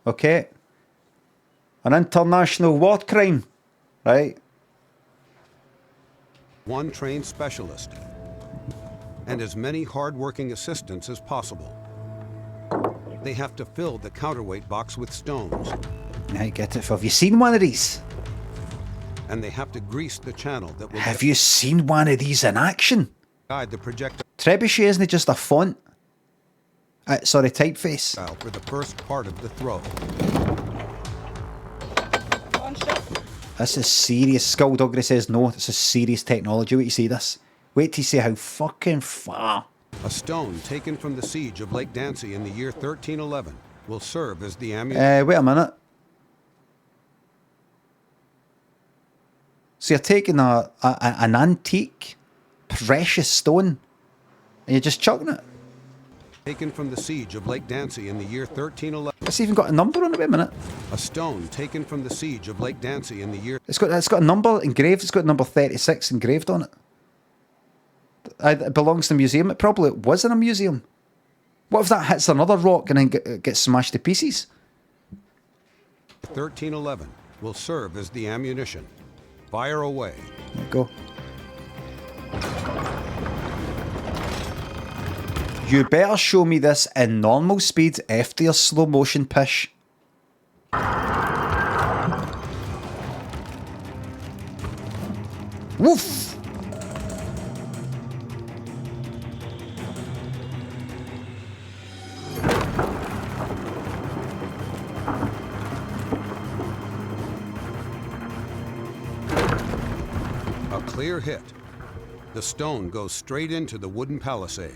Okay. An international war crime. Right. One trained specialist. And as many hard-working assistants as possible. They have to fill the counterweight box with stones. I get it. Have you seen one of these? and they have to grease the channel that will Have you seen one of these in action? guide the projectile Trebuchet isn't just a font. Sorry, typeface. for the first part of the throw. This is serious. Skullduggery says no, this is serious technology. Wait till you see this. Wait till you see how fucking far. A stone taken from the siege of Lake Dancy in the year 1311 will serve as the ammunition. Wait a minute. So you're taking an antique, precious stone, and you're just chucking it. Taken from the siege of Lake Dancy in the year 1311. It's even got a number on it. Wait a minute. A stone taken from the siege of Lake Dancy in the year. It's got a number engraved. It's got number 36 engraved on it. It belongs to a museum. It probably was in a museum. What if that hits another rock and then gets smashed to pieces? 1311 will serve as the ammunition. Fire away. There you go. You better show me this in normal speed after your slow motion pish. Woof! A clear hit. The stone goes straight into the wooden palisade.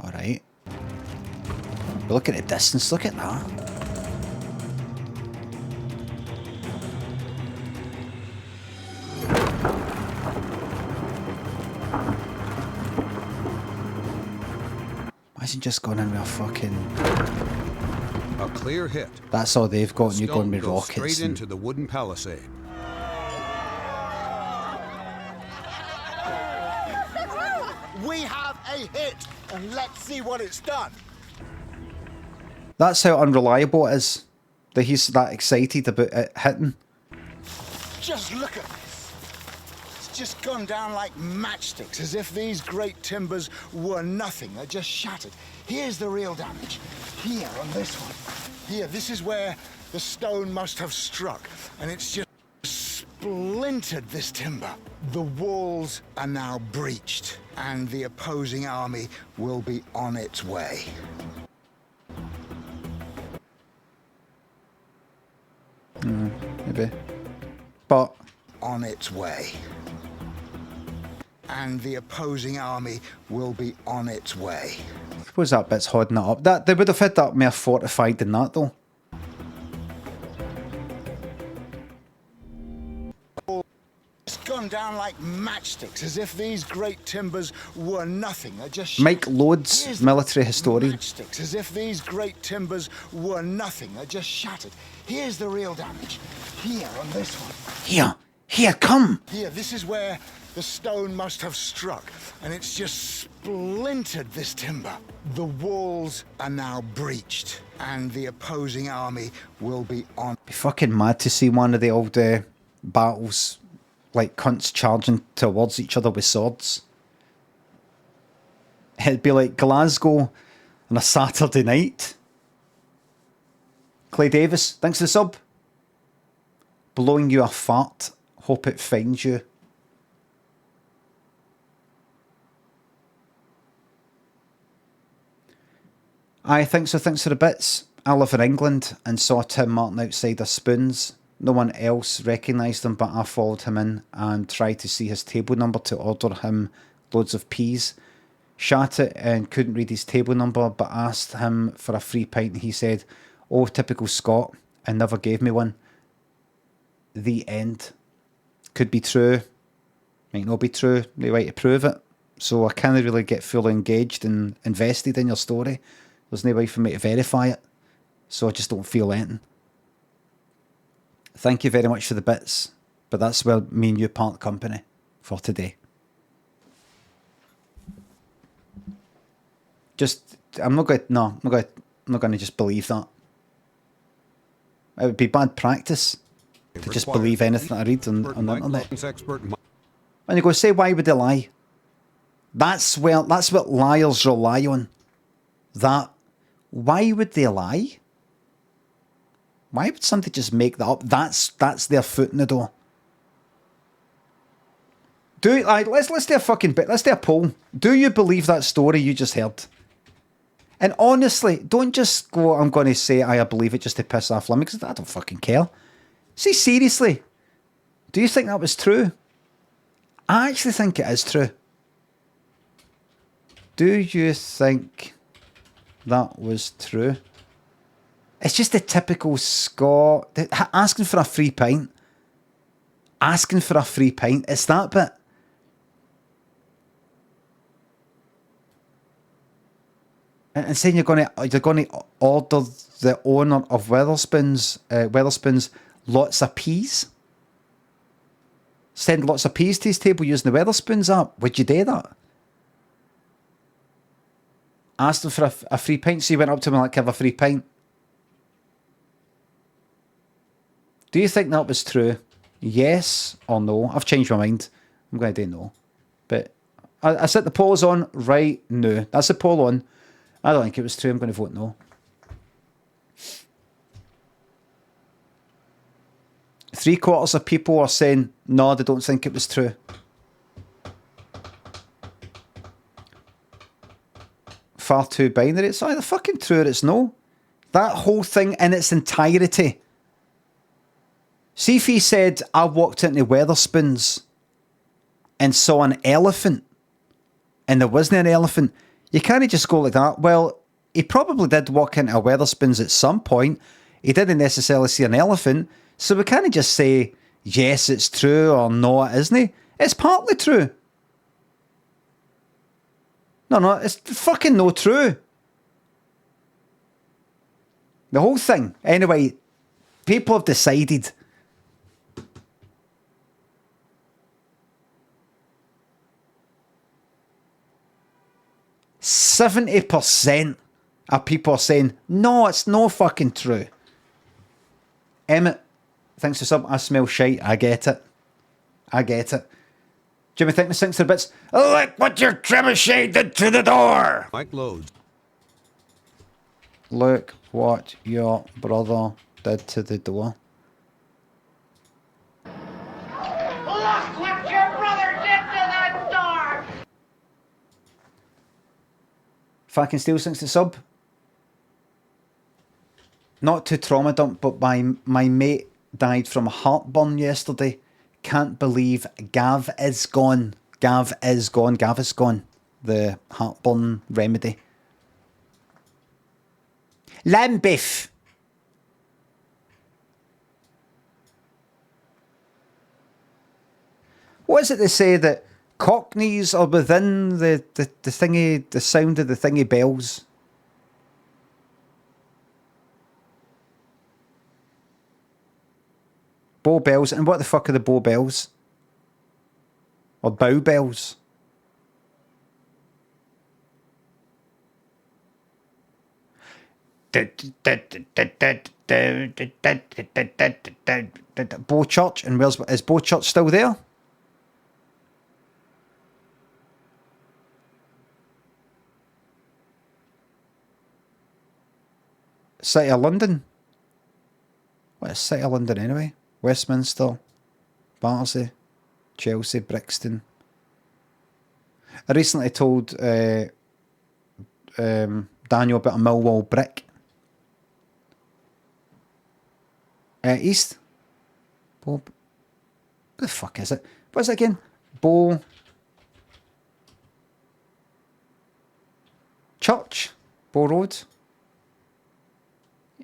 Alright. Look at the distance, look at that. Why has he just gone in with a fucking... A clear hit. That's all they've got, and you're going with Stone goes rockets. straight into the wooden palisade. We have a hit, and let's see what it's done. That's how unreliable it is. That he's that excited about it hitting. Just look at this. It's just gone down like matchsticks, as if these great timbers were nothing. They're just shattered. Here's the real damage. Here on this one. Here, this is where the stone must have struck, and it's just splintered this timber. The walls are now breached, and the opposing army will be on its way. Maybe. But... On its way. And the opposing army will be on its way. I suppose that bit's holding it up. That they would have had that more fortified than that, though. It's gone down like matchsticks, as if these great timbers were nothing. They're just Mike Loads, military historian. matchsticks, as if these great timbers were nothing. They're just shattered. Here's the real damage. Here on this one. Here, come! Here, this is where the stone must have struck, and it's just splintered this timber. The walls are now breached, and the opposing army will be on. Be fucking mad to see one of the old battles, like cunts charging towards each other with swords. It'd be like Glasgow on a Saturday night. Clay Davis, thanks for the sub. Blowing you a fart. Hope it finds you. I think so. Thanks for the bits. I live in England and saw Tim Martin outside of Spoons. No one else recognised him, but I followed him in and tried to see his table number to order him loads of peas. Shat it and couldn't read his table number, but asked him for a free pint and he said, "Oh, typical Scot," and never gave me one. The end. Could be true. Might not be true. They way to prove it. So I can't really get fully engaged and invested in your story. There's no way for me to verify it. So I just don't feel anything. Thank you very much for the bits. But that's where me and you part company for today. Just, I'm not going to just believe that. It would be bad practice to just believe anything I read on the internet. And you go, say, why would they lie? That's what liars rely on. That Why would they lie? Why would somebody just make that up? That's their foot in the door. Let's do a fucking bit. Let's do a poll. Do you believe that story you just heard? And honestly, don't just go, I'm going to say I believe it just to piss off Limmy, because I don't fucking care. See, seriously, do you think that was true? I actually think it is true. Do you think that was true? It's just the typical Scot asking for a free pint. Asking for a free pint. It's that bit. And saying you're going to order the owner of Wetherspoons lots of peas. Send lots of peas to his table using the Wetherspoons app. Would you do that? Asked him for a free pint, so he went up to him and like, have a free pint. Do you think that was true? Yes or no? I've changed my mind. I'm going to do no. But I set the polls on right now. That's the poll on. I don't think it was true. I'm going to vote no. 3/4 of people are saying no, they don't think it was true. Far too binary. It's either fucking true or it's no. That whole thing in its entirety. See if he said, I walked into Wetherspoons and saw an elephant and there wasn't an elephant. You can't just go like that. Well, he probably did walk into a Wetherspoons at some point. He didn't necessarily see an elephant. So we can't just say, yes, it's true or no, it isn't. It's partly true. No, it's fucking no true. The whole thing. Anyway, people have decided. %70% of people are saying, no, it's no fucking true. Emmett, thanks for sub. I smell shite. I get it. Jimmy Thickness, thanks for the bits. Look what your trebuchet did to the door. Mike loads. Look what your brother did to the door. Look what your brother did to the door! Fucking Steel, thanks to sub. Not to trauma dump, but my mate died from heartburn yesterday. Can't believe Gav is gone. Gav is gone. The heartburn remedy. Lamb beef. What is it they say that Cockneys are within the thingy, the sound of the thingy bells? Bow bells. And what the fuck are the bow bells? Or bow bells? Bow Church. And is Bow Church still there? City of London. What is City of London anyway? Westminster, Battersea, Chelsea, Brixton. I recently told Daniel about a Millwall brick. East. What the fuck is it? What is it again? Bow Church? Bow Road?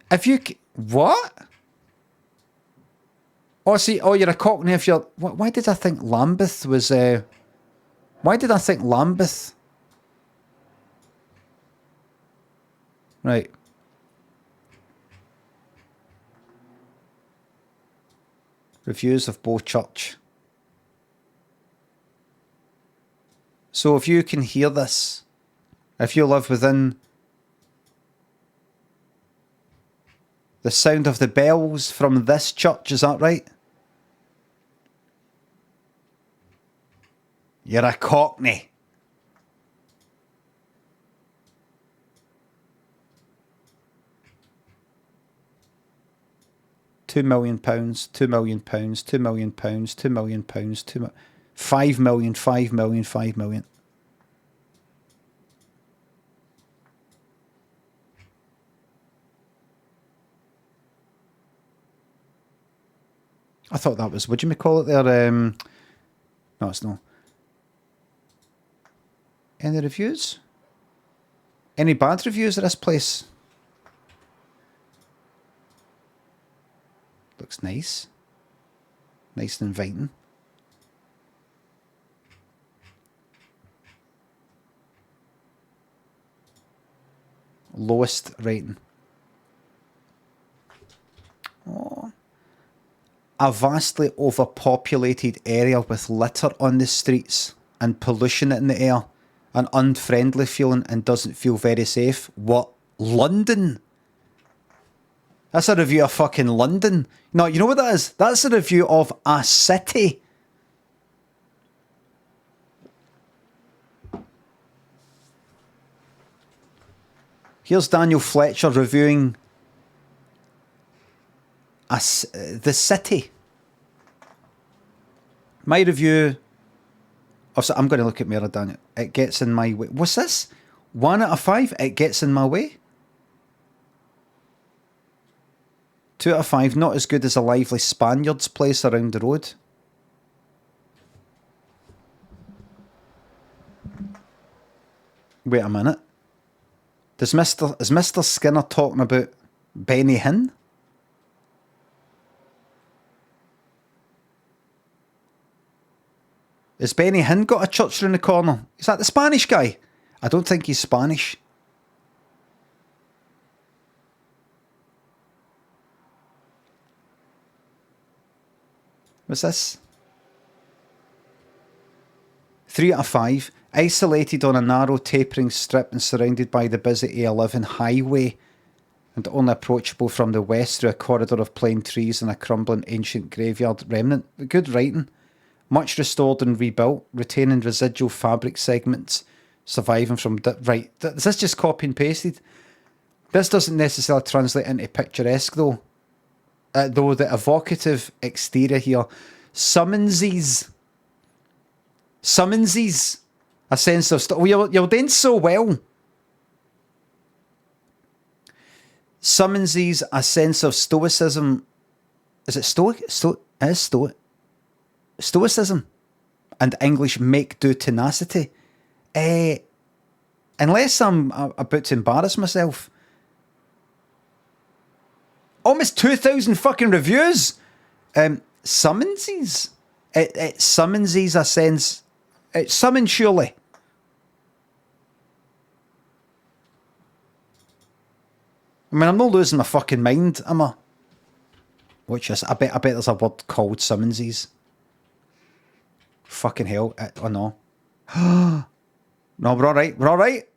If you... What? Oh, see, you're a Cockney if you're... Why did I think Lambeth was... Why did I think Lambeth? Right. Reviews of Bow Church. So if you can hear this, if you live within the sound of the bells from this church, is that right? You're a Cockney. £2 million, £2 million, £2 million, £2 million, £5 million, £5 million, £5 million. I thought that was, what do you call it there? No, it's not. Any reviews? Any bad reviews of this place? Looks nice. Nice and inviting. Lowest rating. Oh. A vastly overpopulated area with litter on the streets and pollution in the air. An unfriendly feeling and doesn't feel very safe. What? London? That's a review of fucking London. No, you know what that is? That's a review of a city. Here's Daniel Fletcher reviewing the city. My review... Oh, so I'm going to look at Mera Daniel. It gets in my way. What's this? 1 out of 5? It gets in my way? 2 out of 5. Not as good as a lively Spaniards place around the road. Wait a minute. Is Mr. Skinner talking about Benny Hinn? Has Benny Hinn got a church round the corner? Is that the Spanish guy? I don't think he's Spanish. What's this? 3 out of 5. Isolated on a narrow tapering strip and surrounded by the busy A11 highway and only approachable from the west through a corridor of plain trees and a crumbling ancient graveyard remnant. Good writing. Much restored and rebuilt, retaining residual fabric segments, surviving from... Right, is this just copy and pasted? This doesn't necessarily translate into picturesque, though. Though the evocative exterior here summonses a sense of... You're doing so well. Summonses a sense of stoicism. Is it stoic? It is stoic. Stoicism and English make-do tenacity. Unless I'm about to embarrass myself. Almost 2,000 fucking reviews. Summonses. It summonses a sense. It summons surely. I mean, I'm not losing my fucking mind, am I? Watch this. I bet there's a word called summonses. Fucking hell. Oh no. No, we're alright. We're alright.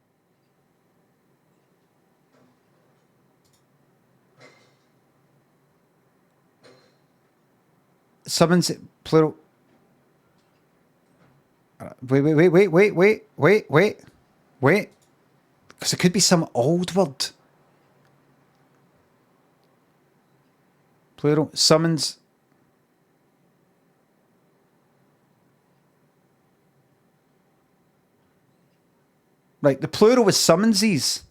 Summons, plural. Wait. Because it could be some old word. Plural. Summons. Right, the plural was summonses.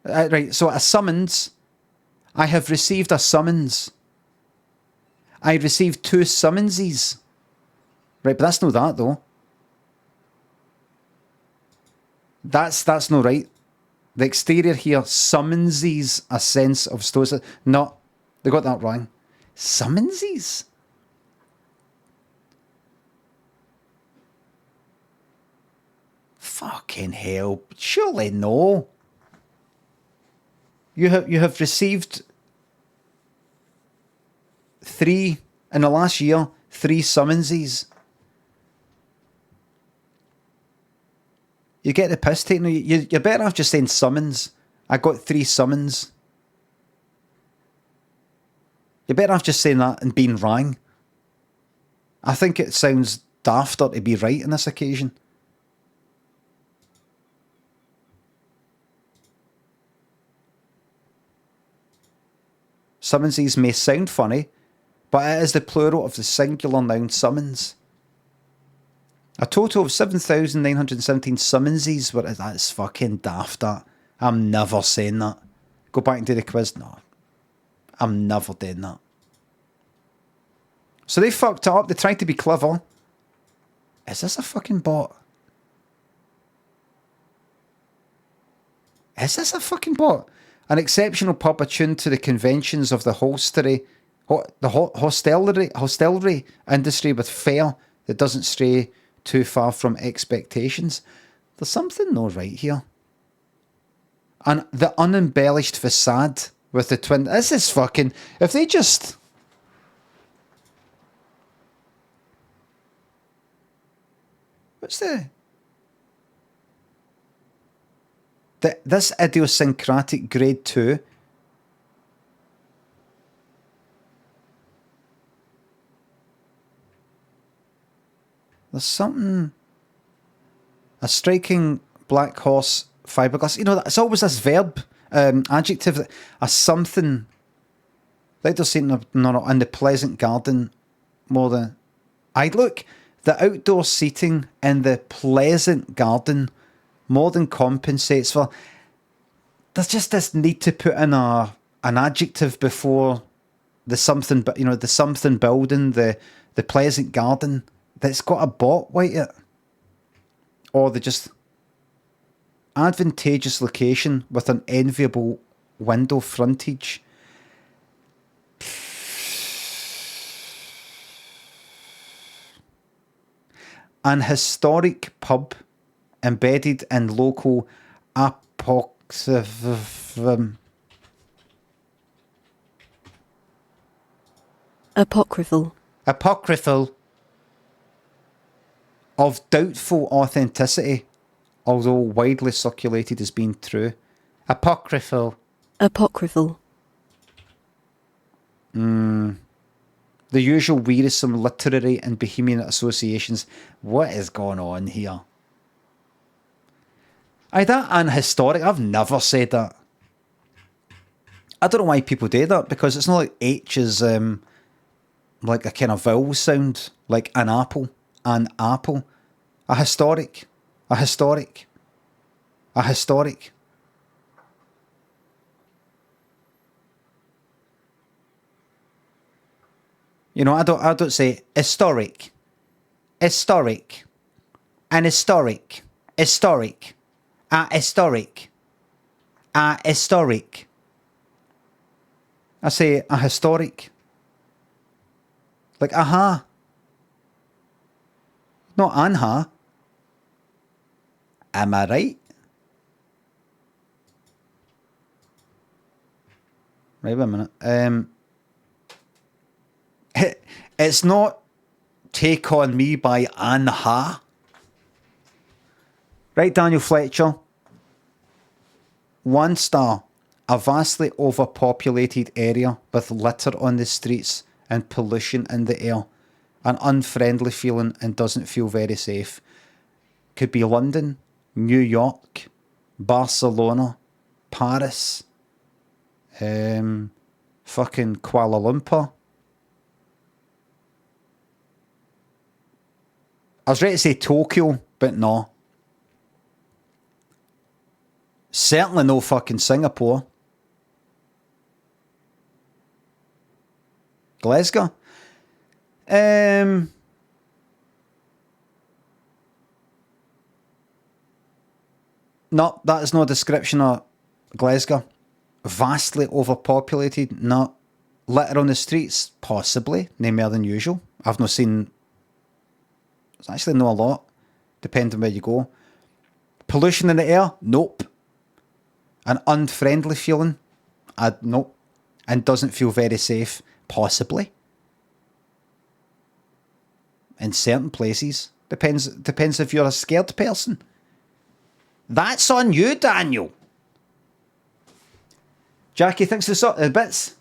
Right, so a summons. I have received a summons. I received 2 summonses. Right, but that's not that though. That's not right. The exterior here summonses a sense of stoicism. No, they got that wrong. Summonses? Fucking hell. Surely no. You have received 3 in the last year, 3 summonses. You get the piss taken. You're better off just saying summons. I got 3 summons. You're better off just saying that and being wrong. I think it sounds dafter to be right on this occasion. Summonses may sound funny, but it is the plural of the singular noun summons. A total of 7,917 summonses. That's fucking daft, that. I'm never saying that. Go back and do the quiz. No. I'm never doing that. So they fucked it up. They tried to be clever. Is this a fucking bot? Is this a fucking bot? An exceptional pub attuned to the conventions of the hostelry industry with fare that doesn't stray too far from expectations. There's something not right here. And the unembellished facade with the twin... This is fucking... If they just... What's this idiosyncratic grade 2... There's something... A striking black horse fiberglass. You know, it's always this verb, adjective, a something. Like they're saying, no, in the pleasant garden more than... Look, the outdoor seating in the pleasant garden more than compensates for... There's just this need to put in an adjective before the something, but the something building, the pleasant garden, that's got a bot with it. Or the just advantageous location with an enviable window frontage. An historic pub embedded in local apocryphal of doubtful authenticity, although widely circulated as being true. Apocryphal. The usual wearisome literary and bohemian associations. What is going on here? That and historic. I've never said that. I don't know why people do that, because it's not like H is like a kind of vowel sound, like an apple. An apple. A historic. You know, I don't say historic. An historic. A historic. I say a historic. Like aha. Not anha. Am I right? Right, wait a minute. It's not Take On Me by Anha. Right, Daniel Fletcher. 1 star. A vastly overpopulated area with litter on the streets and pollution in the air. An unfriendly feeling and doesn't feel very safe. Could be London, New York, Barcelona, Paris, fucking Kuala Lumpur. I was ready to say Tokyo, but no. Certainly no fucking Singapore. Glasgow. No, that is no description of Glasgow. Vastly overpopulated. No. Litter on the streets. Possibly. No more than usual. I've not seen... There's actually not a lot. Depending where you go. Pollution in the air? Nope. An unfriendly feeling? Nope. And doesn't feel very safe? Possibly. In certain places. Depends if you're a scared person. That's on you, Daniel. Jackie thinks the bits.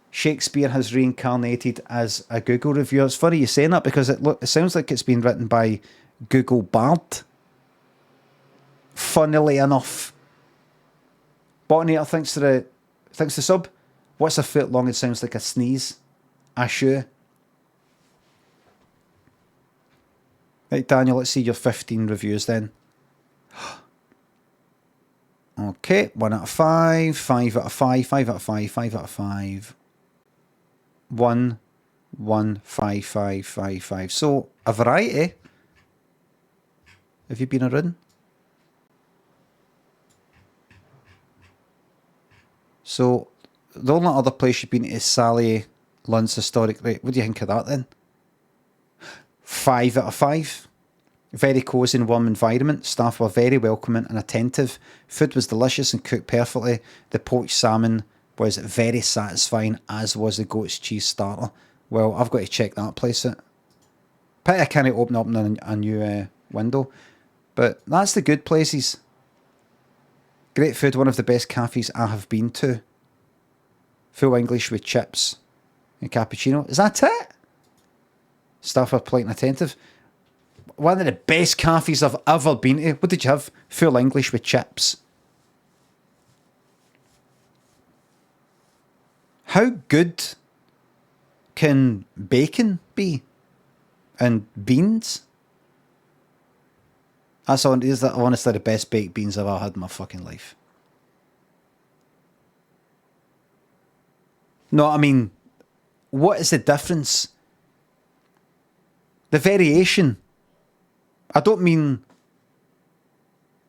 Shakespeare has reincarnated as a Google reviewer. It's funny you saying that, because it sounds like it's been written by Google Bard. Funnily enough. Botanator thinks the sub. What's a foot long? It sounds like a sneeze. A shoe. Right, Daniel, let's see your 15 reviews then. Okay, 1 out of 5, 5 out of 5, 5 out of 5, 5 out of 5. 1, 1, 5, 5, 5, 5. So, a variety. Have you been around? So, the only other place you've been to is Sally Lunn's Historic. Right, what do you think of that then? 5 out of 5. Very cosy and warm environment. Staff were very welcoming and attentive. Food was delicious and cooked perfectly. The poached salmon was very satisfying, as was the goat's cheese starter. Well, I've got to check that place out. Pity I can't open up a new window. But that's the good places. Great food, one of the best cafes I have been to. Full English with chips and cappuccino. Is that it? Staff were polite and attentive. One of the best cafes I've ever been to. What did you have? Full English with chips. How good can bacon be? And beans? That's honestly the best baked beans I've ever had in my fucking life. No, I mean, what is the difference? The variation. I don't mean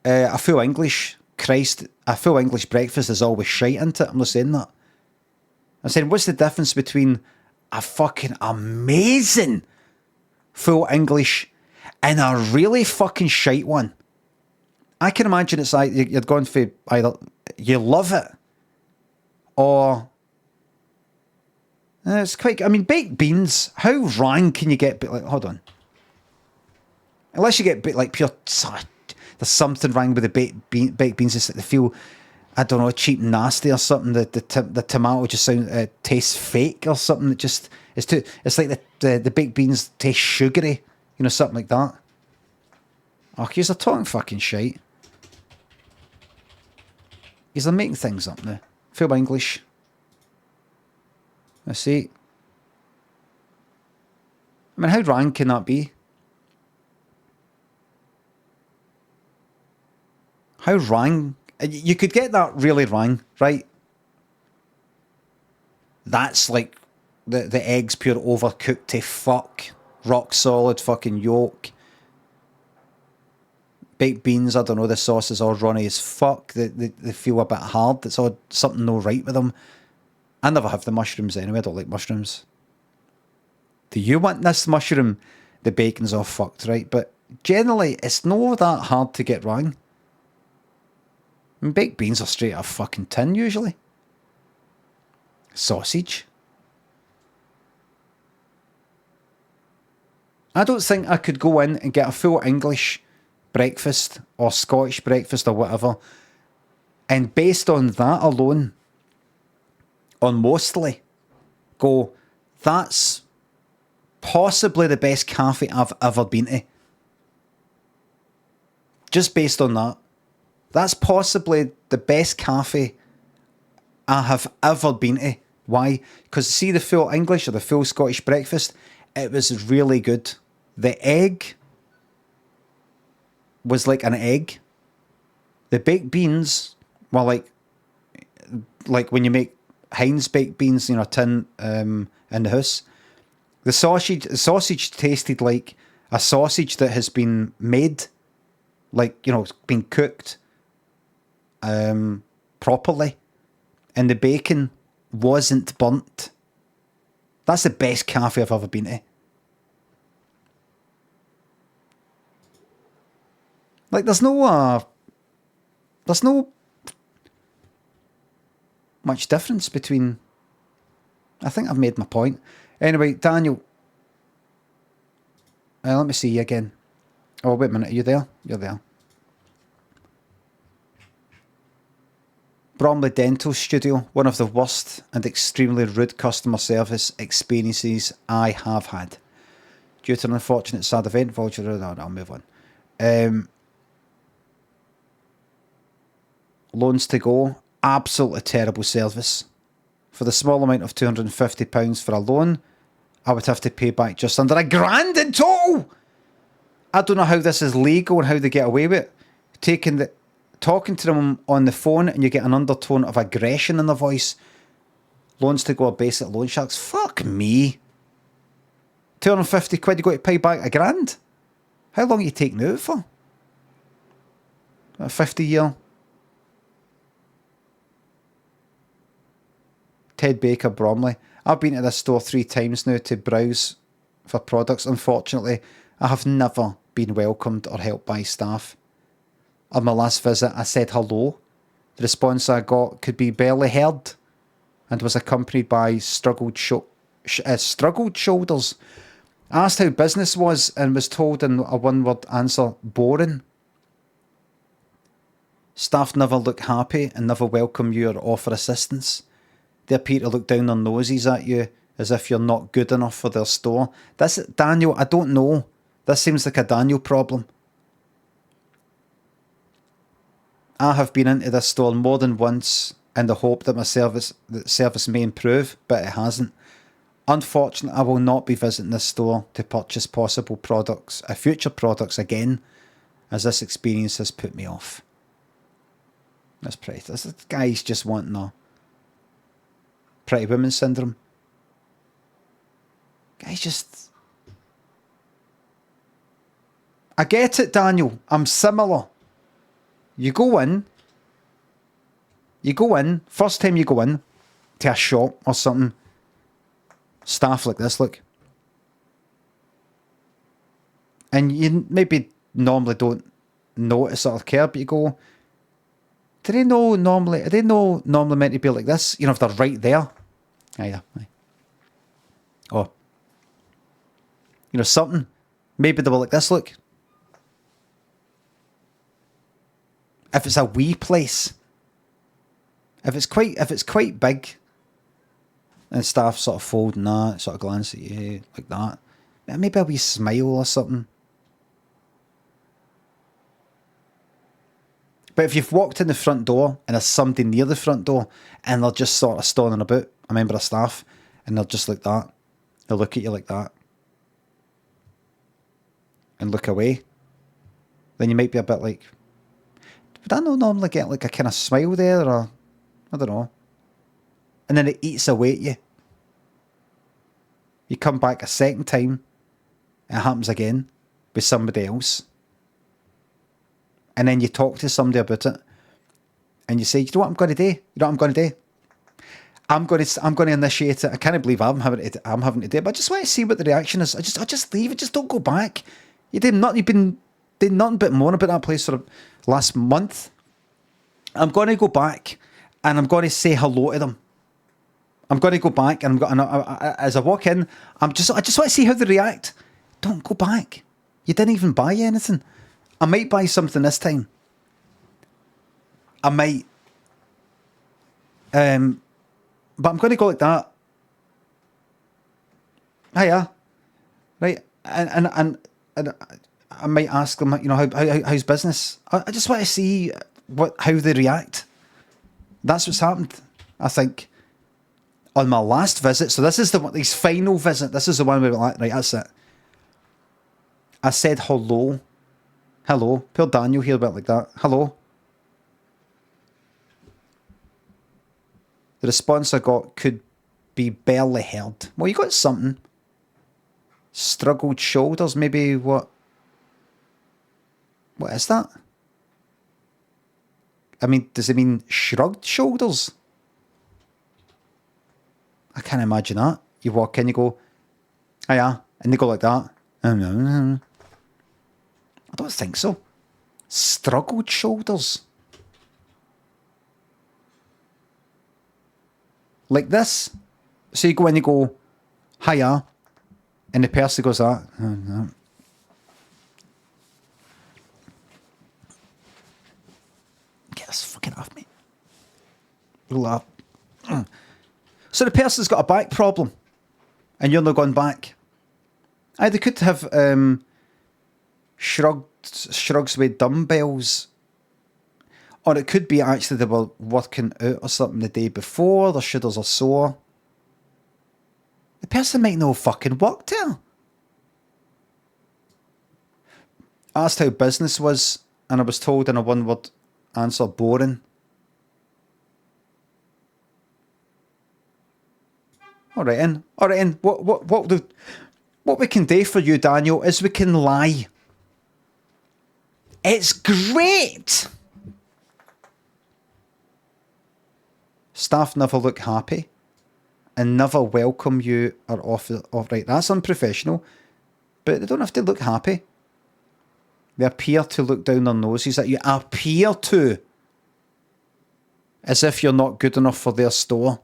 a full English. Christ, a full English breakfast is always shite, isn't it? I'm not saying that. I'm saying, what's the difference between a fucking amazing full English and a really fucking shite one? I can imagine it's like you're going for either you love it or it's quite. I mean, baked beans. How wrong can you get? Like, hold on. Unless you get like pure. There's something wrong with the baked beans. It's like they feel, I don't know, cheap and nasty or something. The tomato just tastes fake or something. It just it's too. It's like the baked beans taste sugary. You know, something like that. Oh, you're talking fucking shite. You're making things up now. Full English. Let's see. I mean, how wrong can that be? How wrong? You could get that really wrong, right? That's like the eggs pure overcooked to fuck. Rock solid fucking yolk. Baked beans, I don't know, the sauce is all runny as fuck. They feel a bit hard. It's all something no right with them. I never have the mushrooms anyway. I don't like mushrooms. Do you want this mushroom? The bacon's all fucked, right? But generally, it's not that hard to get wrong. I mean, baked beans are straight out of fucking tin, usually. Sausage. I don't think I could go in and get a full English breakfast or Scottish breakfast or whatever, and based on that alone, on mostly, go, that's possibly the best cafe I've ever been to. Just based on that. That's possibly the best cafe I have ever been to. Why? Because see the full English or the full Scottish breakfast, it was really good. The egg was like an egg. The baked beans were like when you make Heinz baked beans, you know, tin in the house. The sausage tasted like a sausage that has been made, like, you know, been cooked properly, and the bacon wasn't burnt. That's the best cafe I've ever been to. Like, there's no much difference between. I think I've made my point. Anyway, Daniel, let me see you again. Oh, wait a minute, are you there? You're there. Bromley Dental Studio, one of the worst and extremely rude customer service experiences I have had. Due to an unfortunate sad event, I'll move on. Loans to go, absolutely terrible service. For the small amount of £250 for a loan, I would have to pay back just under £1,000 in total. I don't know how this is legal and how they get away with it. Talking to them on the phone and you get an undertone of aggression in their voice. Loans to go a basic loan sharks. Fuck me. 250 quid, you got to pay back £1,000. How long are you taking it out for? A 50-year. Ted Baker, Bromley. I've been to this store 3 times now to browse for products. Unfortunately, I have never been welcomed or helped by staff. On my last visit, I said hello. The response I got could be barely heard and was accompanied by struggled shoulders. I asked how business was and was told in a one-word answer, boring. Staff never look happy and never welcome you or offer assistance. They appear to look down their noses at you as if you're not good enough for their store. Daniel, I don't know. This seems like a Daniel problem. I have been into this store more than once in the hope that my service may improve, but it hasn't. Unfortunately, I will not be visiting this store to purchase possible products, future products again, as this experience has put me off. That's pretty. This guy's just wanting a pretty woman syndrome. Guy's just... I get it, Daniel. I'm similar. You go in, first time you go in to a shop or something, staff like this, look. And you maybe normally don't notice or care, but you go, are they normally meant to be like this? You know, if they're right there. Aye. Oh. You know, something. Maybe they were like this, look. If it's a wee place, if it's quite big, and staff sort of folding that, sort of glance at you like that, maybe a wee smile or something. But if you've walked in the front door and there's somebody near the front door and they're just sort of stalling about, a member of staff, and they're just like that, they'll look at you like that and look away, then you might be a bit like, would I not normally get like a kind of smile there, or I don't know. And then it eats away at you. You come back a second time, it happens again with somebody else. And then you talk to somebody about it, and you say, you know what I'm going to do? You know what I'm going to do? I'm going to initiate it. I can't believe I'm having to do it, but I just want to see what the reaction is. I just leave it. Just don't go back. You've been doing nothing but more about that place for the last month. I'm going to go back and I'm going to say hello to them. I'm going to go back and as I walk in, I just want to see how they react. Don't go back. You didn't even buy anything. I might buy something this time. I might. But I'm going to go like that. Hiya. Right. And I might ask them, you know, how's business? I just want to see how they react. That's what's happened, I think, on my last visit. So this is his final visit. This is the one where we're like, right, that's it. I said hello. Hello. Poor Daniel here, a bit like that. Hello. The response I got could be barely heard. Well, you got something. Struggled shoulders, maybe what is that? I mean, does it mean shrugged shoulders? I can't imagine that. You walk in, you go, hiya, and they go like that. I don't think so. Struggled shoulders. Like this. So you go in, you go, hiya, and the person goes that. Get this fucking off me. So the person's got a back problem, and you're not going back. They could have shrugs with dumbbells. Or it could be actually they were working out or something the day before, their shoulders are sore. The person might not have fucking worked there. I asked how business was, and I was told in a one-word answer, boring. All right, in. What we can do for you, Daniel, is we can lie. It's great. Staff never look happy and never welcome you or offer. Right, that's unprofessional, but they don't have to look happy. They appear to look down their noses at you. Appear to. As if you're not good enough for their store.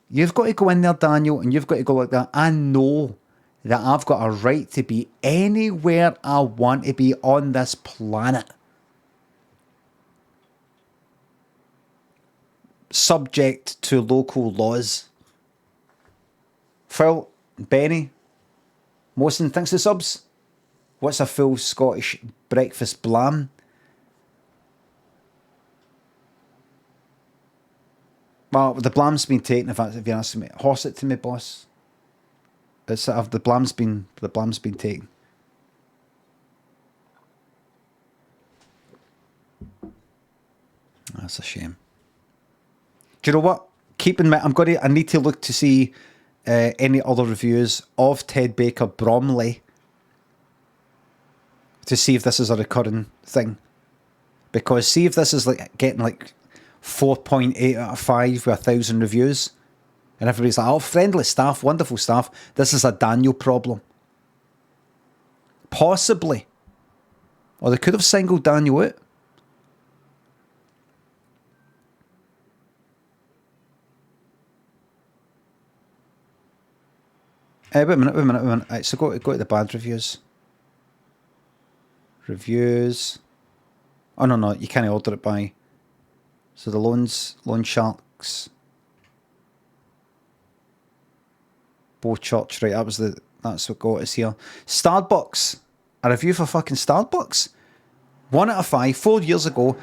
You've got to go in there, Daniel, and you've got to go like that. I know that I've got a right to be anywhere I want to be on this planet. Subject to local laws. Phil, Benny, Mawson, thanks for the subs. What's a full Scottish breakfast blam? Well, the blam's been taken, if you're asking me. Horse it to me, boss. It's the blam's been taken. That's a shame. Do you know what? Keep in mind, I need to look to see any other reviews of Ted Baker Bromley to see if this is a recurring thing. Because see if this is like getting like 4.8 out of 5 with 1,000 reviews. And everybody's like, oh, friendly staff, wonderful staff. This is a Daniel problem. Possibly. Or they could have singled Daniel out. Wait a minute. Right, so go to the bad reviews. Reviews. Oh, no, you can't order it by. So the loan sharks. Bo Church, right, that's what got us here. Starbucks. A review for fucking Starbucks. 1 out of 5, 4 years ago.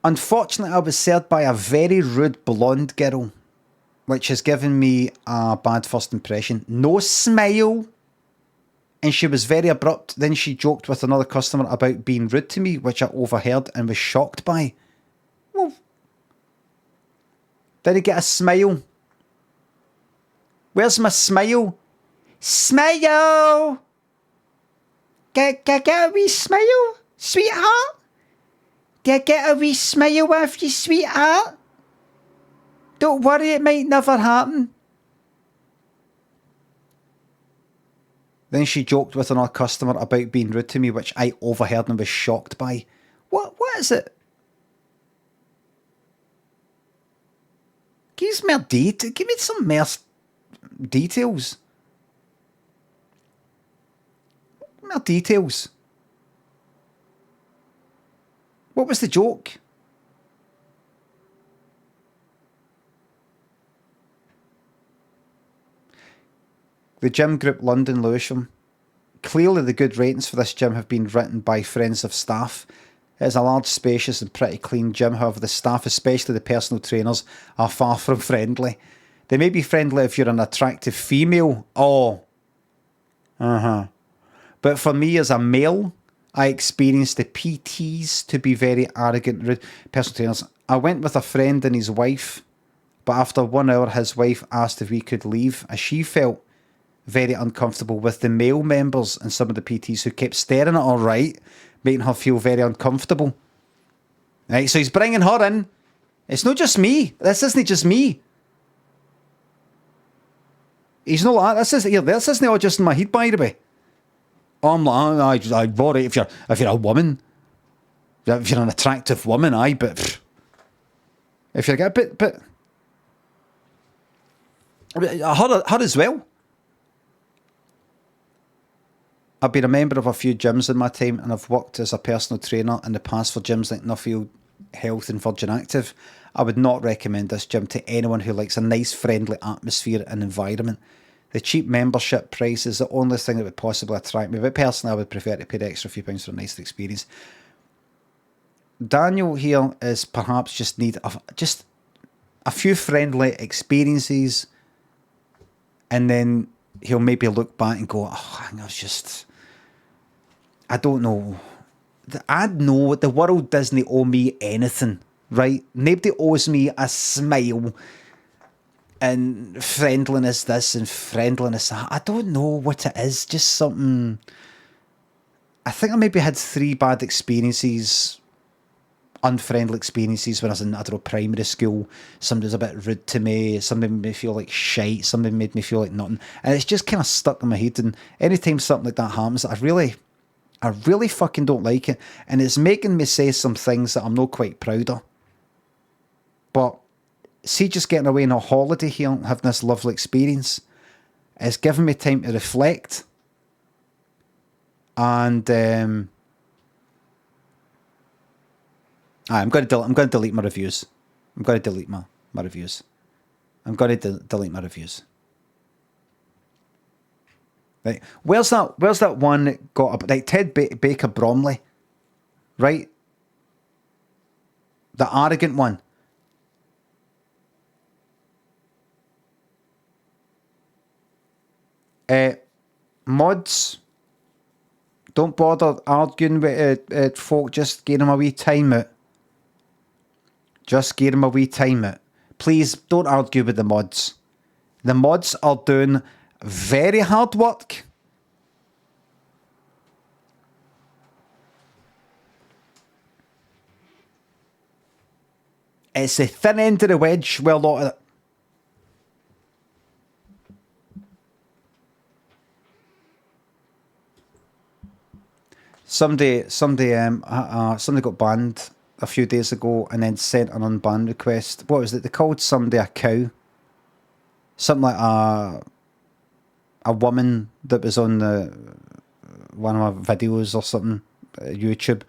Unfortunately, I was served by a very rude blonde girl, which has given me a bad first impression. No smile. And she was very abrupt. Then she joked with another customer about being rude to me, which I overheard and was shocked by. Well, did he get a smile? Where's my smile? Smile! Get a wee smile, sweetheart? Get a wee smile with you, sweetheart? Don't worry, it might never happen. Then she joked with another customer about being rude to me, which I overheard and was shocked by. What is it? Give me some more details. More details. What was the joke? The Gym Group London Lewisham. Clearly the good ratings for this gym have been written by friends of staff. It is a large, spacious and pretty clean gym. However, the staff, especially the personal trainers, are far from friendly. They may be friendly if you're an attractive female. Oh. But for me as a male, I experienced the PTs to be very arrogant and rude. Personal trainers. I went with a friend and his wife, but after 1 hour his wife asked if we could leave, as she felt very uncomfortable with the male members and some of the PTs who kept staring at her, right, making her feel very uncomfortable. Right, so he's bringing her in. It's not just me. This isn't just me. He's not like this isn't all just in my head, by the way. I'm like, I worry if you're a woman, if you're an attractive woman, but if you're but her as well. I've been a member of a few gyms in my time, and I've worked as a personal trainer in the past for gyms like Nuffield Health and Virgin Active. I would not recommend this gym to anyone who likes a nice, friendly atmosphere and environment. The cheap membership price is the only thing that would possibly attract me, but personally I would prefer to pay the extra few pounds for a nicer experience. Daniel here is perhaps just need just a few friendly experiences, and then he'll maybe look back and go, oh, I don't know. I know the world doesn't owe me anything, right? Nobody owes me a smile and friendliness this and friendliness that. I don't know what it is, just something. I think I maybe had 3 bad experiences, unfriendly experiences when I was in, I don't know, primary school. Somebody was a bit rude to me, somebody made me feel like shite, somebody made me feel like nothing. And it's just kind of stuck in my head, and anytime something like that happens, I really fucking don't like it. And it's making me say some things that I'm not quite proud of. But see, just getting away on a holiday here, having this lovely experience, it's given me time to reflect. And I'm going to delete my reviews. I'm going to delete my reviews. I'm going to delete my reviews. Right, where's that one that got up? Like Ted Baker Bromley, right? The arrogant one. Mods, don't bother arguing with folk. Just give them a wee time out. Just give them a wee time out. Please don't argue with the mods. The mods are doing very hard work. It's the thin end of the wedge. Well, a lot of it. Somebody got banned a few days ago and then sent an unban request. What was it? They called somebody a cow. Something like a woman that was on one of my videos or something, YouTube.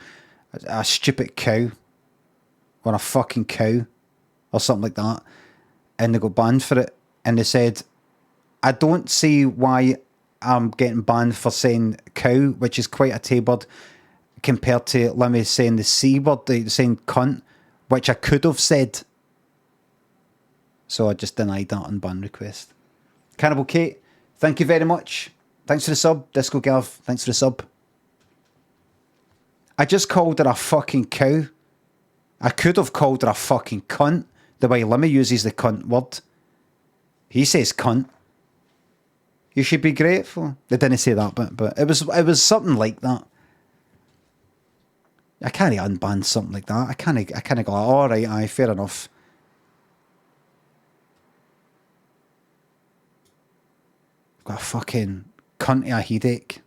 A stupid cow. Or a fucking cow. Or something like that. And they got banned for it. And they said, I don't see why I'm getting banned for saying cow, which is quite a T-word, compared to Limmy saying the C word, saying cunt, which I could have said. So I just denied that unban request. Cannibal Kate, thank you very much. Thanks for the sub. Disco Gav, thanks for the sub. I just called her a fucking cow. I could have called her a fucking cunt, the way Limmy uses the cunt word. He says cunt. You should be grateful. They didn't say that, but it was something like that. I can't unban something like that. I can't go, all right, aye, fair enough. I've got a fucking cunt of a headache.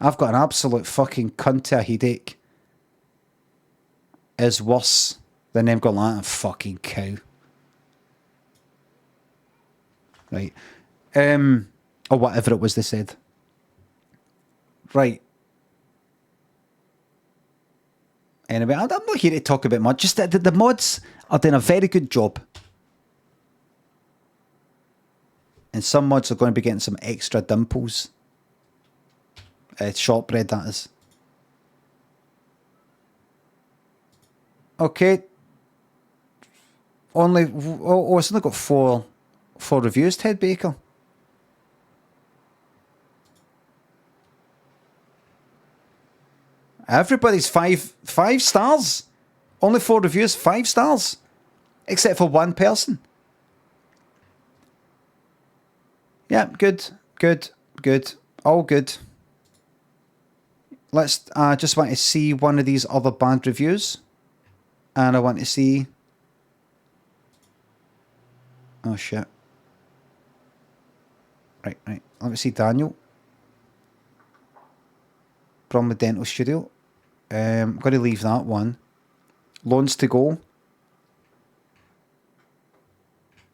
I've got an absolute fucking cunt of a headache. Is worse than them going like a fucking cow. Right. Or whatever it was they said. Right. Anyway, I'm not here to talk about much. Just the mods are doing a very good job. And some mods are going to be getting some extra dimples. Shortbread, that is. Okay. It's only got four reviews, Ted Baker. Everybody's five stars. Only 4 reviews, 5 stars. Except for one person. Yeah, good. All good. I just want to see one of these other bad reviews. And I want to see... Oh, shit. Right. Let me see Daniel. From the dental studio. I'm going to leave that one. Loans to go.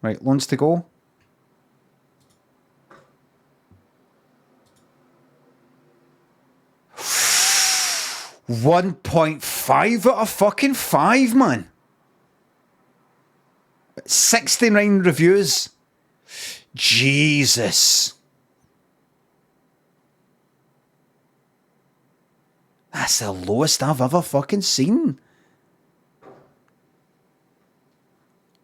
Right, loans to go. .5 out of fucking 5, man. 69 reviews. Jesus. That's the lowest I've ever fucking seen.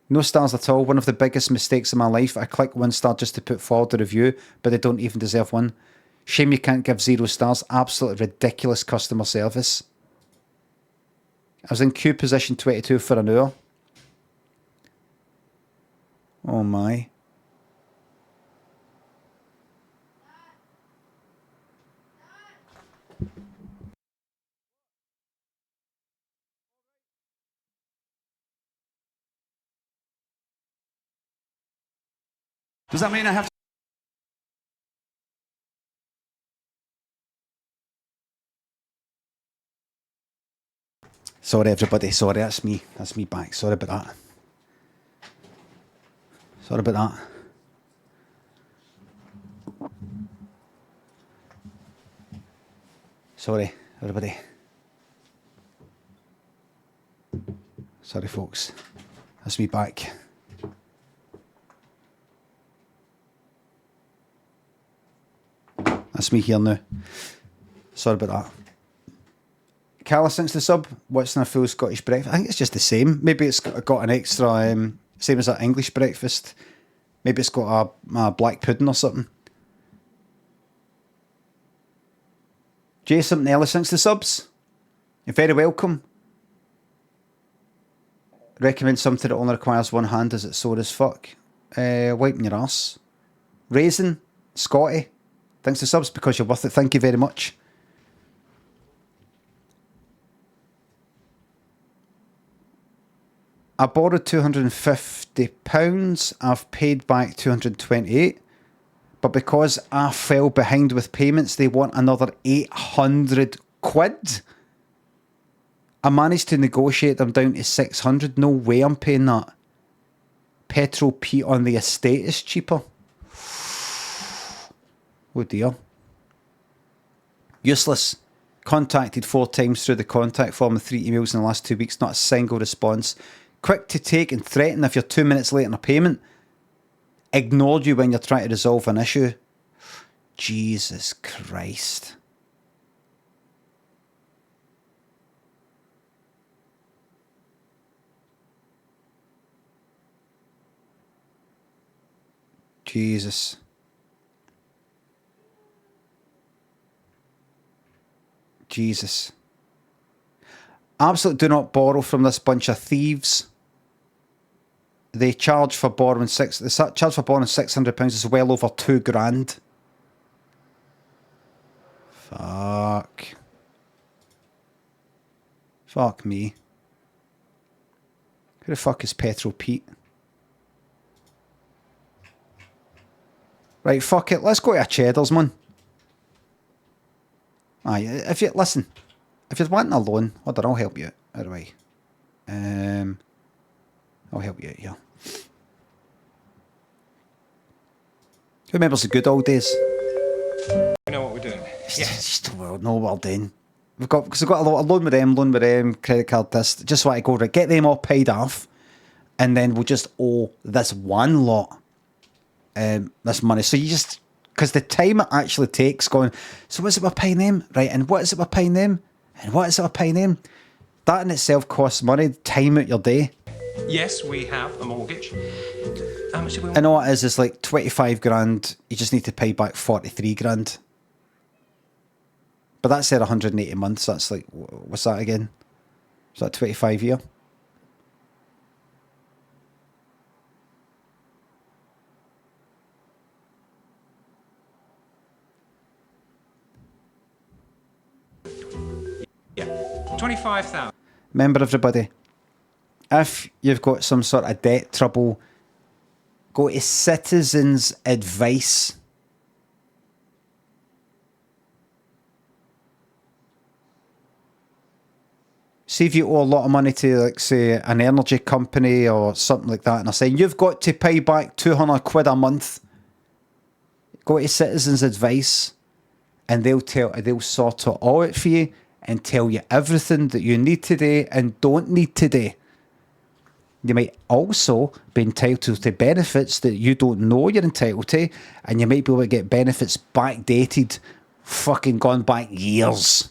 No stars at all. One of the biggest mistakes of my life. I click 1 star just to put forward a review, but they don't even deserve 1. Shame you can't give 0 stars. Absolutely ridiculous customer service. I was in queue position 22 for an hour. Oh my. Does that mean I have to... Sorry everybody, sorry, that's me back. Sorry about that. Sorry about that. Sorry, everybody. Sorry folks. That's me back. That's me here now. Sorry about that. Callus, thanks to the sub. What's in a full Scottish breakfast? I think it's just the same. Maybe it's got an extra, same as an English breakfast. Maybe it's got a black pudding or something. Jason Ellis, thanks to the subs. You're very welcome. Recommend something that only requires 1 hand as it's sore as fuck. Wiping your arse. Raisin, Scotty. Thanks to subs because you're worth it. Thank you very much. I borrowed £250. I've paid back 228. But because I fell behind with payments, they want another 800 quid. I managed to negotiate them down to 600. No way I'm paying that. Petrol Pete on the estate is cheaper. Oh dear. Useless. Contacted 4 times through the contact form and 3 emails in the last 2 weeks. Not a single response. Quick to take and threaten if you're 2 minutes late on a payment. Ignored you when you're trying to resolve an issue. Jesus Christ. Jesus. Jesus. Absolutely do not borrow from this bunch of thieves. They charge for borrowing £600 is well over £2,000. Fuck. Fuck me. Who the fuck is Petrol Pete? Right, fuck it. Let's go to a Cheddars, man. Aye, if you listen, if you're wanting a loan, hold on, I'll help you out. How do I? I'll help you out here. Who remembers the good old days? We know what we're doing. Just know what we're doing. We've got a loan with them, credit card this. Just want to go, right, get them all paid off, and then we'll just owe this one lot this money. So you just, because the time it actually takes going, so what is it we're paying them? Right, and what is it we're paying them? And what is it we're paying them? That in itself costs money, time out your day. Yes, we have a mortgage. How much do we want? I know what it is, it's like 25 grand, you just need to pay back 43 grand. But that said 180 months, that's like, what's that again? Is that 25 year? Yeah, 25,000. Remember everybody, if you've got some sort of debt trouble, go to Citizens Advice. See if you owe a lot of money to, like, say, an energy company or something like that, and they're saying, you've got to pay back 200 quid a month. Go to Citizens Advice, and they'll sort it all out for you and tell you everything that you need today and don't need today. You might also be entitled to benefits that you don't know you're entitled to, and you might be able to get benefits backdated, fucking gone back years.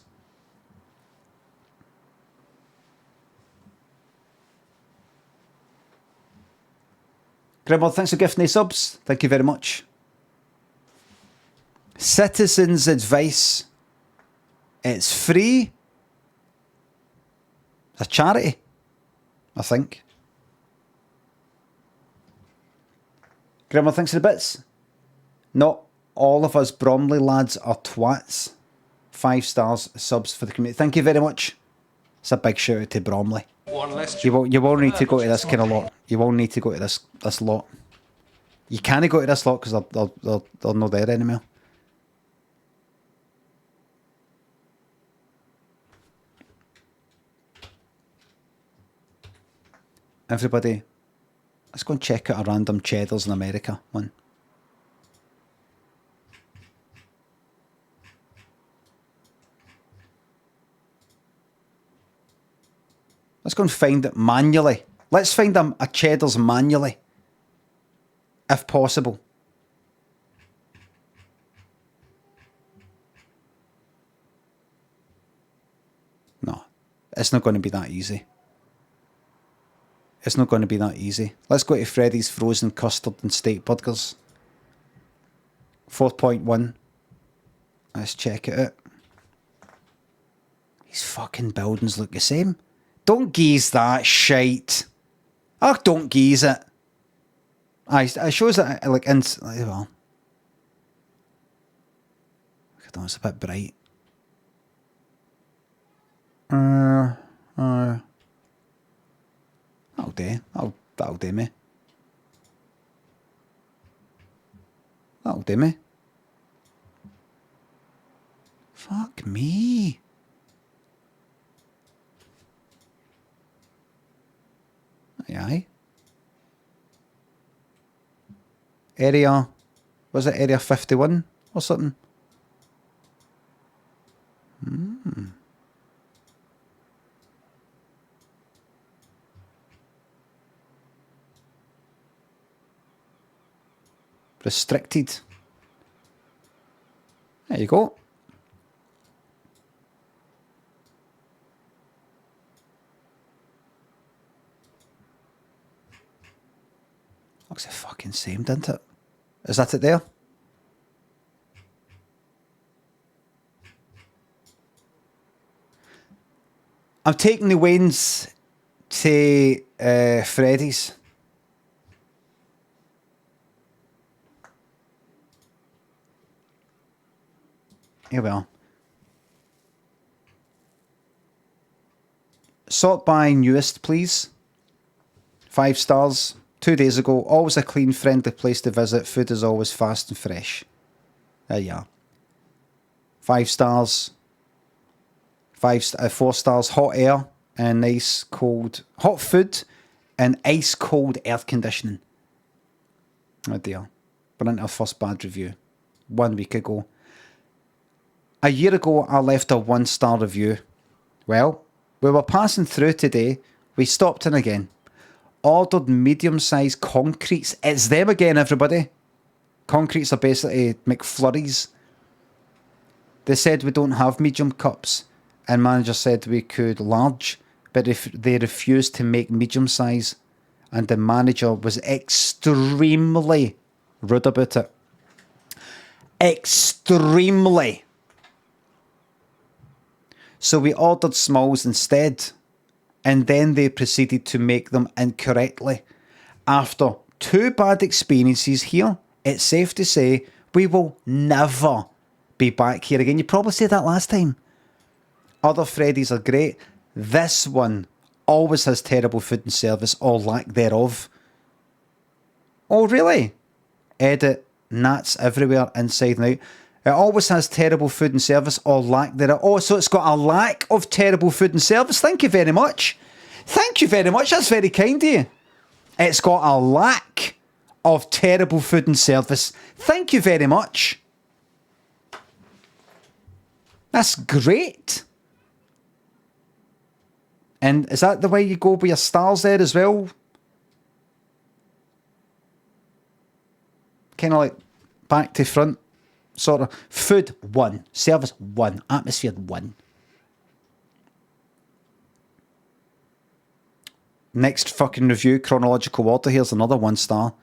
Grimwald, thanks for gifting the subs. Thank you very much. Citizens Advice. It's free. It's a charity, I think. Grimwald, thanks for the bits. Not all of us Bromley lads are twats. 5 stars, subs for the community. Thank you very much. It's a big shout out to Bromley. You won't need to go to this kind of lot. You won't need to go to this lot. You can't go to this lot because they're not there anymore. Everybody, let's go and check out a random Cheddars in America one. Let's go and find it manually. Let's find a Cheddars manually. If possible. No. It's not going to be that easy. It's not going to be that easy. Let's go to Freddy's Frozen Custard and Steak Burgers. 4.1. Let's check it out. These fucking buildings look the same. Don't geese that shite. Oh, don't geese it. It shows that, like, well. I don't know, it's a bit bright. That'll do. That'll do me. That'll do me. Fuck me. Aye. Area, was it Area 51 or something? Restricted. There you go. Looks the fucking same, doesn't it? Is that it there? I'm taking the Waynes to Freddy's. Here we are. Sort by newest, please. 5 stars. 2 days ago. Always a clean, friendly place to visit. Food is always fast and fresh. There you are. 5 stars. 4 stars. Hot air and nice cold. Hot food and ice cold air conditioning. Oh dear. We're into our first bad review. 1 week ago. A year ago, I left a 1-star review. Well, we were passing through today. We stopped in again. Ordered medium-sized concretes. It's them again, everybody. Concretes are basically McFlurries. They said we don't have medium cups. And manager said we could large. But if they refused to make medium size. And the manager was extremely rude about it. Extremely. So we ordered smalls instead. And then they proceeded to make them incorrectly. After 2 bad experiences here, it's safe to say we will never be back here again. You probably said that last time. Other Freddy's are great. This one always has terrible food and service or lack thereof. Oh, really? Edit, gnats everywhere, inside and out. It always has terrible food and service or lack thereof. Oh, so it's got a lack of terrible food and service. Thank you very much. Thank you very much. That's very kind of you. It's got a lack of terrible food and service. Thank you very much. That's great. And is that the way you go with your stars there as well? Kind of like back to front. Sort of. Food, 1. Service, 1. Atmosphere, 1. Next fucking review, chronological order. Here's another 1 star.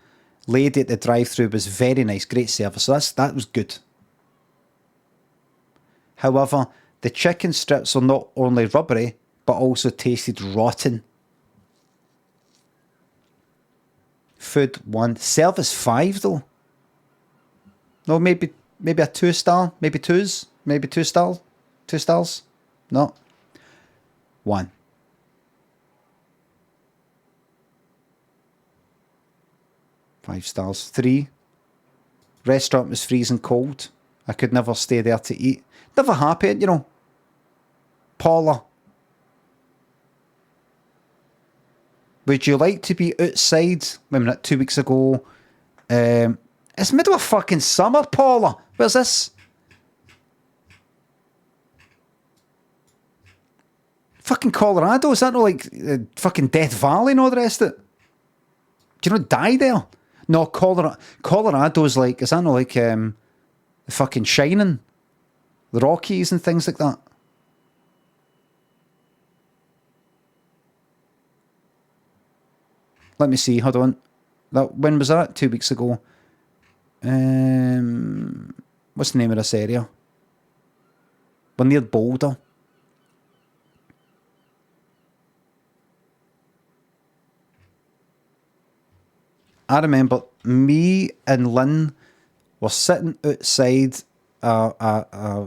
lady at the drive-through was very nice, great service. So that was good. However, the chicken strips are not only rubbery, but also tasted rotten. Food 1. Service 5 though. No, maybe a 2-star, maybe 2s, maybe 2 stars. 2 stars? No. 1. Five stars. 3. Restaurant was freezing cold. I could never stay there to eat. Never happy, you know. Paula. Would you like to be outside? Wait a minute, 2 weeks ago. It's middle of fucking summer, Paula. Where's this? Fucking Colorado. Is that not like fucking Death Valley and all the rest of it? Do you not die there? No, Colorado's like, is that not like the fucking Shining? The Rockies and things like that? Let me see, hold on. When was that? 2 weeks ago. What's the name of this area? We're near Boulder. I remember me and Lynn were sitting outside a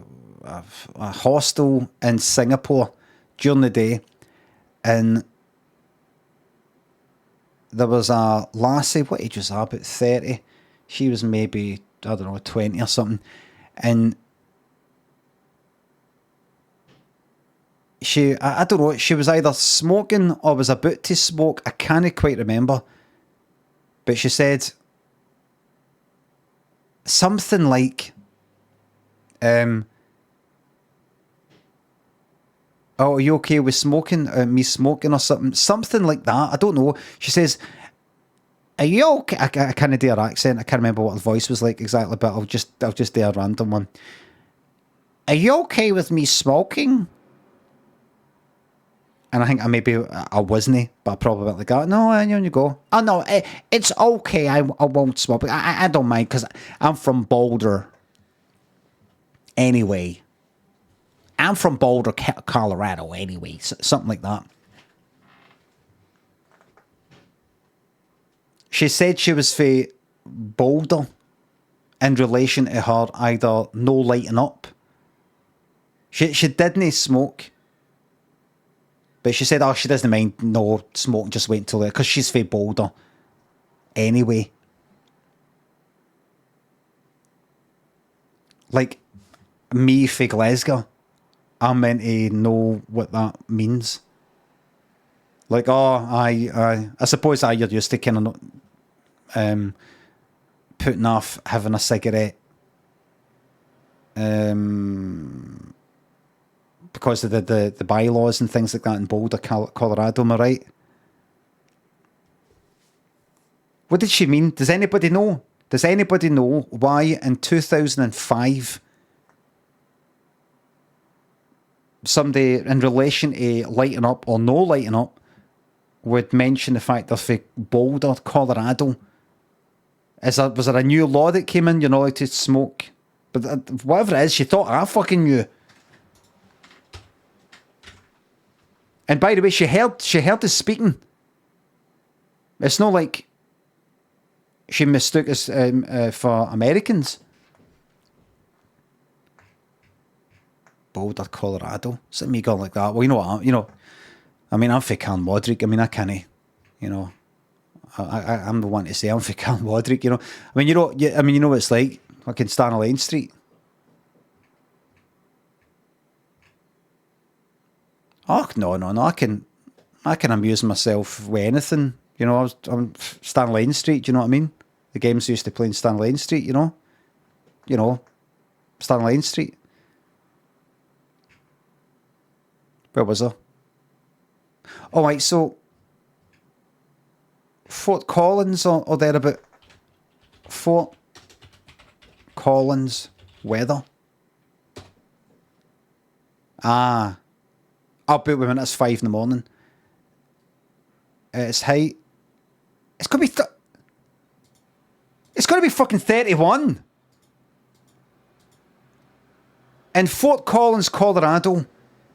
hostel in Singapore during the day, and there was a lassie. What age was that? About 30. She was maybe, I don't know, 20 or something. And she, I don't know, she was either smoking or was about to smoke. I can't quite remember. But she said something like, oh, are you okay with smoking? Me smoking or something? Something like that. I don't know. She says, are you okay? I can't do her accent. I can't remember what her voice was like exactly, but I'll just do a random one. Are you okay with me smoking? And I think I wasn't, but I probably went like that. No, and you go. Oh no, it's okay. I won't smoke. I don't mind because I'm from Boulder. Anyway, I'm from Boulder, Colorado. Anyway, something like that. She said she was for Boulder in relation to her either no lighting up. She didn't smoke. But she said, oh, she doesn't mind no smoking, just wait until there, because she's for Boulder. Anyway. Like, me for Glasgow, I'm meant to know what that means. Like, oh, I suppose you're used to kind of putting off having a cigarette. Because of the bylaws and things like that in Boulder, Colorado, am I right? What did she mean? Does anybody know? Does anybody know why in 2005 somebody in relation to lighting up or no lighting up would mention the fact they're for Boulder, Colorado? Was there a new law that came in? You're not allowed to smoke. But whatever it is, she thought I fucking knew. And by the way, she heard us speaking. It's not like she mistook us for Americans. Boulder, Colorado. Something me going like that. Well, you know what? I mean, I'm for Carnmodrick. I mean, I can't. I'm the one to say I'm for Carnmodrick. I mean, you know what it's like. Fucking Stanley Lane Street. Oh no! I can amuse myself with anything. I'm Stanley Lane Street. Do you know what I mean? The games used to play in Stanley Lane Street. Stanley Lane Street. Where was I? All right, so Fort Collins or thereabout. Fort Collins weather. I'll bet with a minute, it's 5 in the morning. It's high. It's going to be... It's going to be fucking 31. In Fort Collins, Colorado,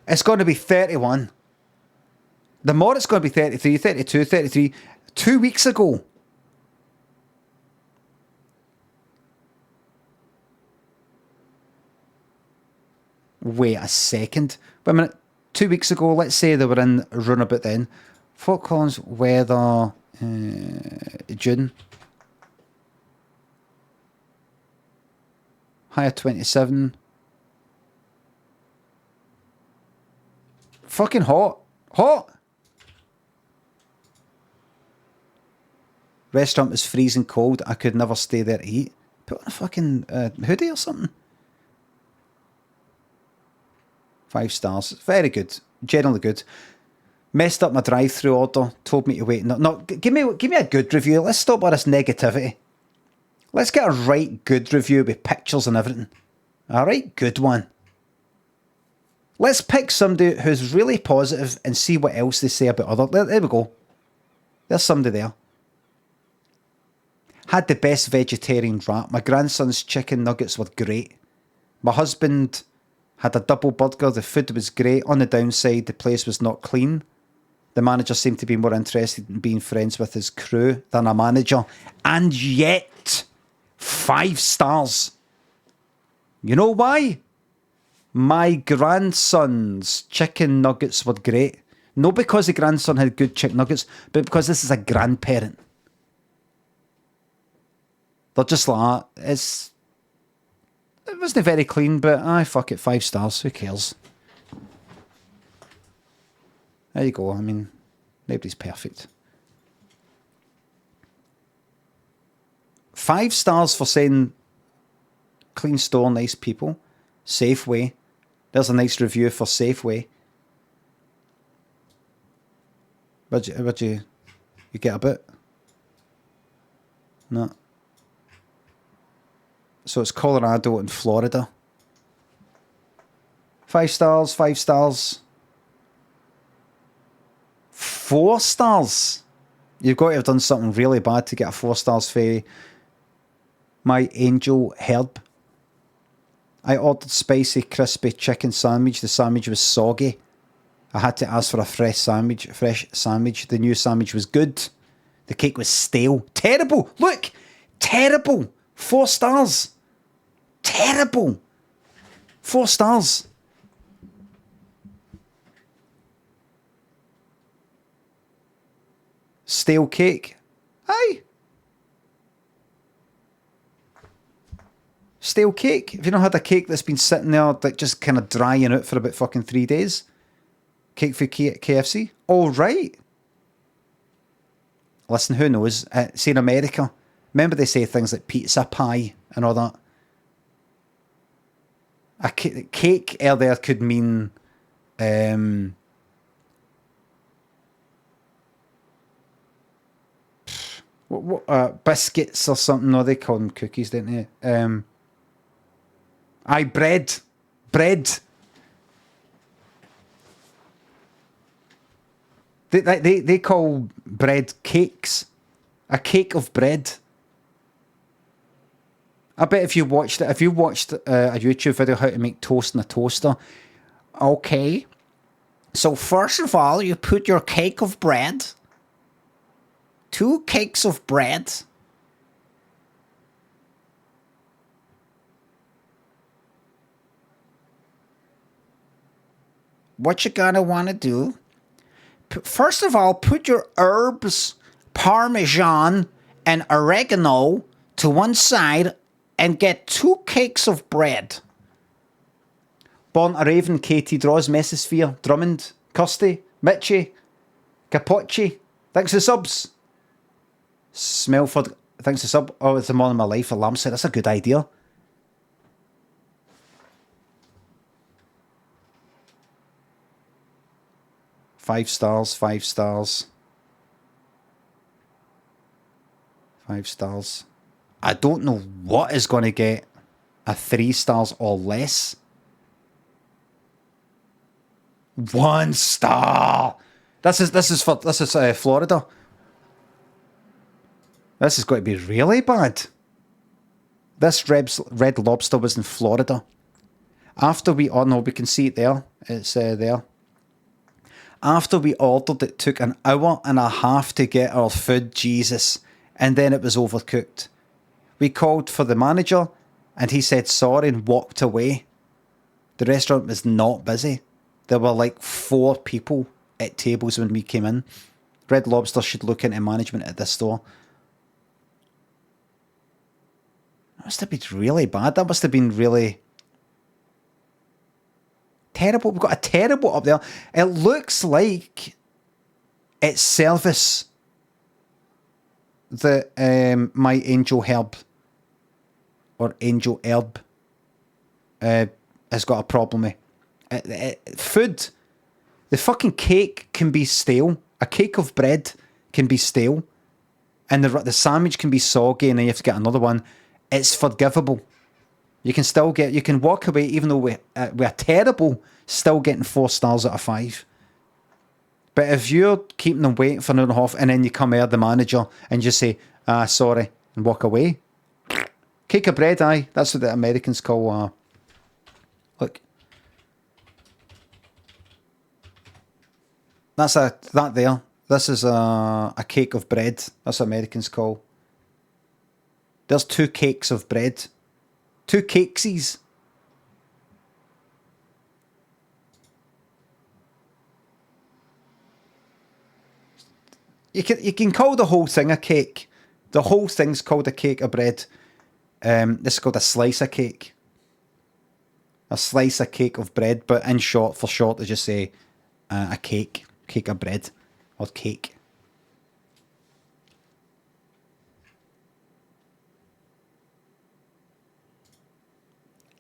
it's going to be 31. The more it's going to be 33, 32, 33. 2 weeks ago. Wait a second. Wait a minute. 2 weeks ago, let's say they were in runabout then. Fort Collins weather, June. High of 27. Fucking hot. Hot. Restaurant was freezing cold. I could never stay there to eat. Put on a fucking hoodie or something. 5 stars. Very good. Generally good. Messed up my drive-through order. Told me to wait. No, give me a good review. Let's stop all this negativity. Let's get a right good review with pictures and everything. A right good one. Let's pick somebody who's really positive and see what else they say about other. There we go. There's somebody there. Had the best vegetarian wrap. My grandson's chicken nuggets were great. My husband had a double burger. The food was great. On the downside, the place was not clean. The manager seemed to be more interested in being friends with his crew than a manager. And yet, 5 stars. You know why? My grandson's chicken nuggets were great. Not because the grandson had good chicken nuggets, but because this is a grandparent. They're just like, it wasn't very clean, but fuck it, 5 stars, who cares? There you go, I mean, nobody's perfect. 5 stars for saying clean store, nice people. Safeway. There's a nice review for Safeway. What'd you get a bit? No. So it's Colorado and Florida. 5 stars, 5 stars. 4 stars. You've got to have done something really bad to get a 4 stars for my angel herb. I ordered spicy, crispy chicken sandwich. The sandwich was soggy. I had to ask for a fresh sandwich. The new sandwich was good. The cake was stale. Terrible. Look. Terrible. 4 stars. Terrible. 4 stars. Stale cake. Aye. Stale cake. Have you not had a cake that's been sitting there, like just kind of drying out for about fucking 3 days? Cake for KFC? All right. Listen, who knows? See, in America, remember they say things like pizza pie and all that? A cake there could mean biscuits or something. No, they call them cookies, don't they? Bread. Bread. They call bread cakes. A cake of bread. I bet if you watched a YouTube video how to make toast in a toaster. Okay. So first of all, you put your cake of bread. 2 cakes of bread. What you gonna want to do? First of all, put your herbs, parmesan, and oregano to one side and get 2 cakes of bread. Born a Raven, Katie Draws, Mesosphere, Drummond, Kirsty, Mitchie, Capocci. Thanks for subs. Smelford, thanks for sub. Oh, it's the morning of my life. Alarm set. That's a good idea. Five stars, 5 stars. 5 stars. I don't know what is going to get a 3 stars or less. 1 star. This is Florida. This is going to be really bad. This Red Lobster was in Florida. After we... Oh, no, we can see it there. It's there. After we ordered, it took an hour and a half to get our food, Jesus. And then it was overcooked. We called for the manager, and he said sorry and walked away. The restaurant was not busy. There were like 4 people at tables when we came in. Red Lobster should look into management at this store. That must have been really bad. That must have been really terrible. We've got a terrible up there. It looks like it's service that my Angel Herb or Angel Herb has got a problem with. Food. The fucking cake can be stale. A cake of bread can be stale. And the sandwich can be soggy and then you have to get another one. It's forgivable. You can walk away even though we're terrible, still getting 4 stars out of 5. But if you're keeping them waiting for an hour and a half and then you come here, the manager, and just say, sorry, and walk away. Cake of bread, aye. That's what the Americans call, look. That there. This is a cake of bread. That's what Americans call. There's 2 cakes of bread. 2 cakesies. You can call the whole thing a cake. The whole thing's called a cake of bread. This is called a slice of cake. A slice of cake of bread, but in short, for short, they just say a cake. Cake of bread. Or cake.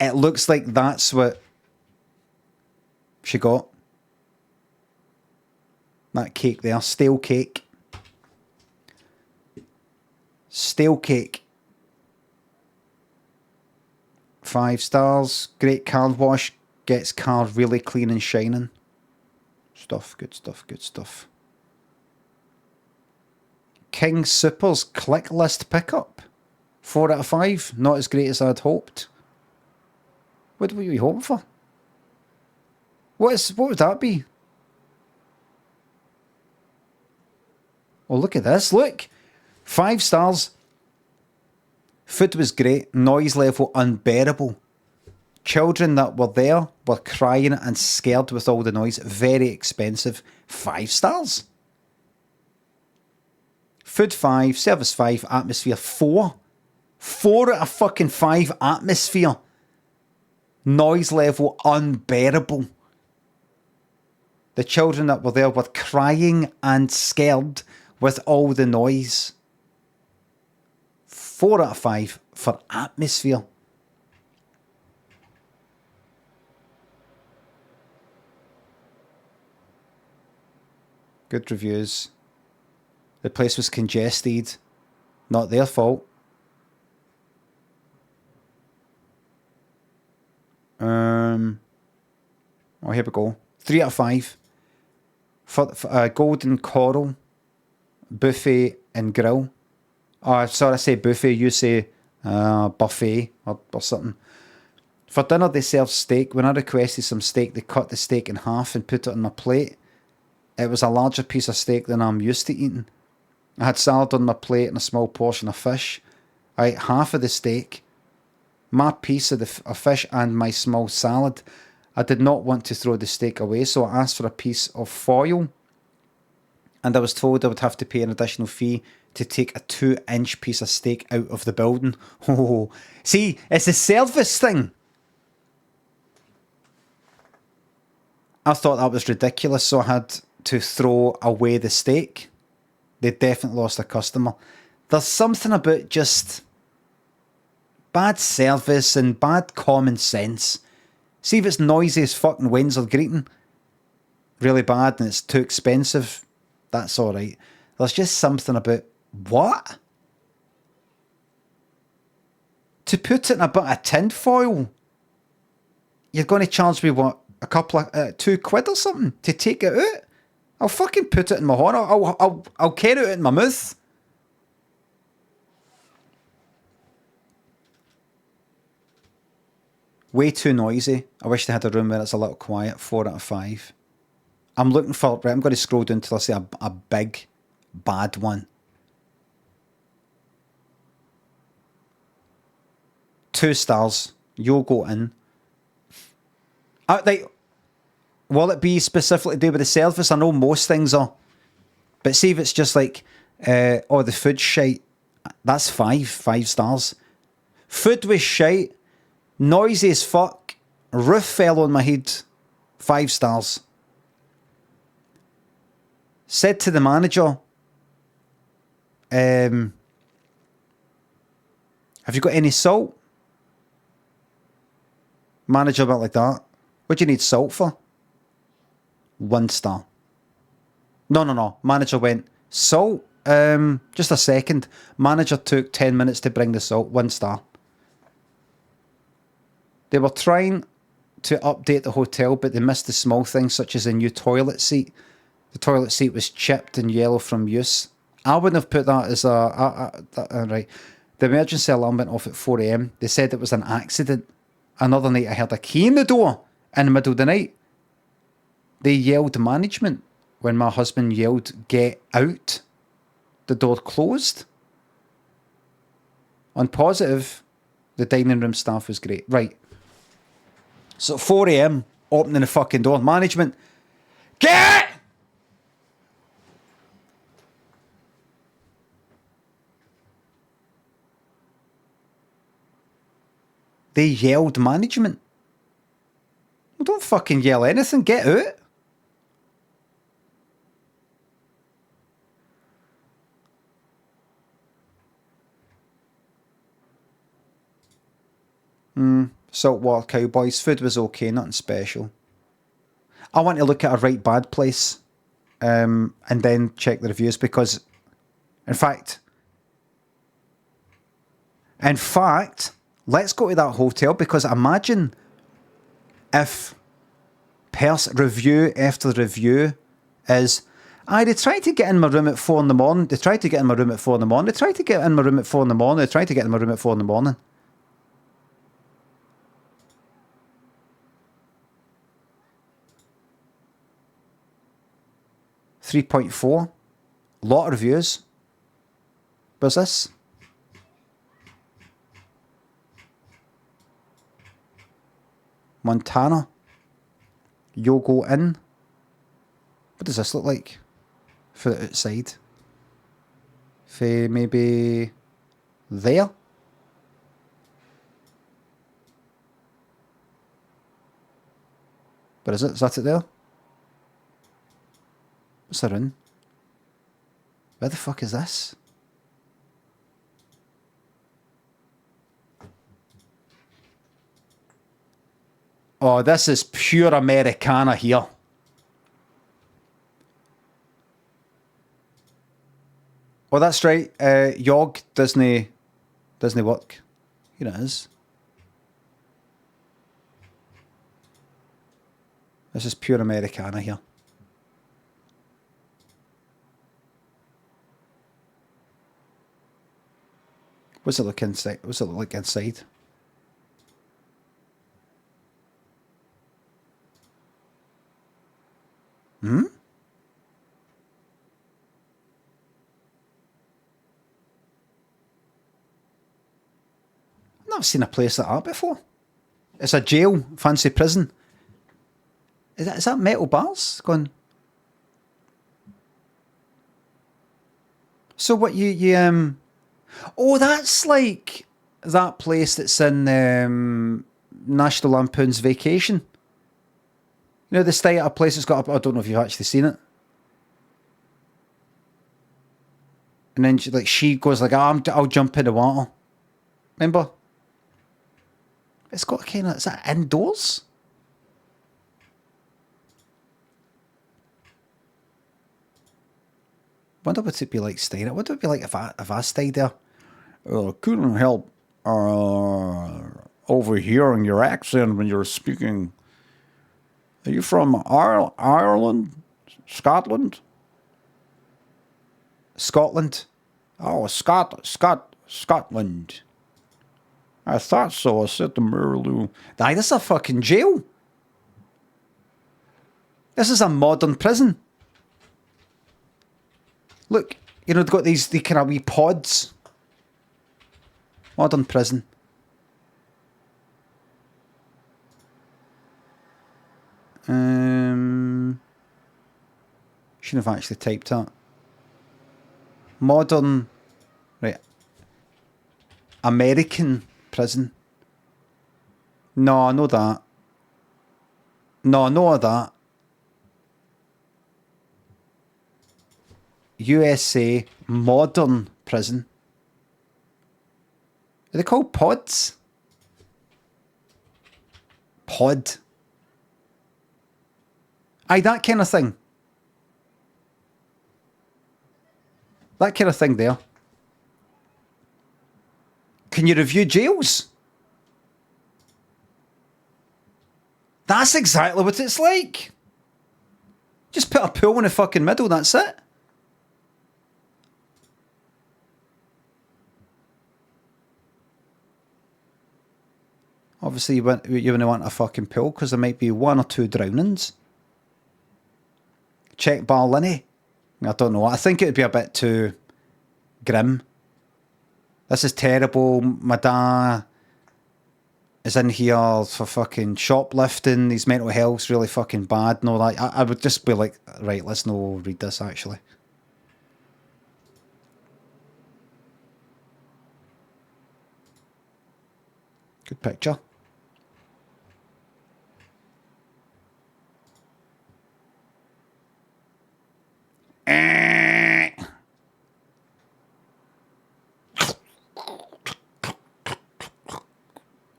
It looks like that's what she got. That cake there. Stale cake. Stale cake. 5 stars. Great car wash. Gets car really clean and shining. Stuff. Good stuff. Good stuff. King Super's click list pickup. 4 out of 5. Not as great as I'd hoped. What were you hoping for? What would that be? Oh, look at this. Look. 5 stars. Food was great. Noise level unbearable. Children that were there were crying and scared with all the noise. Very expensive. 5 stars. Food 5. Service 5. Atmosphere 4. 4 out of fucking 5 atmosphere. Noise level unbearable. The children that were there were crying and scared with all the noise. 4 out of 5 for atmosphere. Good reviews. The place was congested. Not their fault. Oh, here we go. 3 out of 5. For Golden Coral, Buffet and Grill. Oh, sorry, I say buffet. You say buffet or something. For dinner, they served steak. When I requested some steak, they cut the steak in half and put it on my plate. It was a larger piece of steak than I'm used to eating. I had salad on my plate and a small portion of fish. I ate half of the steak, my piece of fish and my small salad. I did not want to throw the steak away, so I asked for a piece of foil, and I was told I would have to pay an additional fee to take a 2-inch piece of steak out of the building. Oh, see, it's a service thing. I thought that was ridiculous, so I had to throw away the steak. They definitely lost a customer. There's something about just bad service and bad common sense. See if it's noisy as fucking Windsor greeting. Really bad and it's too expensive. That's alright. There's just something about... What? To put it in a bit of tin foil? You're going to charge me what? A couple of... £2 or something? To take it out? I'll fucking put it in my horn. I'll carry it in my mouth. Way too noisy. I wish they had a room where it's a little quiet. 4 out of 5. I'm looking for... Right, I'm going to scroll down till I see a big, bad one. 2 stars. You'll go in. Will it be specifically to do with the service? I know most things are. But see if it's just like, the food shite. That's 5 stars. Food was shite. Noisy as fuck. Roof fell on my head. 5 stars. Said to the manager, have you got any salt? Manager went like that. What do you need salt for? 1 star. No. Manager went, salt? Just a second. Manager took 10 minutes to bring the salt. 1 star. They were trying to update the hotel, but they missed the small things, such as a new toilet seat. The toilet seat was chipped and yellow from use. I wouldn't have put that as right. The emergency alarm went off at 4 a.m. They said it was an accident. Another night I heard a key in the door in the middle of the night. They yelled management when my husband yelled, get out. The door closed. On positive, the dining room staff was great. Right. So at 4 a.m, opening the fucking door. Management, get! They yelled management. Well, don't fucking yell anything. Get out. Saltwater Cowboys. Food was okay, nothing special. I want to look at a right bad place and then check the reviews because, in fact, let's go to that hotel because imagine if review after review is, they tried to get in my room at 4 in the morning. They tried to get in my room at 4 in the morning. They tried to get in my room at 4 in the morning. They tried to get in my room at 4 in the morning. .4. Lot of reviews. What's this? Montana. You'll go in. What does this look like? For the outside. For maybe there. What is it? Is that it there? What's that in? Where the fuck is this? Oh, this is pure Americana here. Oh, that's right. Yog Disney work. Here it is. This is pure Americana here. What's it look inside? What's it look like inside? I've never seen a place like that before. It's a jail, fancy prison. Is that metal bars going? So what you oh, that's like that place that's in National Lampoon's Vacation. You know, they stay at a place that's got I don't know if you've actually seen it. And then she goes like, I'll jump in the water. Remember? It's got kind of, is that indoors? Wonder what it'd be like staying there. What would it be like if I stayed there? Couldn't help overhearing your accent when you're speaking. Are you from Ireland? Scotland? Scotland? Oh, Scotland. I thought so. I said to Mary Lou. Aye, this is a fucking jail. This is a modern prison. Look, you know, they've got these kind of wee pods. Modern prison. Shouldn't have actually typed that. Modern, right? American prison. No, I know that. No, I know that. USA modern prison. Are they called pods? Pod. Aye, that kind of thing. That kind of thing there. Can you review jails? That's exactly what it's like. Just put a pool in the fucking middle, that's it. Obviously, you wouldn't want a fucking pool because there might be 1 or 2 drownings. Check Limmy. I don't know. I think it would be a bit too grim. This is terrible. My dad is in here for fucking shoplifting. His mental health's really fucking bad and all that. I would just be like, right, let's no read this actually. Good picture.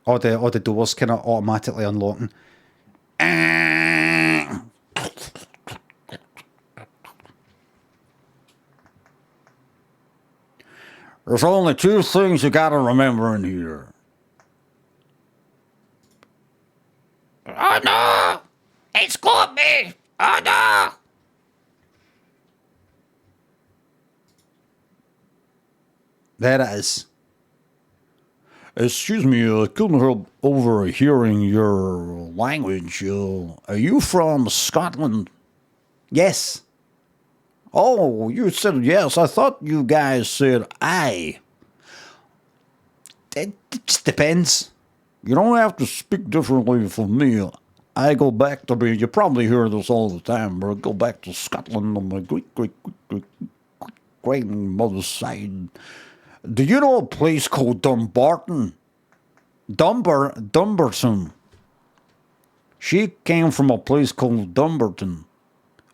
All the doors kind of automatically unlocking. There's only 2 things you gotta remember in here. Oh no! It's got me! Oh no! There it is. Excuse me, I couldn't help overhearing your language. Are you from Scotland? Yes. Oh, you said yes. I thought you guys said aye. It just depends. You don't have to speak differently from me. I go back to you probably hear this all the time, but I go back to Scotland on my great-grandmother's side. Do you know a place called Dumbarton? Dumbarton. She came from a place called Dumbarton.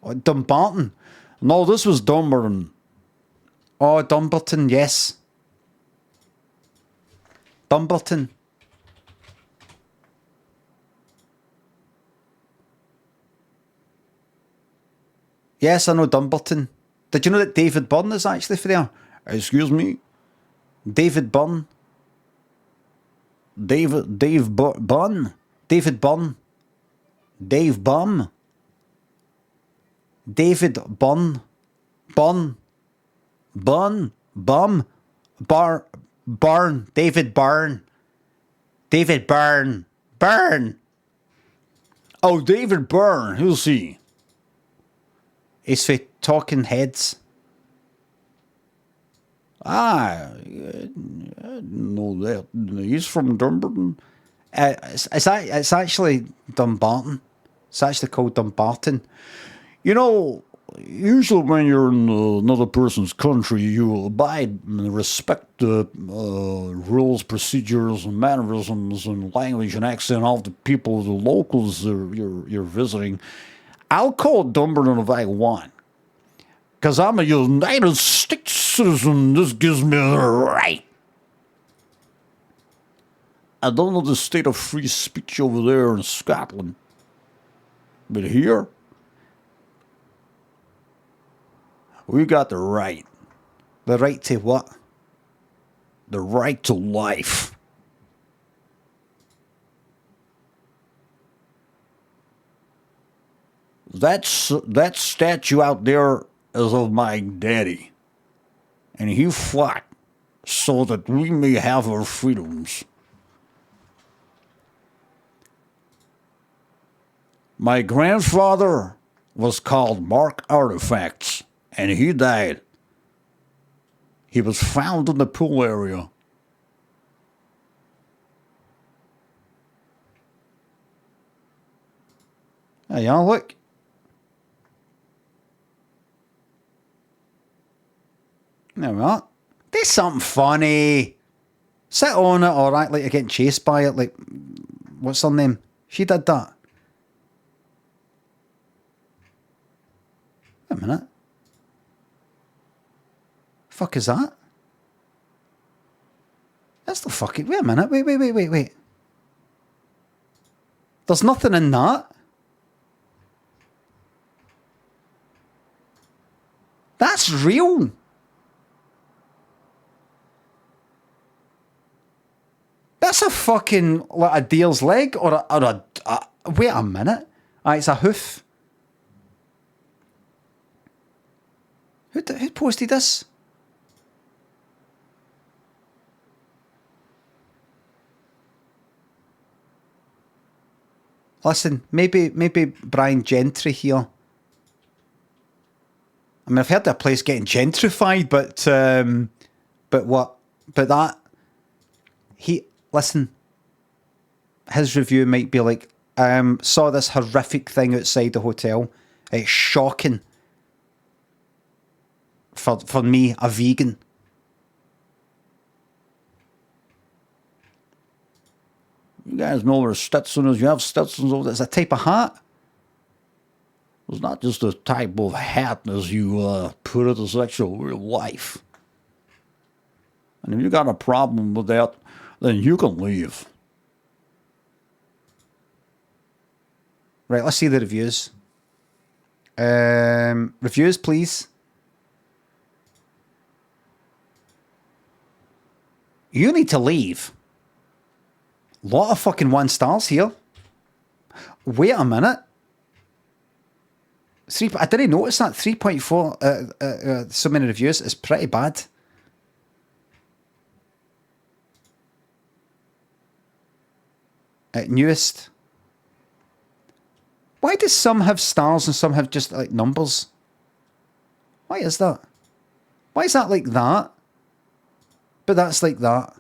Oh, Dumbarton? No, this was Dumbarton. Oh, Dumbarton, yes. Dumbarton. Yes, I know Dumbarton. Did you know that David Byrne is actually for there? Excuse me? David Byrne. Dave Byrne? David Byrne. Dave Bum. David Byrne. Bun. Bun. Bum. Byrne. David Byrne. David Byrne. Byrne. Oh, David Byrne. Who's he? He's for Talking Heads. I didn't know that. He's from Dumbarton. It's actually Dumbarton. It's actually called Dumbarton. You know, usually when you're in another person's country, you abide and respect the rules, procedures, and mannerisms, and language and accent of the people, the locals you're visiting. I'll call Dumbarton if I want. Because I'm a United States citizen. This gives me the right. I don't know the state of free speech over there in Scotland. But here, we got the right. The right to what? The right to life. That statue out there is of my daddy. And he fought so that we may have our freedoms. My grandfather was called Mark Artifacts, and he died. He was found in the pool area. Hey, y'all, look. There we are. Do something funny. Sit on it or act like you're getting chased by it. Like, what's her name? She did that. Wait a minute. Fuck is that? That's the fucking... Wait a minute. Wait. There's nothing in that. That's real. That's a fucking, like, a deer's leg or a wait a minute. It's a hoof. Who posted this? Listen, maybe Brian Gentry here. I mean, I've heard that place getting gentrified, but what? But that listen. His review might be like, saw this horrific thing outside the hotel. It's shocking. For me, a vegan. You guys know where Stetson is. You have Stetsons over there. It's a type of hat. It's not just a type of hat as you put it. It's actual real life. And if you got a problem with that, then you can leave. Right, let's see the reviews. Reviews, please. You need to leave. Lot of fucking 1 stars here. Wait a minute. I didn't notice that. 3.4 so many reviews is pretty bad. Newest. Why do some have stars and some have just like numbers? Why is that? Why is that like that? But that's like that.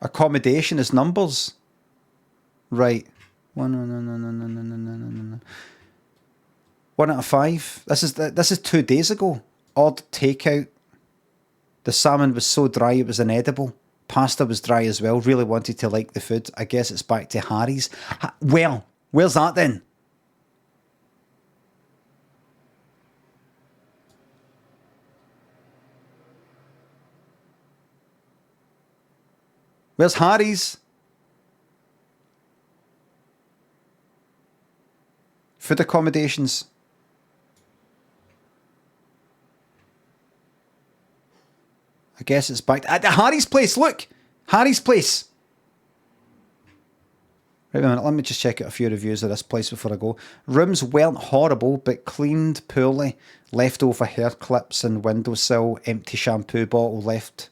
Accommodation is numbers. Right. No. 1 out of 5. This is 2 days ago. Odd takeout. The salmon was so dry it was inedible. Pasta was dry as well. Really wanted to like the food. I guess it's back to Harry's. Well, where's that then? Where's Harry's? Food accommodations. I guess it's back at Harry's place. Look, Harry's place. Wait a minute, let me just check out a few reviews of this place before I go. Rooms weren't horrible, but cleaned poorly. Leftover hair clips and windowsill. Empty shampoo bottle left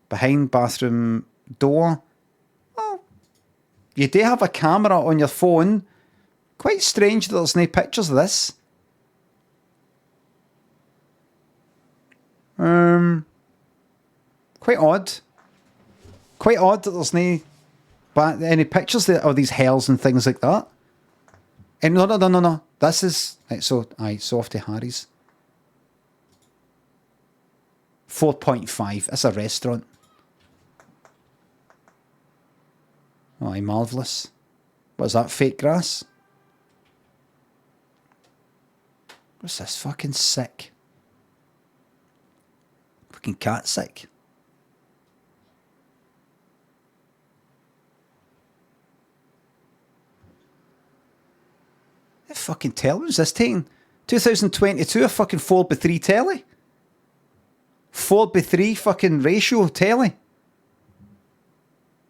behind bathroom door. Oh, you do have a camera on your phone. Quite strange that there's no pictures of this. Quite odd. Quite odd that there's no any pictures of these hells and things like that. And no. This is right, so off to Harry's. 4.5. That's a restaurant. Oh, marvellous. What's that, fake grass? What's this? Fucking sick. Fucking cat sick. What fucking telly was this taking? 2022, a fucking 4:3 telly? 4:3 fucking ratio telly?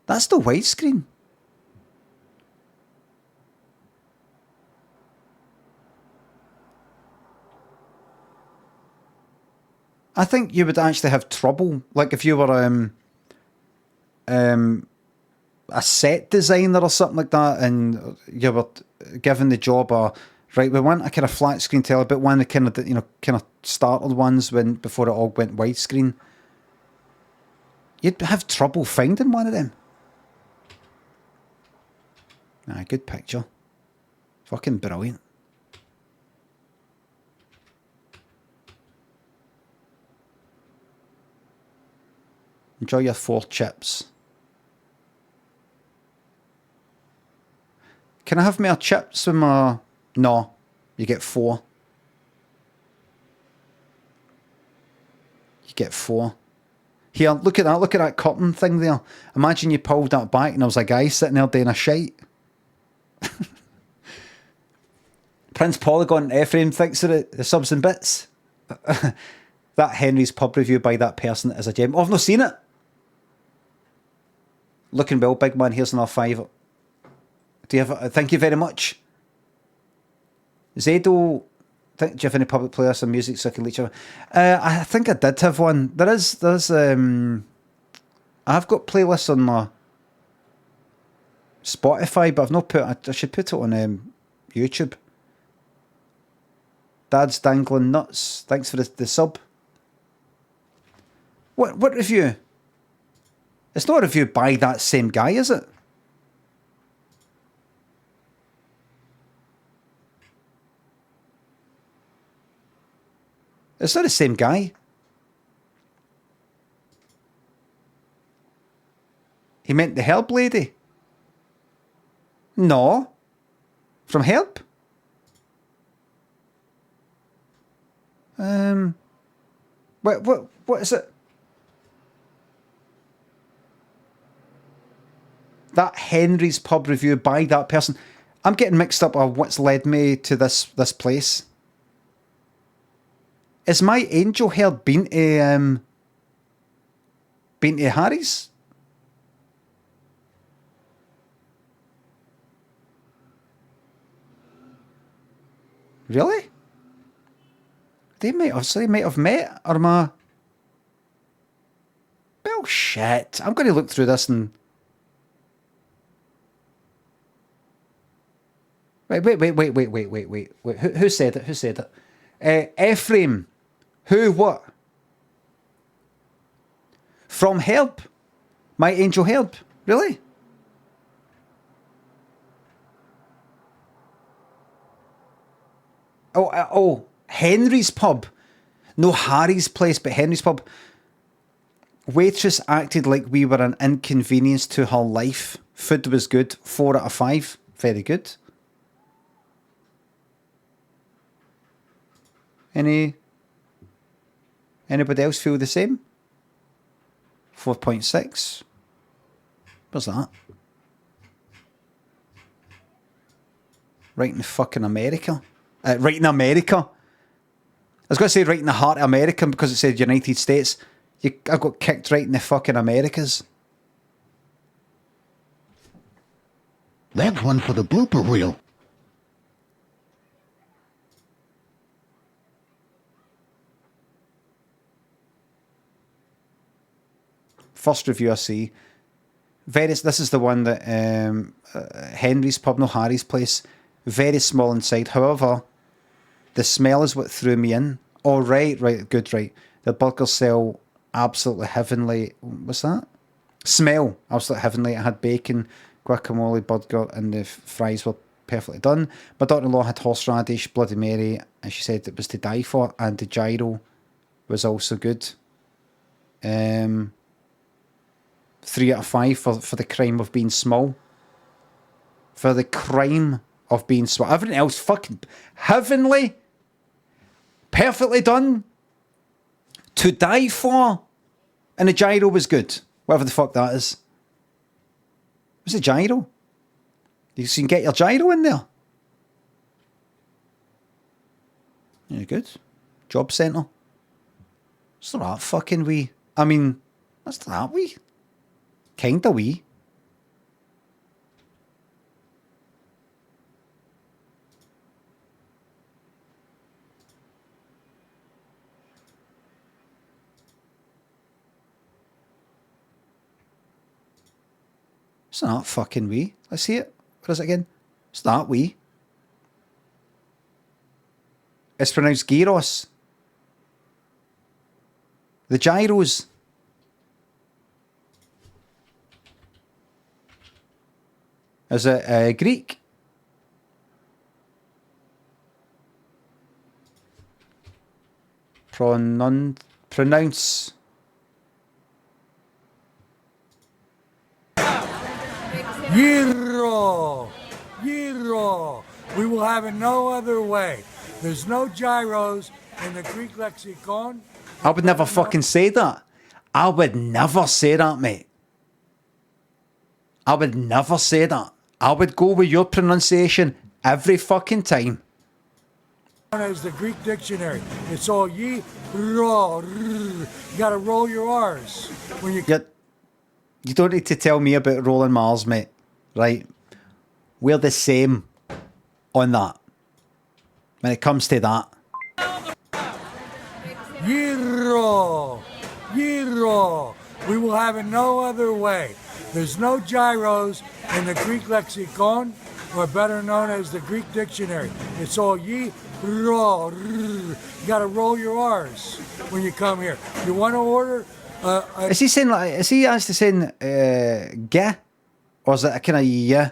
That's the widescreen. I think you would actually have trouble, like if you were a set designer or something like that, and you were given the job of, right, we want a kind of flat screen telly, but one of the kind of starter ones before it all went widescreen. You'd have trouble finding one of them. Nah, good picture. Fucking brilliant. Enjoy your 4 chips. Can I have more chips with my... No, you get 4. You get 4. Here, look at that curtain thing there. Imagine you pulled that back and there was a guy sitting there doing a shite. Prince Polygon and Ephraim thinks of it, the subs and bits. That Henry's pub review by that person is a gem. Oh, I've not seen it. Looking well, big man. Here's another 5. Do you have? Thank you very much. Zado, do you have any public playlist or music so I can leech over? I think I did have one. There's I've got playlists on my Spotify, but I've not put. I should put it on YouTube. Dad's dangling nuts. Thanks for the sub. What review? It's not a review by that same guy, is it? It's not the same guy. He meant the Help lady. No. From Help? What is it? That Henry's pub review by that person. I'm getting mixed up on what's led me to this place. Is my angel hair been to Harry's? Really? They might have met, or my... Well, shit. I'm going to look through this and... Wait. Who said it? Who said it? Ephraim. Who, what? From Help? My Angel Help? Really? Oh, Henry's pub. No Harry's place, but Henry's pub. Waitress acted like we were an inconvenience to her life. Food was good. 4 out of 5. Very good. Anybody else feel the same? 4.6. Where's that? Right in fucking America. Right in America. I was going to say right in the heart of America because it said United States. I got kicked right in the fucking Americas. That's one for the blooper reel. First review I see. This is the one that Henry's pub, no Harry's place. Very small inside. However, the smell is what threw me in. Oh, right, good, right. The burgers sell absolutely heavenly. What's that? Smell absolutely heavenly. It had bacon, guacamole, burger, and the fries were perfectly done. My daughter-in-law had horseradish, Bloody Mary, and she said it was to die for. And the gyro was also good. 3 out of 5 for the crime of being small. For the crime of being small. Everything else fucking heavenly. Perfectly done. To die for. And the gyro was good. Whatever the fuck that is. What's a gyro? You can get your gyro in there. Yeah, good. Job centre. It's not that fucking wee. I mean, that's not that wee. Kinda wee. It's not fucking wee. Let's see it. What is it again? It's not wee. It's pronounced gyros. The gyros. Is it Greek? Pronounce. Gyro! Gyro! We will have it no other way. There's no gyros in the Greek lexicon. I would never fucking say that. I would never say that, mate. I would never say that. I would go with your pronunciation every fucking time. As the Greek dictionary. It's all ye, ro, you gotta roll your R's when you... You don't need to tell me about rolling Mars, mate. Right? We're the same on that. When it comes to that. Gyro! Gyro! We will have it no other way. There's no gyros in the Greek lexicon, or better known as the Greek dictionary. It's all ye, ro, you gotta roll your R's when you come here. You want to order... is he saying like? Is he actually saying "ge," or is it a kind of "yeah,"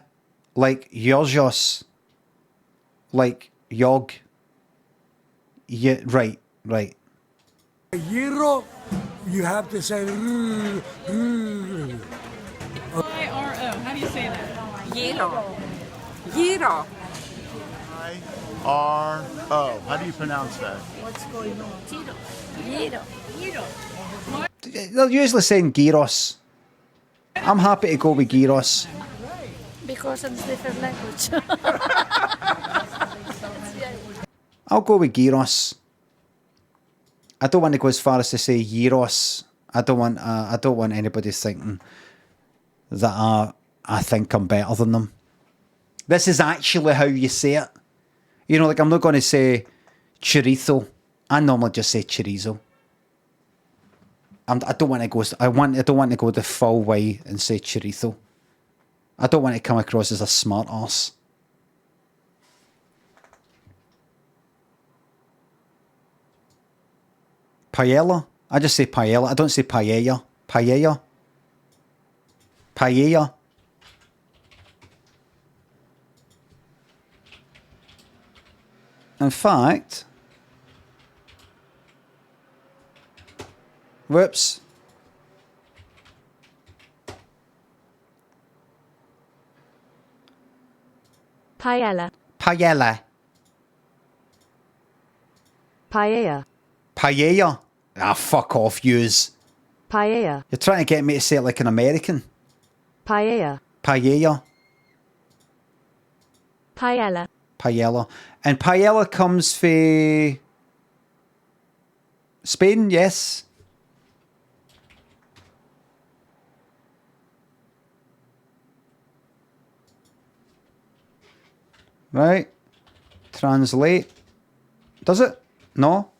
like Georgios, like yog? Yeah, right. Gyro, you have to say. I-R-O. How do you say that? Gyro. Gyro. I-R-O. How do you pronounce that? What's going on? Gyro. They're usually saying gyros. I'm happy to go with gyros. Because it's different language. I'll go with gyros. I don't want to go as far as to say gyros. I don't want anybody thinking that I think I'm better than them. This is actually how you say it. You know, like I'm not going to say chorizo. I normally just say chorizo. I don't want to go. I don't want to go the full way and say chorizo. I don't want to come across as a smart ass. Paella. I just say paella. I don't say paella. Paella. Paella. In fact, whoops. Paella. Paella. Paella. Paella. Ah, fuck off, yous. Paella. You're trying to get me to say it like an American. Paella. Paella. Paella. Paella. And paella comes from Spain, yes. Right. Translate. Does it? No?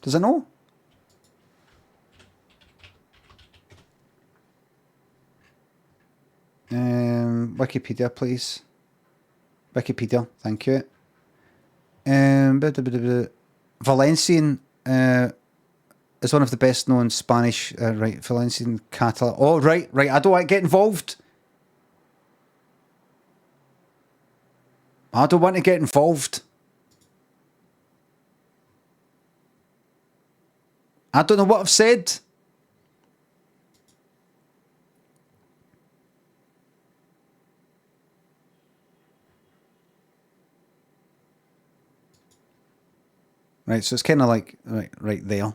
Does it know? Wikipedia, please. Wikipedia, thank you. Valencian is one of the best known Spanish, right, Valencian Catalan. Oh, right, I don't want to get involved. I don't want to get involved. I don't know what I've said. Right, so it's kind of like right there.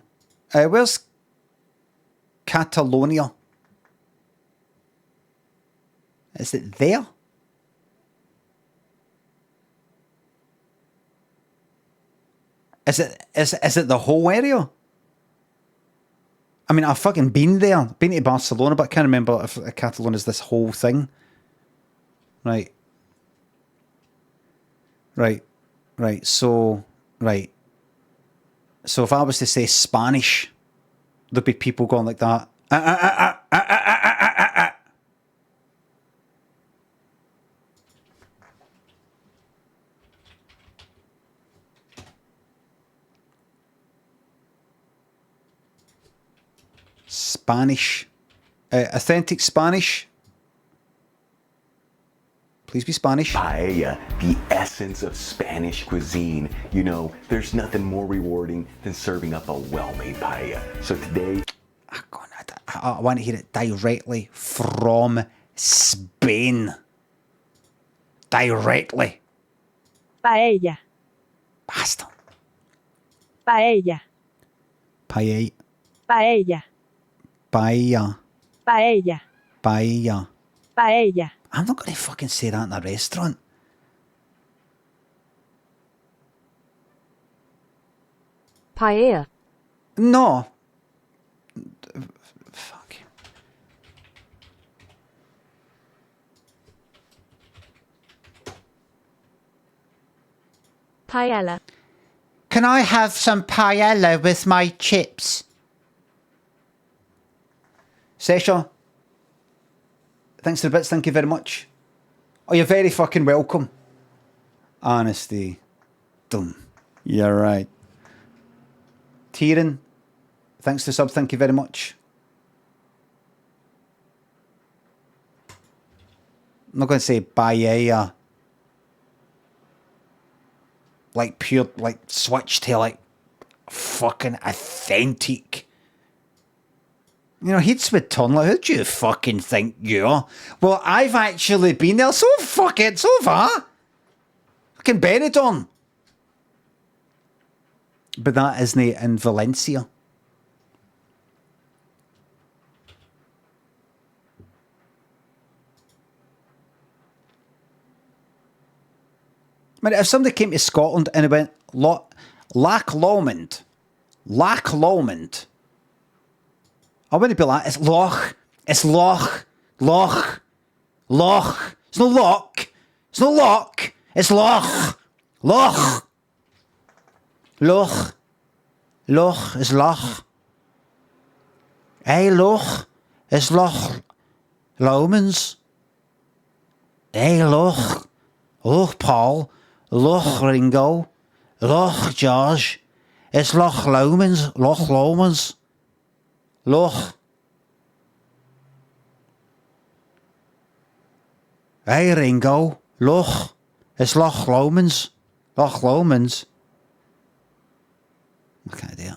Where's Catalonia? Is it there? Is it the whole area? I mean, I've fucking been there. Been to Barcelona, but I can't remember if Catalonia is this whole thing. Right. Right. So if I was to say Spanish, there'd be people going like that. Spanish. Authentic Spanish. Please be Spanish. Paella, the essence of Spanish cuisine. You know, there's nothing more rewarding than serving up a well-made paella. So today... I want to hear it directly from Spain. Directly. Paella. Basta. Paella. Paella. Paella. Paella. Paella. Paella. Paella. I'm not going to fucking say that in a restaurant. Paella. No. Fuck. Paella. Can I have some paella with my chips? Sesha, thanks for the bits, thank you very much. Oh, you're very fucking welcome. Honesty. Done. You're right. Tieran, thanks for the sub, thank you very much. I'm not going to say paella. Like pure, like switch to like fucking authentic. You know, he'd with tongue like, who do you fucking think you are? Well, I've actually been there so fucking so far. Fucking Benidorm. But that isn't in Valencia. I mean, if somebody came to Scotland and it went, Loch Lomond, I wouldn't be like, it's Loch. It's no Loch. It's no Loch. It's Loch. Loch is Loch. Hey, Loch is Loch Lomans. Hey, Loch. Loch Paul. Loch Ringo. Loch George. It's Loch Lomans. Loch. Hey, Ringo. Loch. It's Loch Lomans. I can't do it.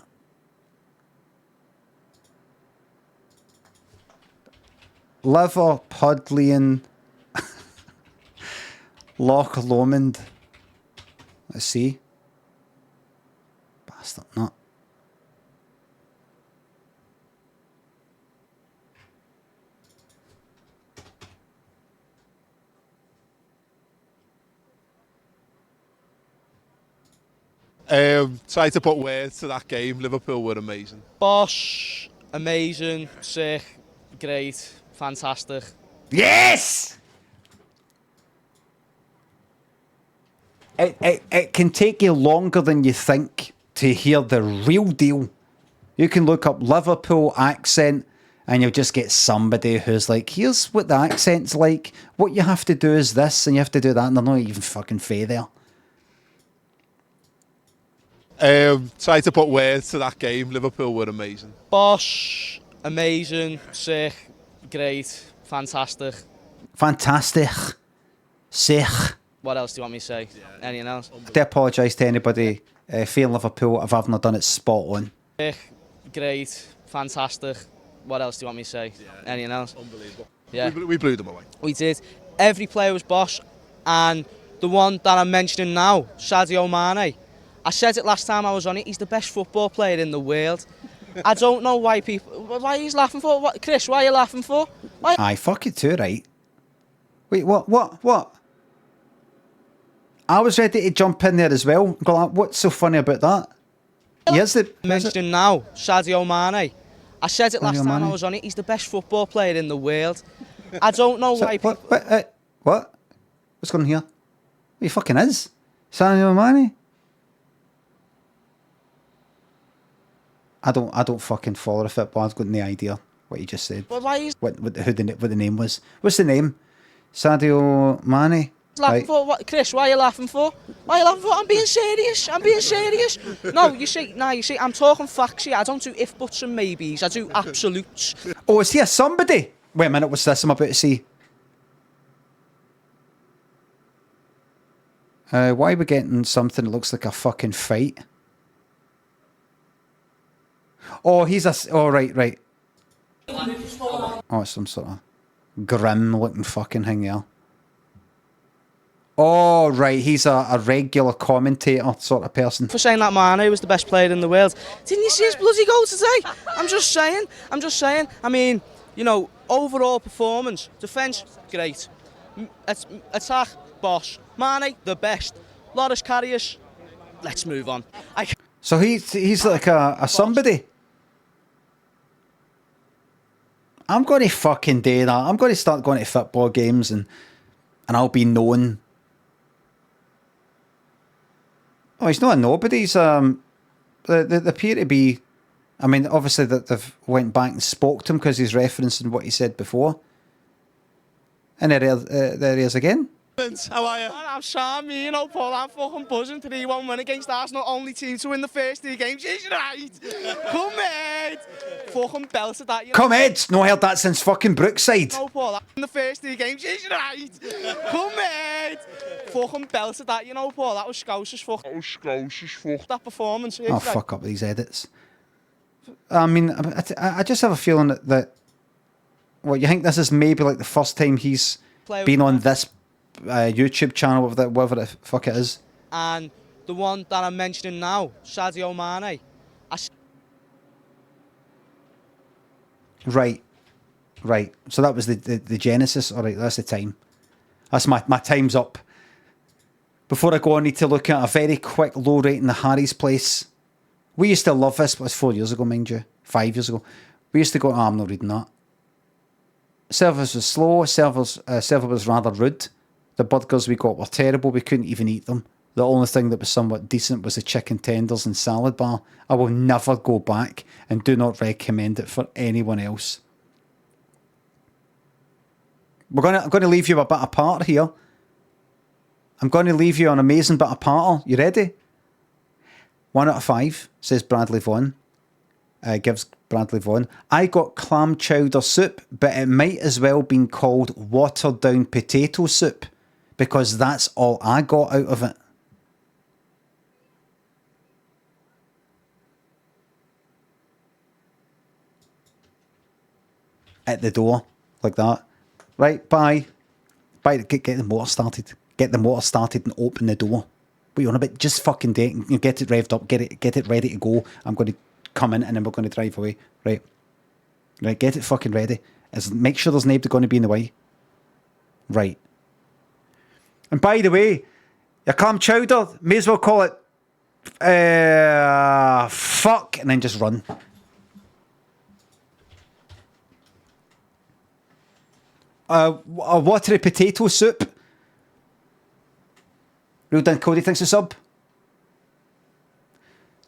Liverpudlian Loch Lomond. Let's see. Bastard, not. Try to put words to that game. Liverpool were amazing. Bosh, amazing, sick, great, fantastic. Yes! It can take you longer than you think to hear the real deal. You can look up Liverpool accent and you'll just get somebody who's like, here's what the accent's like. What you have to do is this and you have to do that, and they're not even fucking fair there. Try to put words to that game. Liverpool were amazing. Bosh, amazing, sick, great, fantastic. Fantastic. Sick. What else do you want me to say? Anything else? I do apologise to anybody feeling Liverpool if I've not done it spot on. Sick, great, fantastic. What else do you want me to say? Anything else? Unbelievable. Yeah. We blew them away. We did. Every player was boss, and the one that I'm mentioning now, Sadio Mane, I said it last time I was on it, he's the best football player in the world. I don't know why he's laughing for. What, Chris, why are you laughing for? Why? Aye, fuck it too, right? Wait, what? I was ready to jump in there as well. Go like, what's so funny about that? Yes, the mentioning now, Sadio Mane. I said it last time I was on it, he's the best football player in the world. I don't know why What? What's going on here? He fucking is. Sadio Mane? I don't fucking follow the football. I've got no idea what you just said. But why is What the name was? What's the name? Sadio Mane. laughing for? What, Chris? Why are you laughing for? Why are you laughing for? I'm being serious. I'm being serious. No, you see, I'm talking facts here. I don't do if buts and maybes. I do absolutes. Oh, is he a somebody? Wait a minute. What's this I'm about to see? Why are we getting something that looks like a fucking fight? Oh, he's a... Oh, right. Oh, it's some sort of grim-looking fucking thing, yeah. Oh, right, he's a regular commentator sort of person. For saying that Mane was the best player in the world. Didn't you see his bloody goal today? I'm just saying. I mean, you know, overall performance. Defence, great. Attack, boss. Mane, the best. Loris Karius, let's move on. So he's like a somebody. I'm going to fucking do that. I'm going to start going to football games and I'll be known. Oh, he's not a nobody. He's they appear to be. I mean, obviously that they've went back and spoke to him because he's referencing what he said before. And there he is again. How are you? I'm Sam, you know, Paul. I'm fucking buzzing. 3-1 win against Arsenal, only team to win the first 3 games. Is right? Come on. Fucking belted that. You know? Come on, no heard that since fucking Brookside. No, Paul. In the first 3 games. Is right? Come on. Fucking belted that, you know, Paul. That was Scouse as fuck. That performance. Oh, right. Fuck up with these edits. I mean, I just have a feeling that what you think this is maybe like the first time he's been on this YouTube channel, whatever the fuck it is. And the one that I'm mentioning now, Sadio Mane. Right. So that was the genesis. All right, that's the time. That's my time's up. Before I go, I need to look at a very quick low rate in the Harry's place. We used to love this, but it was 4 years ago, mind you. 5 years ago. We used to go, I'm not reading that. Service was slow. Server was rather rude. The burgers we got were terrible. We couldn't even eat them. The only thing that was somewhat decent was the chicken tenders and salad bar. I will never go back and do not recommend it for anyone else. I'm going to leave you a bit apart here. I'm going to leave you an amazing bit apart. You ready? 1 out of 5, says Bradley Vaughan. Gives Bradley Vaughan. I got clam chowder soup, but it might as well been called watered down potato soup because that's all I got out of it. At the door, like that. Right, bye. Bye. Get the motor started. Get the motor started and open the door. What are you on about? Just fucking do it. Get it revved up. Get it ready to go. I'm going to come in and then we're going to drive away. Right, get it fucking ready. Make sure there's nobody going to be in the way. Right. And by the way, your clam chowder, may as well call it fuck and then just run. A watery potato soup. Real Dan Cody thinks it's sub.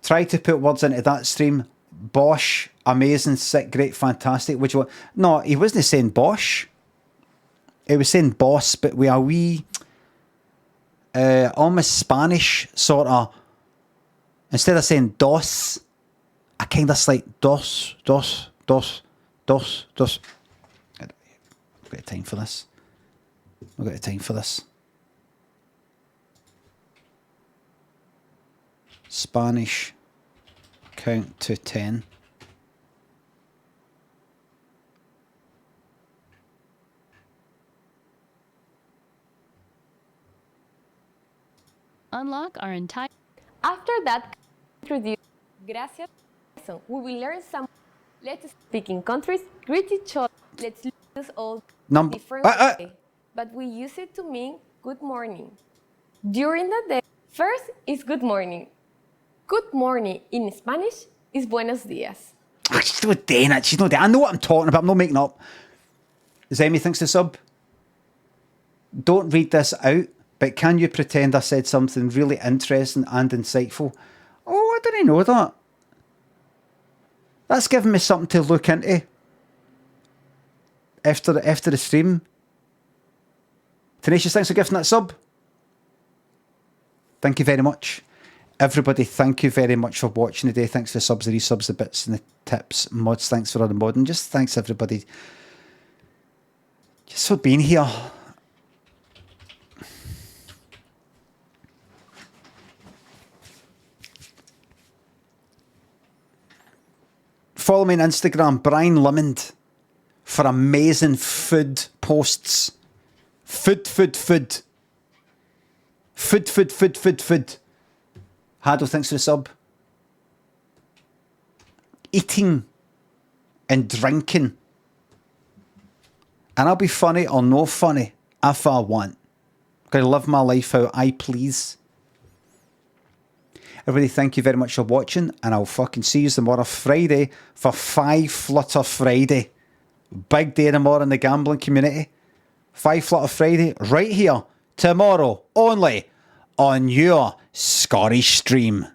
Try to put words into that stream. Bosh, amazing, sick, great, fantastic. Which one? No, he wasn't saying bosh. He was saying boss, but with a wee, almost Spanish sort of. Instead of saying dos, I kind of like dos. I've got time for this. I've got time for this. Spanish, count to 10. Unlock our entire... After that, introduce gracias. So we will learn some. Let's speak in countries, greet each other. Let's use all different ways, but we use it to mean good morning. During the day, first is good morning. Good morning in Spanish is buenos días. She's not doing it. She's not doing it. I know what I'm talking about. I'm not making up. Zemi thinks the sub. Don't read this out. But can you pretend I said something really interesting and insightful? Oh, I didn't know that. That's given me something to look into after the stream. Tenacious, thanks for gifting that sub. Thank you very much. Everybody, thank you very much for watching today. Thanks for the subs, the resubs, the bits and the tips. Mods, thanks for all the modding. Just thanks everybody just for being here. Follow me on Instagram, Brian Limmond, for amazing food posts. Food. Hado, thanks for the sub. Eating and drinking. And I'll be funny or no funny if I want. I'm going to live my life how I please. Everybody, thank you very much for watching, and I'll fucking see you tomorrow Friday for 5 Flutter Friday. Big day tomorrow in the gambling community. 5 Flutter Friday, right here, tomorrow, only on your Scottish stream.